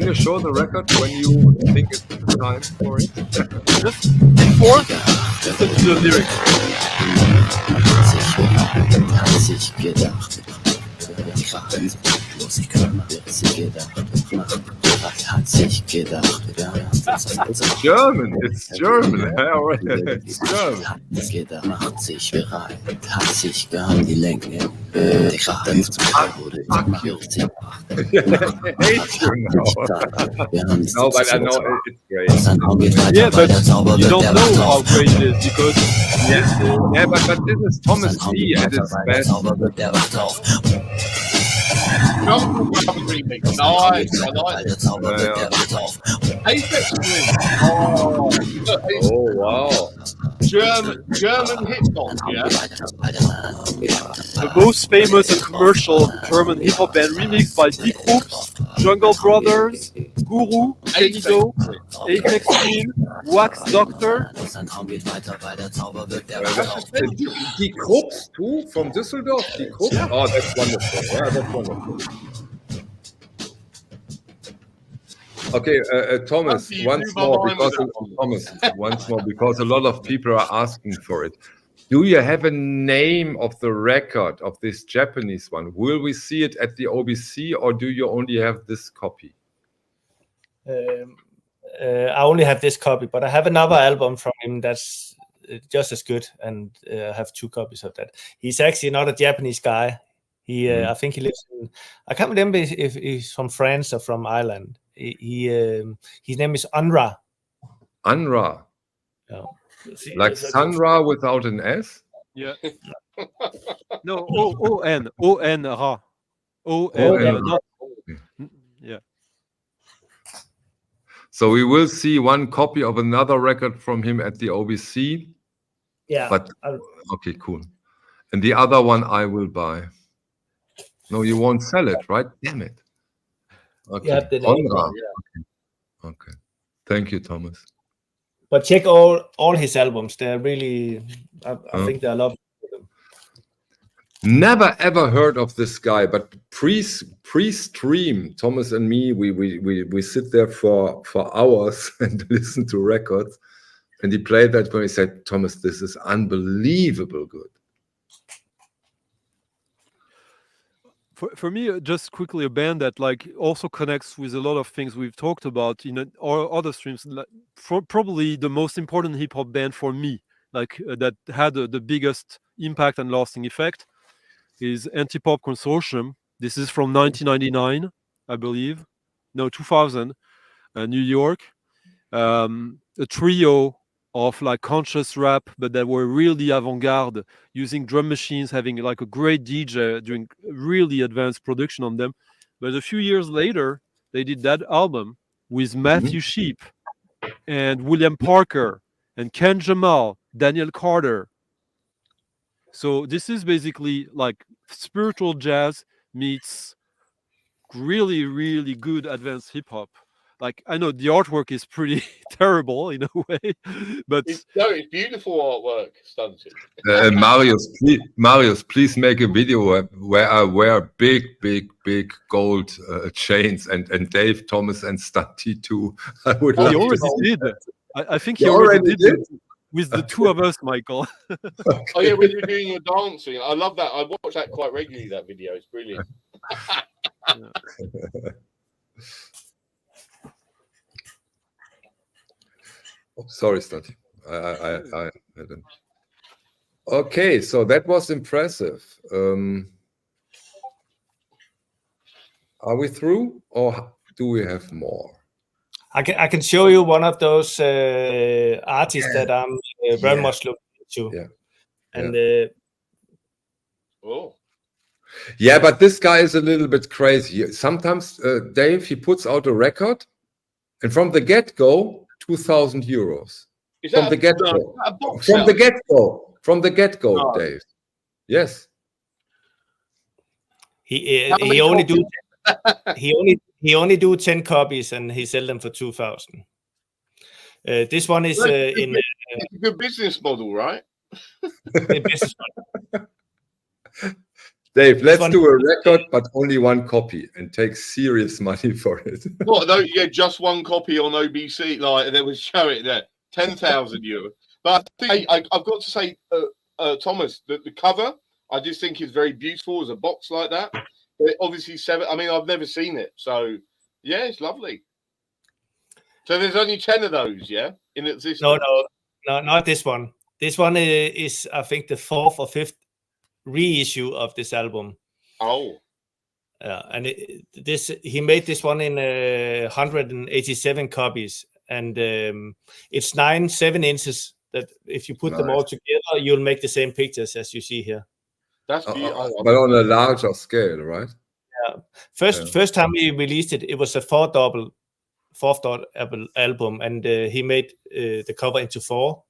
Can you show the record when you think it's the time for it? Just before, listen to the lyrics. It's German. It's German. It's German. No, but I know it's great. Yeah, but you don't know how great it is because yeah, but this is Thomas D at its best. Jungle Brothers remix. Nice. I like it. Apex Twin. Oh wow. German hip hop, yeah. the most famous and commercial German hip hop band remixed by Die Groups, Jungle Brothers, Guru, Kenido, Apex Twin, Wax Doctor. Die Krups too from Düsseldorf. Die Krups. Oh, that's wonderful. Yeah, that's wonderful. Okay, Thomas, once more because a lot of people are asking for it. Do you have a name of the record of this Japanese one? Will we see it at the OBC or do you only have this copy? I only have this copy, but I have another album from him that's just as good, and I have 2 copies of that. He's actually not a Japanese guy. I think he lives in, I can't remember if he's from France or from Ireland. His name is Unra. Unra. Yeah. Like Sunra without an S? Yeah. No, O-N, O-N-Ra. O-N, yeah. So we will see one copy of another record from him at the OBC. Yeah. But okay, cool. And the other one I will buy. No, you won't sell it, right? Damn it. Okay. Yeah. Okay. Thank you, Thomas. But check all his albums. They're really, I think they're lovely. Never ever heard of this guy, but pre-stream, Thomas and me, we sit there for hours and listen to records. And he played that when he said, Thomas, this is unbelievable good. For me, just quickly, a band that like also connects with a lot of things we've talked about in our other streams. Like, probably the most important hip hop band for me, like that had the biggest impact and lasting effect, is Anti-Pop Consortium. This is from 1999, I believe. No, 2000, New York. A trio of like conscious rap, but that were really avant-garde, using drum machines, having like a great DJ doing really advanced production on them. But a few years later, they did that album with Matthew Sheep and William Parker and Ken Jamal, Daniel Carter. So this is basically like spiritual jazz meets really, really good advanced hip hop. Like, I know the artwork is pretty terrible in a way, but it's beautiful artwork, Stunty. Marius, please make a video where I wear big gold chains, and Dave, Thomas, and Stunty too. I would. He already did. I think he already did with the 2 of us, Michael. Okay. Oh yeah, when you're doing your dancing, I love that. I watch that quite regularly. That video, it's brilliant. Oh, sorry, Stunty. I didn't. Okay, so that was impressive. Are we through, or do we have more? I can show you one of those artists that I'm very much looking into. Yeah. And yeah, but this guy is a little bit crazy. Sometimes, Dave, he puts out a record, and from the get-go, 2,000 euros. From the get-go. From the get-go, Dave. Yes. He only do 10 copies, and he sell them for 2,000. This one is in. It's a good business model, right? Business model. Dave, let's do a record, but only one copy, and take serious money for it. What? No, yeah, just one copy on OBC, like, and then we show it there, €10,000. But I think I've got to say, Thomas, the cover I just think is very beautiful as a box like that. But obviously, I mean, I've never seen it, so yeah, it's lovely. So there's only 10 of those, yeah, in existence. No, not this one. This one is, I think, the 4th or 5th reissue of this album. Oh. And he made this one in 187 copies, and it's 7 inches. That if you put them all together, you'll make the same pictures as you see here. That's but on a larger scale, right? Yeah. First time he released it, it was a 4th album, and he made the cover into 4.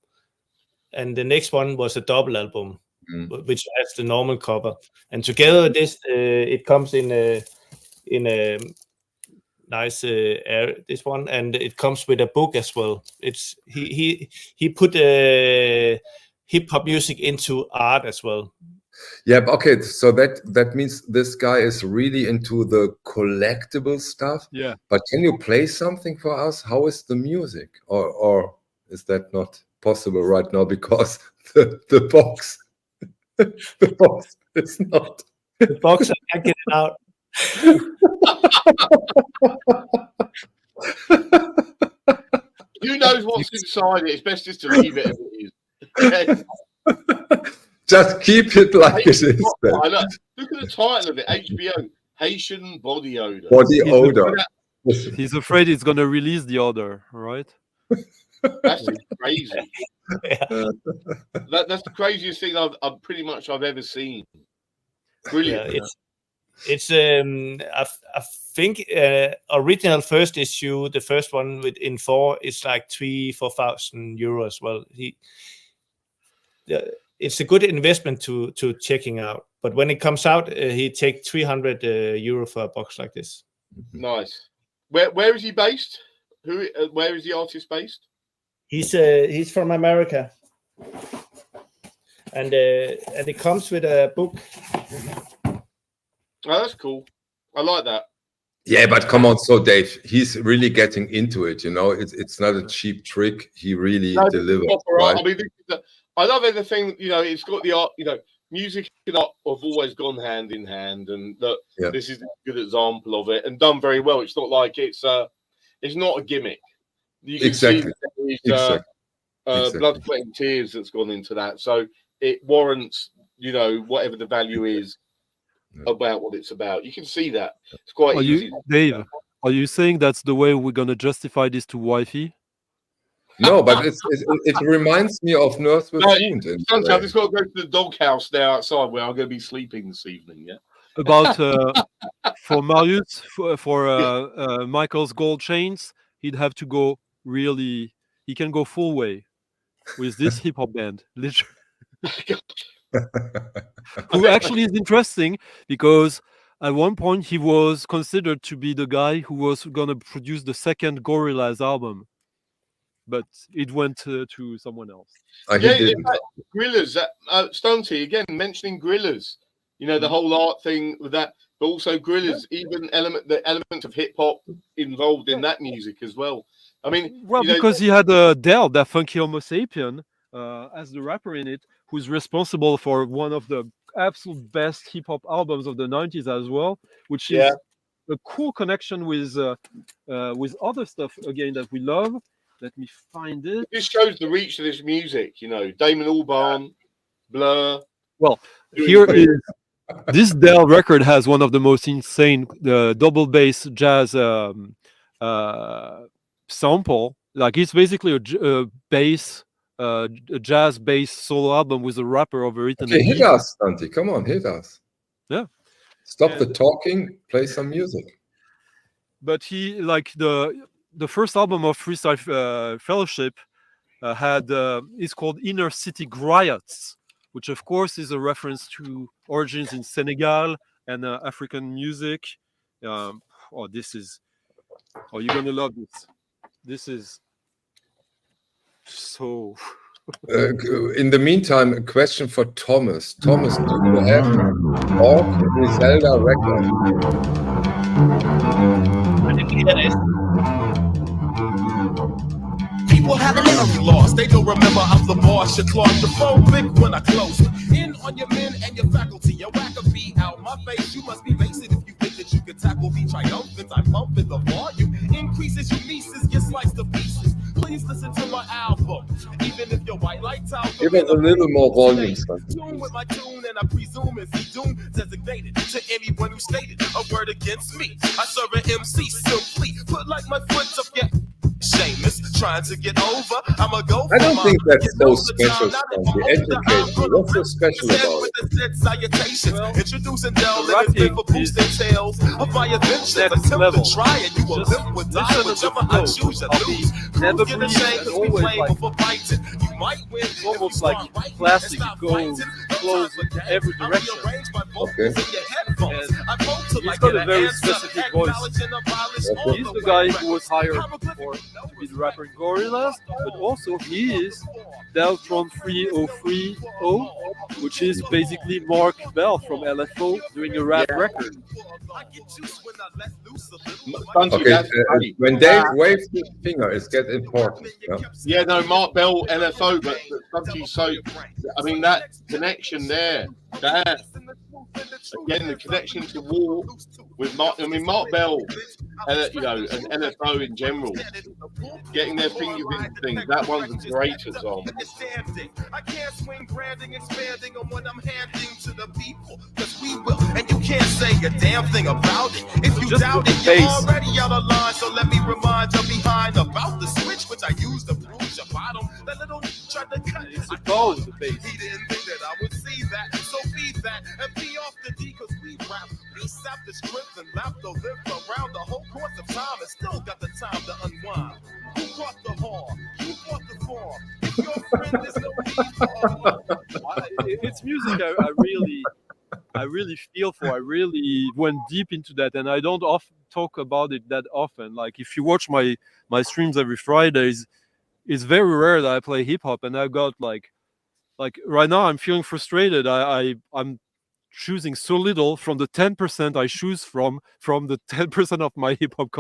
And the next one was a double album, which has the normal cover. And together this, it comes in a nice this one, and it comes with a book as well. It's he put hip hop music into art as well. Yeah, okay. So that means this guy is really into the collectible stuff. Yeah. But can you play something for us? How is the music, or is that not possible right now because the box is not the box? I can't get it out. Who knows what's inside it? It's best just to leave it as it is. Just keep it like it is. Look at the title of it: HBO Haitian Body Odor. Body odor. He's afraid it's going to release the odor, right? That's crazy. That's the craziest thing I've ever seen. Brilliant. Yeah, it's I think original first issue, the first one in 4 is like 3,000-4,000 euros as well. It's a good investment to checking out. But when it comes out, he take 300 euro for a box like this. Nice. Where is he based? Where is the artist based? He's from America, and it comes with a book. Oh, that's cool. I like that. Yeah, but come on, so Dave, he's really getting into it. You know, it's not a cheap trick. He really delivers. Right? I mean, I love everything. You know, it's got the art. You know, music and art have always gone hand in hand, and this is a good example of it, and done very well. It's not like it's not a gimmick. You can see blood, sweat, and tears that's gone into that. So it warrants, whatever the value is about what it's about. You can see that. It's quite easy. Dave, are you saying that's the way we're going to justify this to wifey? No, but it reminds me of Nurse with Wound. Sometimes I've just got to go to the doghouse there outside where I'm going to be sleeping this evening. Yeah. About for Marius, for Michael's gold chains, he'd have to go really. He can go full way with this hip hop band, literally. Who actually is interesting because at one point he was considered to be the guy who was going to produce the second Gorillaz album, but it went to someone else. Gorillaz, Stunty again mentioning Gorillaz. The whole art thing with that, but also Gorillaz, even the element of hip hop involved in that music as well. I mean, because he had Del, that funky Homo sapien, as the rapper in it, who's responsible for one of the absolute best hip hop albums of the 90s as well, which is a cool connection with other stuff again that we love. Let me find it. This shows the reach of this music. Damon Albarn, Blur. Well, here is this Del record has one of the most insane double bass jazz sample. Like it's basically a bass. A jazz bass solo album with a rapper over it. Okay, hit us, Dante. Come on, hit us. Yeah. Stop the talking, play some music. But he, like the first album of Freestyle Fellowship is called Inner City Griots, which of course is a reference to origins in Senegal and African music. You're gonna love this. This is so In the meantime, a question for Thomas. Thomas, do you have all Griselda records? People have memory loss. They don't remember I'm the boss. You're claustrophobic when I close it. In on your men and your faculty. Your whack a beat out my face. You must be basic if you think that you can tackle me triumphant. I'm pumping the volume. Increases your nieces, get sliced to pieces. Please listen to my album. Even if you're white like talcum. Give us a little more volume, son. Tune with my tune, and I presume it's the doom designated to anyone who stated a word against me. I serve an MC simply. Put like my foot up, yeah. Shameless, trying to get over. I'ma go. I don't think that's so special, son. The education. What's so special about it? Salutations. Introducing Del Living for boosting tales of my adventures. Attempt to try it. You will live or die. Whichever I choose to lose. Never Get breathe, ashamed and because we always playing like before fighting. You might win. almost like plastic. You go close in every direction. Okay. And he's got a very specific voice. He's the guy who was hired for to be the rapper in Gorillaz, but also he is Deltron 3030, which is basically Mark Bell from LFO doing a rap record. Okay, when Dave waves his finger, it gets important. Yeah, no, Mark Bell, LFO, but something so. I mean, that connection there, that again, the connection to War with Mark. I mean, Mark Bell, you know, and LFO in general, getting their fingers into things. That one's a greater song. I can't swing branding, expanding on what I'm handing to the people, because we will, and you can't say a damn thing about it. If you doubt it, you're already out of line. So let me remind you behind about the switch, which I used to bruise your bottom. That little tried to cut it. Suppose the bass. He didn't think that I would see that, so be that and be off the D, because we rap. We sap the script and lap the lip around the whole course of time, and still got the time to unwind. You caught the horn, you caught the form. If your friend is no need for It's music I really feel for. I really went deep into that, and I don't often talk about it that often. Like if you watch my streams every Fridays, it's very rare that I play hip hop, and I got like right now I'm feeling frustrated. I'm choosing so little from the 10% I choose from the 10% of my hip hop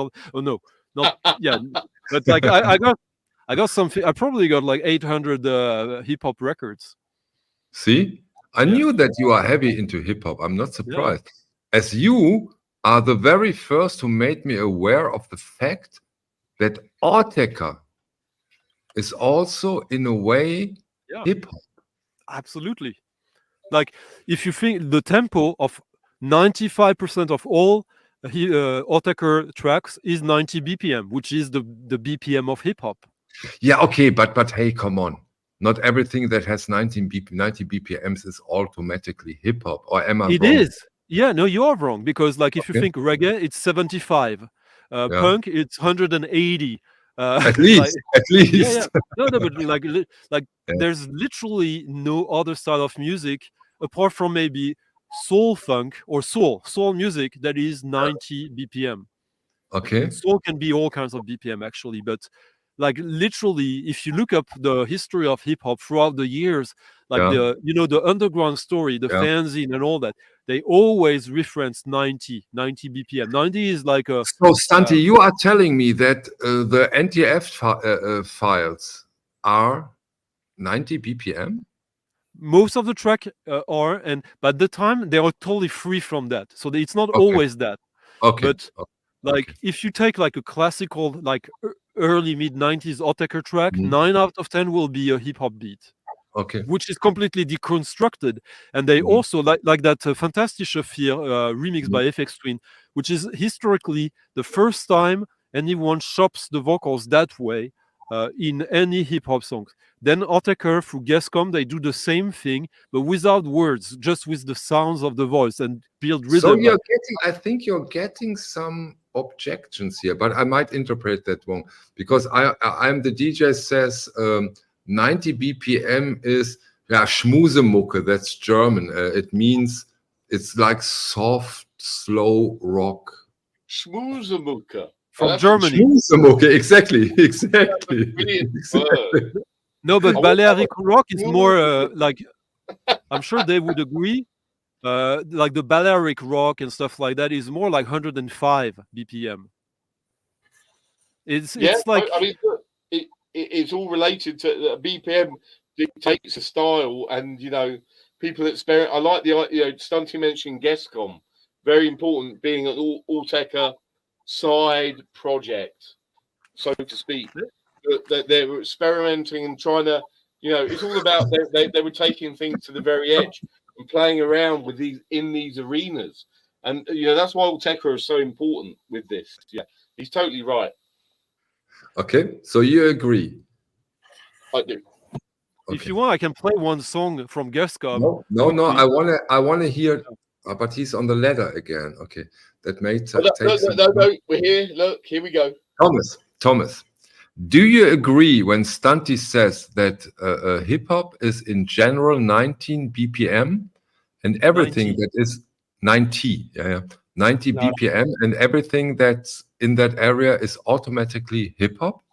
but like I got something. I probably got like 800 hip hop records. See, I knew that you are heavy into hip hop. I'm not surprised, as you are the very first who made me aware of the fact that Autechre is also in a way hip hop. Absolutely. Like if you think the tempo of 95% of all Autechre tracks is 90 BPM, which is the BPM of hip hop. Yeah, okay, but hey, come on. Not everything that has 90 BPMs is automatically hip hop, or am I wrong? It is. Yeah, no, you are wrong, because like if you think reggae, it's 75. Punk, it's 180. At least. Yeah. No, but like there's literally no other style of music apart from maybe soul funk or soul music that is 90 BPM. Okay. Soul can be all kinds of BPM actually, but like literally, if you look up the history of hip hop throughout the years, like the underground story, the fanzine and all that, they always reference 90 BPM. 90 is like a. So Stanti, you are telling me that the NTF files are 90 BPM? Most of the track are, but at the time they are totally free from that, so it's not always that. Okay. But like if you take like a classical, like early mid 90s Autechre track, 9 out of 10 will be a hip hop beat. Okay. Which is completely deconstructed, and they also like that Fantastische Vier remix by FX Twin, which is historically the first time anyone chops the vocals that way in any hip hop songs. Then Autechre through Guesscom, they do the same thing, but without words, just with the sounds of the voice and build rhythm. So I think you're getting some objections here, but I might interpret that wrong, because I'm the DJ says 90 BPM is Schmusemucke, that's German. It means it's like soft, slow rock. Schmusemucke. From Germany. Schmusemucke, exactly. Brilliant word. No, but Balearic rock is more like, I'm sure they would agree. Like the Balearic rock and stuff like that is more like 105 BPM. It's like, I mean, it's all related to BPM dictates a style, and people experiment. I like the Stunty mentioned Gescom, very important, being an all-techer side project, so to speak. That they were experimenting and trying to, it's all about they were taking things to the very edge and playing around with these arenas, and that's why all-techer is so important with this. Yeah, he's totally right. Okay, so you agree? I do. Okay. If you want, I can play one song from Gescom. No. I wanna hear. But he's on the ladder again. Okay, that may take. No. We're here. Look, here we go. Thomas, do you agree when Stunty says that hip hop is in general 19 BPM and everything 90. That is 90, 90 BPM and everything that's in that area is automatically hip hop?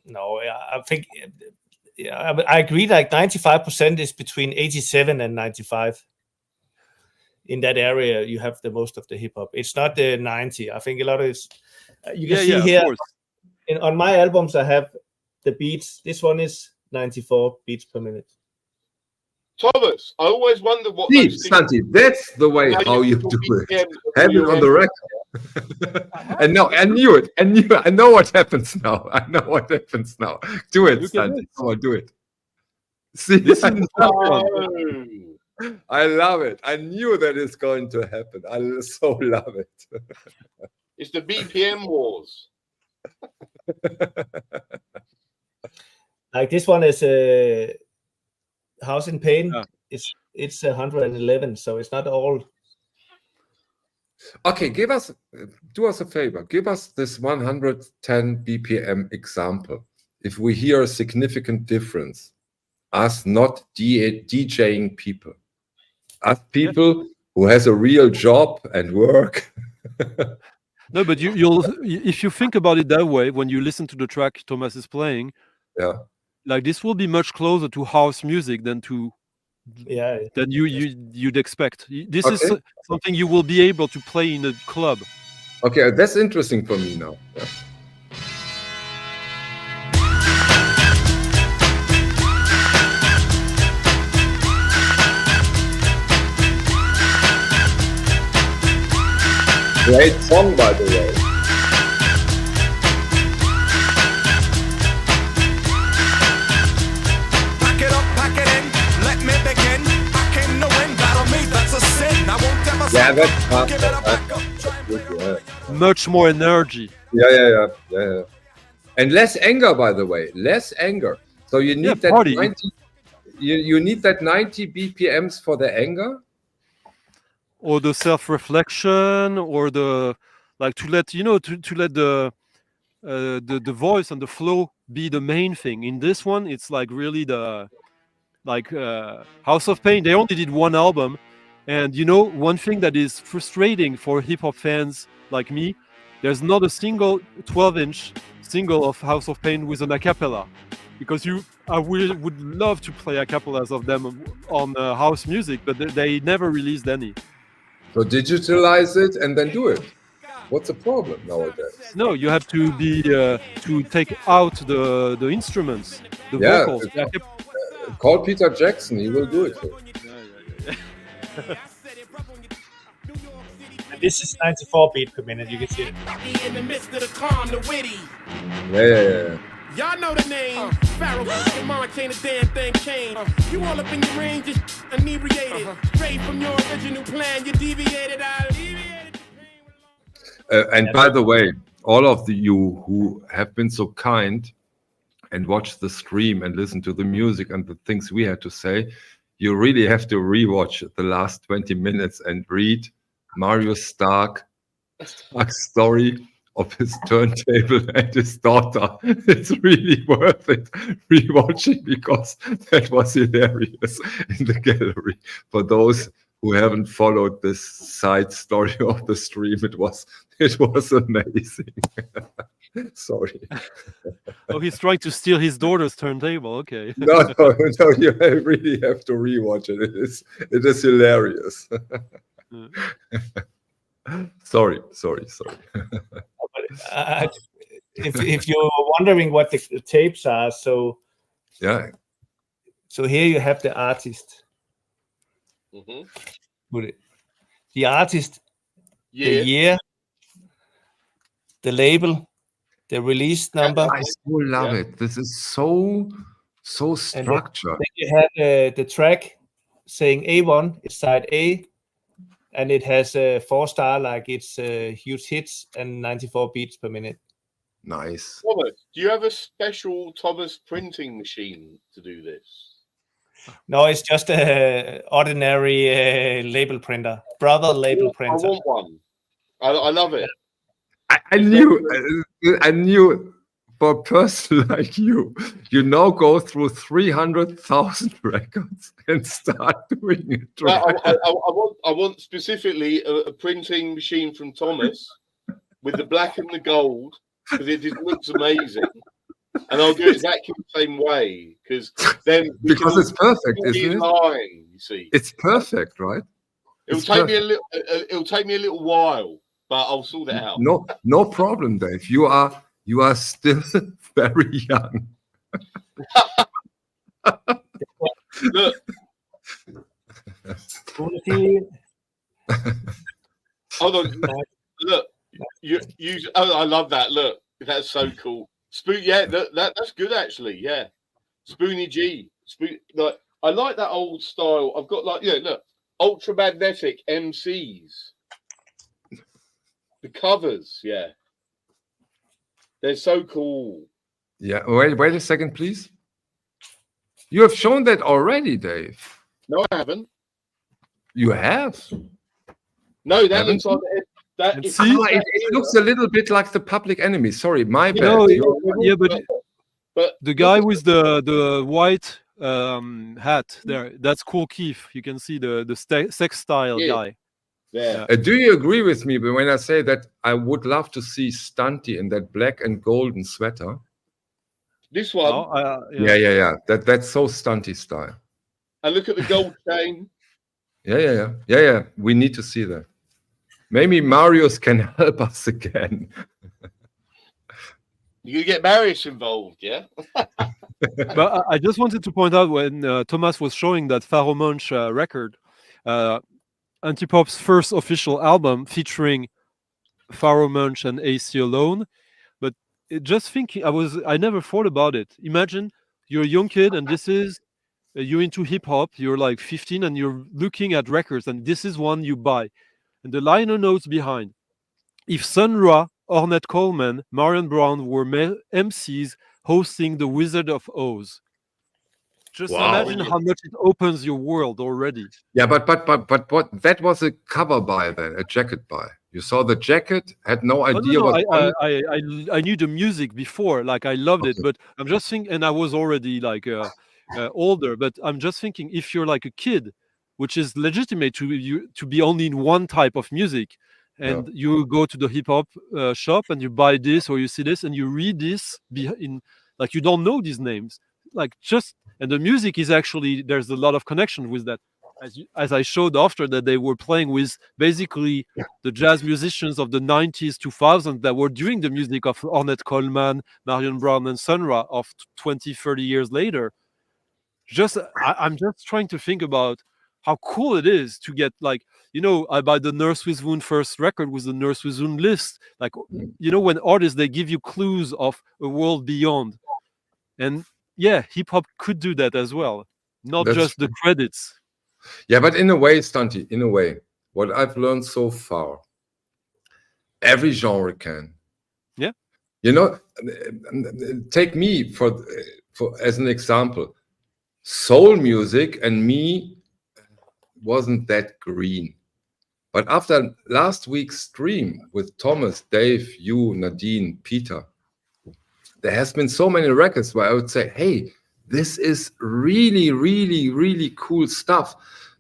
No, I think I agree. Like 95% is between 87 and 95. In that area, you have the most of the hip hop. It's not the 90. I think a lot of it. You can see here on my albums, I have the beats. This one is 94 beats per minute. Thomas, I always wonder what. Stunty, that's the way how you do it. Have it on the record. And no, I knew it. I know what happens now. Do it, Stunty. Come on, do it. See, I love it. I knew that it's going to happen. I so love it. It's the BPM wars. Like this one is House in Pain. Yeah. It's 111, so it's not all. Okay, do us a favor. Give us this 110 BPM example. If we hear a significant difference, us not DJing people. Us people who has a real job and work. No, but you'll if you think about it that way, when you listen to the track Thomas is playing, like this will be much closer to house music than you'd expect. This is something you will be able to play in a club. Okay, that's interesting for me now. Yeah. Great song, by the way. Pack it up, pack it in, let me begin. I came to win, battle me, that's a sin. I won't ever give it up. Much more energy. Yeah. And less anger, by the way. Less anger. So you need that 90. You need that 90 BPMs for the anger. Or the self-reflection, or the to let the voice and the flow be the main thing. In this one, it's like really the House of Pain. They only did one album, and one thing that is frustrating for hip hop fans like me, there's not a single 12-inch single of House of Pain with an acapella, because I would love to play acapellas of them on house music, but they never released any. So digitalize it and then do it. What's the problem nowadays? No, you have to be to take out the instruments, the vocals. Call Peter Jackson; he will do it. This is 94 beat per minute. You can see it. In the midst of the calm, the witty. Yeah. Y'all know the name. Pharaoh, your mind can't a damn thing change. You all up in your range, just inebriated. Straight from your original plan, you deviated. I alleviated. And by the way, all of you who have been so kind and watched the stream and listened to the music and the things we had to say, you really have to rewatch the last 20 minutes and read Mario Stark's story of his turntable and his daughter. It's really worth it rewatching, because that was hilarious in the gallery. For those who haven't followed this side story of the stream, it was amazing. Sorry. Oh, he's trying to steal his daughter's turntable. Okay. No, you really have to rewatch it. It is hilarious. Sorry. If you're wondering what the tapes are, so here you have the artist. The artist, the year, the label, the release number. I so love it. This is so structured. Then you have the track saying A1 is side A, and it has a 4-star, like it's huge hits and 94 beats per minute. Nice. Thomas, do you have a special Thomas printing machine to do this? No, it's just a ordinary label printer, brother label printer. I want one. I love it. I knew for a person like you now go through 300,000 records and start doing it. Right? I want specifically a printing machine from Thomas with the black and the gold, because it just looks amazing. And I'll do it exactly the same way, because it's perfect, isn't it? Line, you see, it's perfect, right? It'll take me a little while, but I'll sort it out. No problem, Dave. You are still very young. Look. Hold on. Look. I love that. Look, that's so cool. That's good actually. Yeah, Spoonie G. I like that old style. I've got look, ultramagnetic MCs. The covers, yeah, they're so cool. Yeah. Wait a second, please. You have shown that already, Dave. No, I haven't. You have. No, that looks like that. It looks a little bit like the Public Enemy. Sorry, my bad. No, yeah, but the guy with the white hat there, that's Cool Keith. You can see the sex style guy. Yeah. Do you agree with me when I say that I would love to see Stunty in that black and golden sweater? This one? Yeah. That's so Stunty style. And look at the gold chain. Yeah. We need to see that. Maybe Marius can help us again. You get Marius involved, yeah? But I just wanted to point out when Thomas was showing that Pharaoh Monch record, Antipop's first official album featuring Pharaoh Monch and AC alone. But just thinking, I never thought about it. Imagine you're a young kid and this is you're into hip hop. You're like 15 and you're looking at records and this is one you buy. And the liner notes behind: if Sun Ra, Ornette Coleman, Marion Brown were MCs hosting the Wizard of Oz. Just imagine how much it opens your world already. Yeah, but what? That was a cover buy then, a jacket buy. You saw the jacket, had no idea what. I knew the music before, like I loved it, but I'm just thinking, and I was already like older, but I'm just thinking, if you're like a kid, which is legitimate to be only in one type of music, and you go to the hip hop shop and you buy this or you see this and you read this like you don't know these names, like and the music is actually, there's a lot of connection with that, as I showed after that they were playing with basically the jazz musicians of the 90s 2000s that were doing the music of Ornette Coleman, Marion Brown and Sun Ra of 20-30 years later. I'm just trying to think about how cool it is to get, like, I buy the Nurse with Wound first record with the Nurse with Wound list, like, when artists, they give you clues of a world beyond. And yeah, hip hop could do that as well, not just the credits. Yeah, but in a way, Stunty, what I've learned so far, every genre can. Yeah. Take me for as an example. Soul music and me wasn't that green. But after last week's stream with Thomas, Dave, you, Nadine, Peter, there has been so many records where I would say, hey, this is really, really, really cool stuff.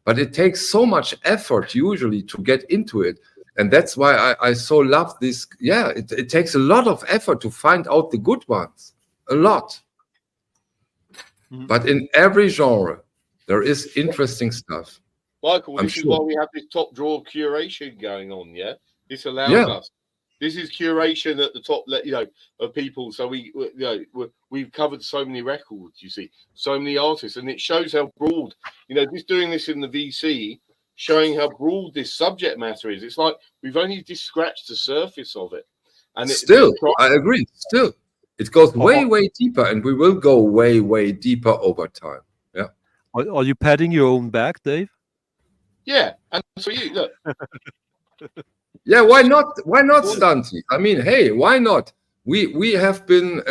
But it takes so much effort usually to get into it. And that's why I so love this. Yeah, it takes a lot of effort to find out the good ones. a lot. But in every genre, there is interesting stuff. Michael, I'm this is sure. why we have this top drawer curation going on. Yeah, this allows us. This is curation at the top, of people. So we've covered so many records. You see, so many artists, and it shows how broad. Just doing this in the VC, showing how broad this subject matter is. It's like we've only just scratched the surface of it. And I agree. Still, it goes way, way deeper, and we will go way, way deeper over time. Yeah. Are you patting your own back, Dave? Yeah, and so you look. Yeah, why not? Why not, Stunty? I mean, hey, why not? We have been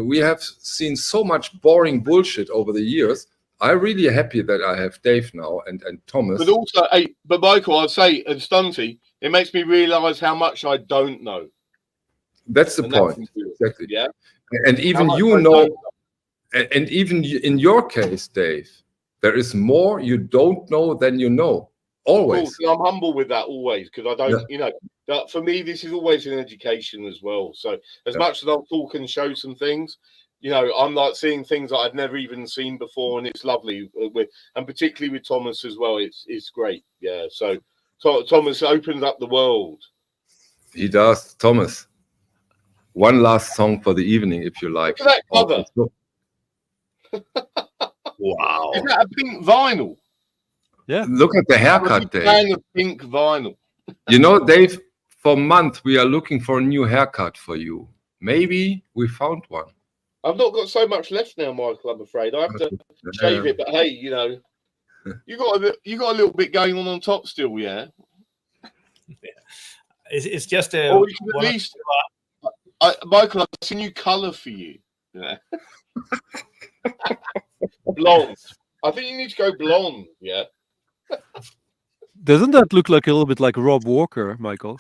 we have seen so much boring bullshit over the years. I'm really happy that I have Dave now and Thomas. But also, but Michael, I'd say, and Stunty, it makes me realise how much I don't know. That's the point, exactly. Yeah, and even and even in your case, Dave, there is more you don't know than you know. Always. Cool. I'm humble with that always, because I don't, that for me, this is always an education as well. So as much as I'll talk and show some things, I'm like seeing things that I've never even seen before, and it's lovely. And particularly with Thomas as well, it's great. Yeah. So Thomas opens up the world. He does. Thomas, one last song for the evening, if you like. Look at that cover. Wow. Is that a pink vinyl? Yeah. Look at the haircut, Dave. Fan of pink vinyl. Dave, for months we are looking for a new haircut for you. Maybe we found one. I've not got so much left now, Michael. I'm afraid I have to shave it. But hey, you got a little bit going on top still, yeah. It's just or you can at least, Michael, I've seen new colour for you. Yeah. Blonde. I think you need to go blonde. Yeah. Doesn't that look like a little bit like Rob Walker, Michael?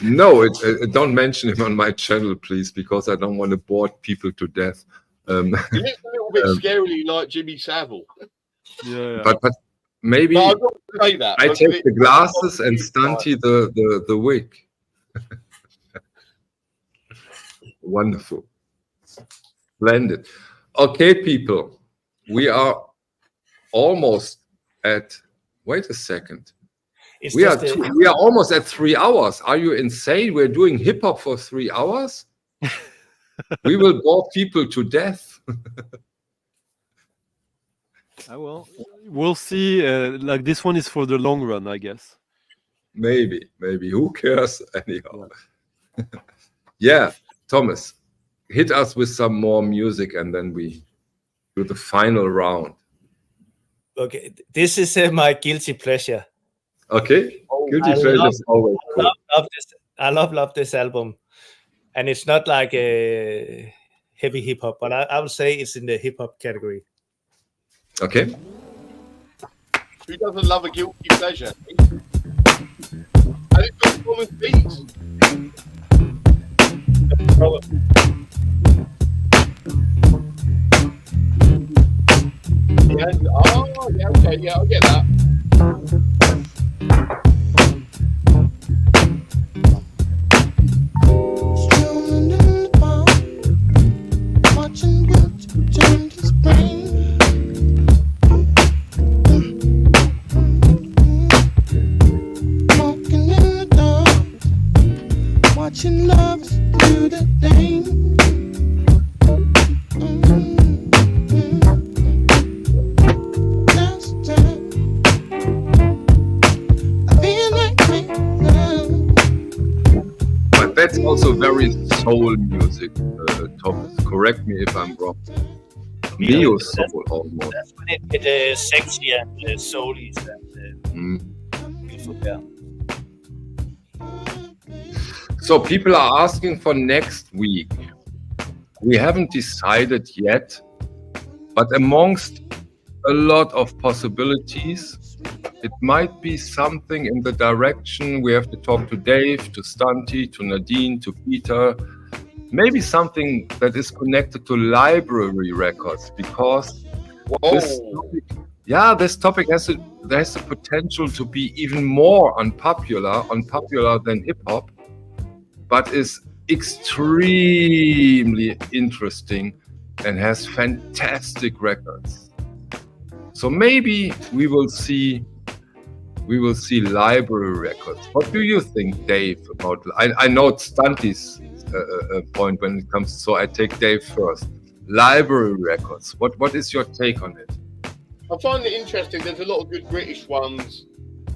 No, don't mention him on my channel, please, because I don't want to bore people to death. He looks a little bit scarily like Jimmy Savile. Yeah. But maybe no, I'm not gonna say that. I take the glasses and Stunty the wig. Wonderful. Splendid. Okay, people, we are almost at. Wait a second. We are almost at 3 hours. Are you insane? We're doing hip hop for 3 hours. We will bore people to death. Well, we'll see. Like this one is for the long run, I guess. Maybe. Who cares anyhow? Yeah, Thomas, hit us with some more music, and then we do the final round. Okay, this is my guilty pleasure. Okay, guilty pleasure is always cool. I love this album, and it's not like a heavy hip hop, but I would say it's in the hip hop category. Okay. Who doesn't love a guilty pleasure? And it's got common beats. Yeah. Oh, yeah. Okay. Yeah, I'll get that. Strolling in the park, watching winter turn to spring. Walking in the dark, watching lovers do the thing. That's also very soul music, Thomas. Correct me if I'm wrong. Neo soul almost. That's when it gets sexy and soul-y and beautiful. Yeah. So people are asking for next week. We haven't decided yet, but amongst a lot of possibilities, it might be something in the direction we have to talk to Dave, to Stunty, to Nadine, to Peter. Maybe something that is connected to library records, because this topic has the potential to be even more unpopular than hip hop, but is extremely interesting and has fantastic records. So maybe we will see library records. What do you think, Dave, about? I know it's Stunty's point when it comes. So I take Dave first. Library records. What is your take on it? I find it interesting. There's a lot of good British ones.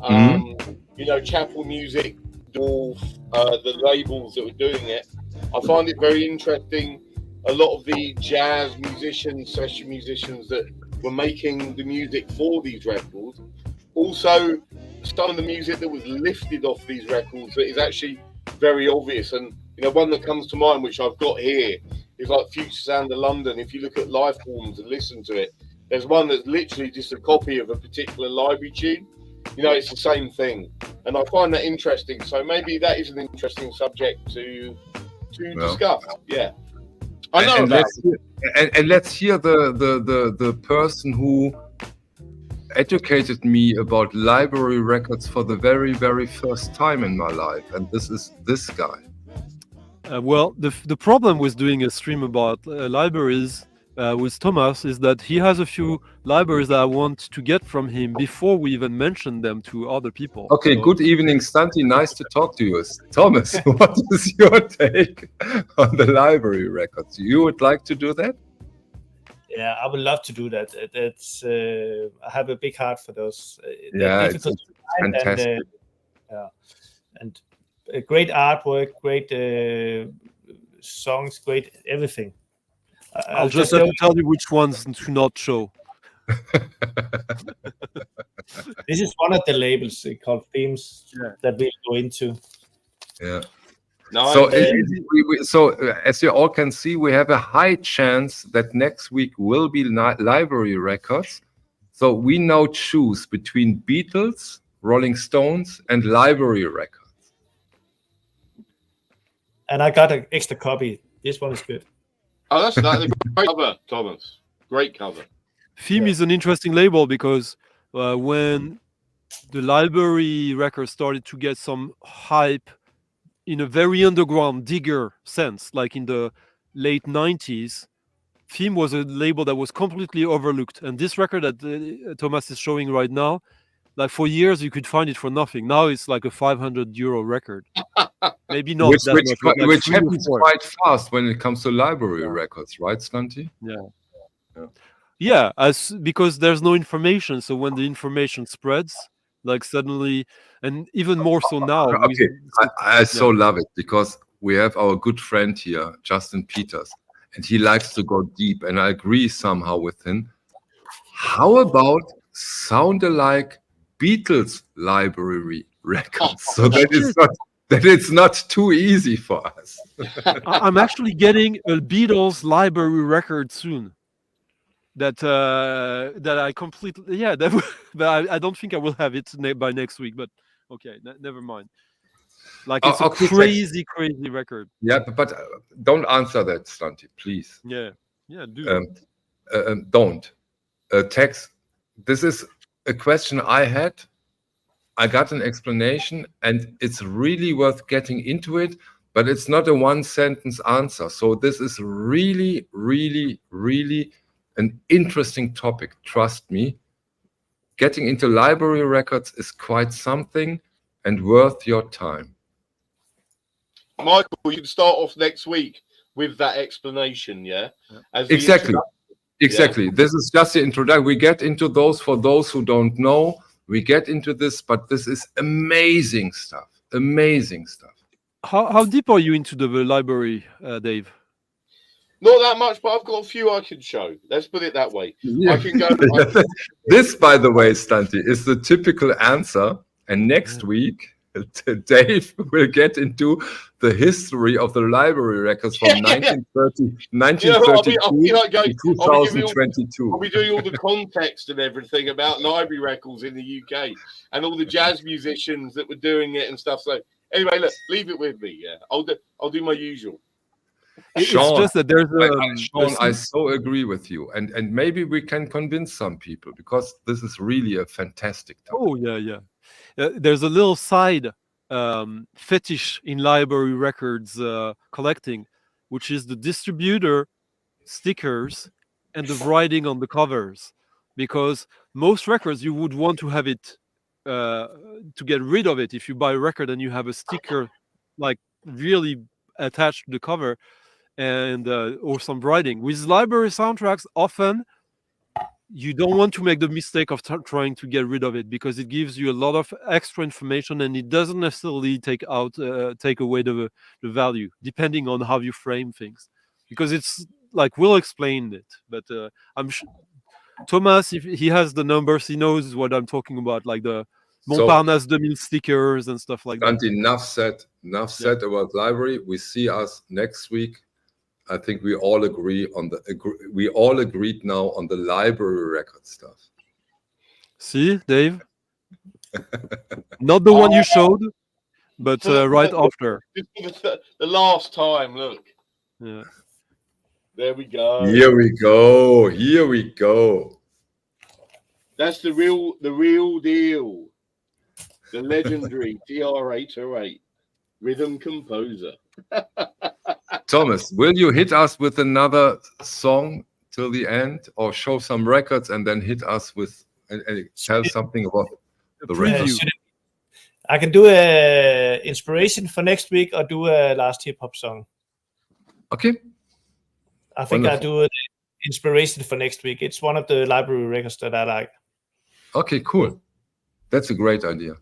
You know, Chapel Music, Dwarf, the labels that were doing it. I find it very interesting. A lot of the jazz musicians, session musicians that were making the music for these records. Also, some of the music that was lifted off these records that is actually very obvious. And, you know, one that comes to mind, which I've got here, is like Future Sound of London. If you look at live forms and listen to it, there's one that's literally just a copy of a particular library tune. You know, it's the same thing. And I find that interesting. So maybe that is an interesting subject to discuss. Yeah. I know and let's hear the person who educated me about library records for the very, very first time in my life. And this is this guy. Well, the problem with doing a stream about libraries with Thomas is that he has a few libraries that I want to get from him before we even mention them to other people. Okay, so. Good evening, Stunty. Nice to talk to you. Thomas, what is your take on the library records? You would like to do that? Yeah, I would love to do that. It's I have a big heart for those. Yeah, it's fantastic. And great artwork, great songs, great everything. I'll just have to tell you which ones to not show. This is one of the labels called Themes that we'll go into. Yeah. No, so as you all can see, we have a high chance that next week will be library records. So we now choose between Beatles, Rolling Stones, and library records. And I got an extra copy. This one is good. Oh, that's a great cover, Thomas. Great cover. Theme is an interesting label because when the library records started to get some hype in a very underground digger sense, like in the late 90s, Theme was a label that was completely overlooked. And this record that Thomas is showing right now, like for years you could find it for nothing. Now it's like a €500 record. Maybe not which happens quite fast when it comes to library records, right, Stunty? Yeah, because there's no information. So when the information spreads, like suddenly, and even more so now. Okay, I so love it because we have our good friend here, Justin Peters, and he likes to go deep, and I agree somehow with him. How about sound-alike Beatles library records? So that it's not too easy for us. I'm actually getting a Beatles library record soon. That I completely but I don't think I will have it by next week. But okay, never mind. Like it's a crazy record. Yeah, but don't answer that, Stunty, please. Yeah, do. Don't. Tex, this is a question I had. I got an explanation, and it's really worth getting into it. But it's not a one-sentence answer. So this is really, really, really an interesting topic, trust me. Getting into library records is quite something and worth your time. Michael, you can start off next week with that explanation, yeah? Exactly. Yeah? This is just the introduction. We get into those for those who don't know. We get into this, but this is amazing stuff. Amazing stuff. How deep are you into the library, Dave? Not that much, but I've got a few I can show. Let's put it that way. Yeah. I can go. This, by the way, Stunty, is the typical answer. And next week, Dave will get into the history of the library records from 1932 to 2022. I'll be doing all the context and everything about library records in the UK and all the jazz musicians that were doing it and stuff. So anyway, look, leave it with me. Yeah, I'll do my usual. Sean, it's just that there's Sean, I so agree with you, and maybe we can convince some people because this is really a fantastic topic. Oh yeah. There's a little side fetish in library records collecting, which is the distributor stickers and the writing on the covers. Because most records, you would want to have it to get rid of it. If you buy a record and you have a sticker like really attached to the cover, and or some writing. With library soundtracks, often you don't want to make the mistake of trying to get rid of it, because it gives you a lot of extra information, and it doesn't necessarily take away the value, depending on how you frame things. Because it's like, we'll explain it, but I'm sure Thomas, if he has the numbers, he knows what I'm talking about, like the Montparnasse 2000 stickers and stuff like that. Enough said about library. We see us next week. I think we all agreed now on the library record stuff. See, Dave? Not the one you showed, but right after. The last time, look. Yeah. There we go. Here we go. That's the real deal. The legendary TR-808 rhythm composer. Thomas, will you hit us with another song till the end, or show some records and then hit us with and tell something about the records? I can do a inspiration for next week, or do a last hip hop song. Okay. I think I'll do an inspiration for next week. It's one of the library records that I like. Okay, cool. That's a great idea.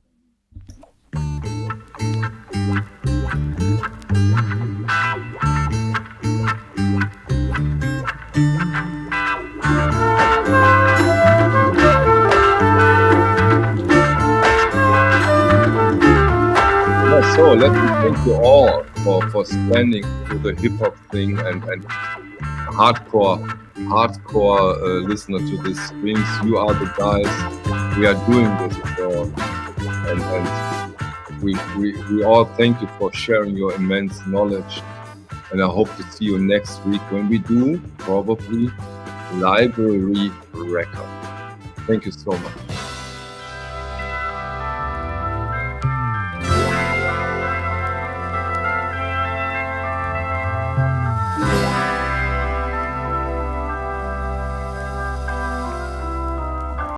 So let me thank you all for standing through the hip hop thing and hardcore listener to these streams. You are the guys. We are doing this for, and we all thank you for sharing your immense knowledge. And I hope to see you next week when we do probably library record. Thank you so much.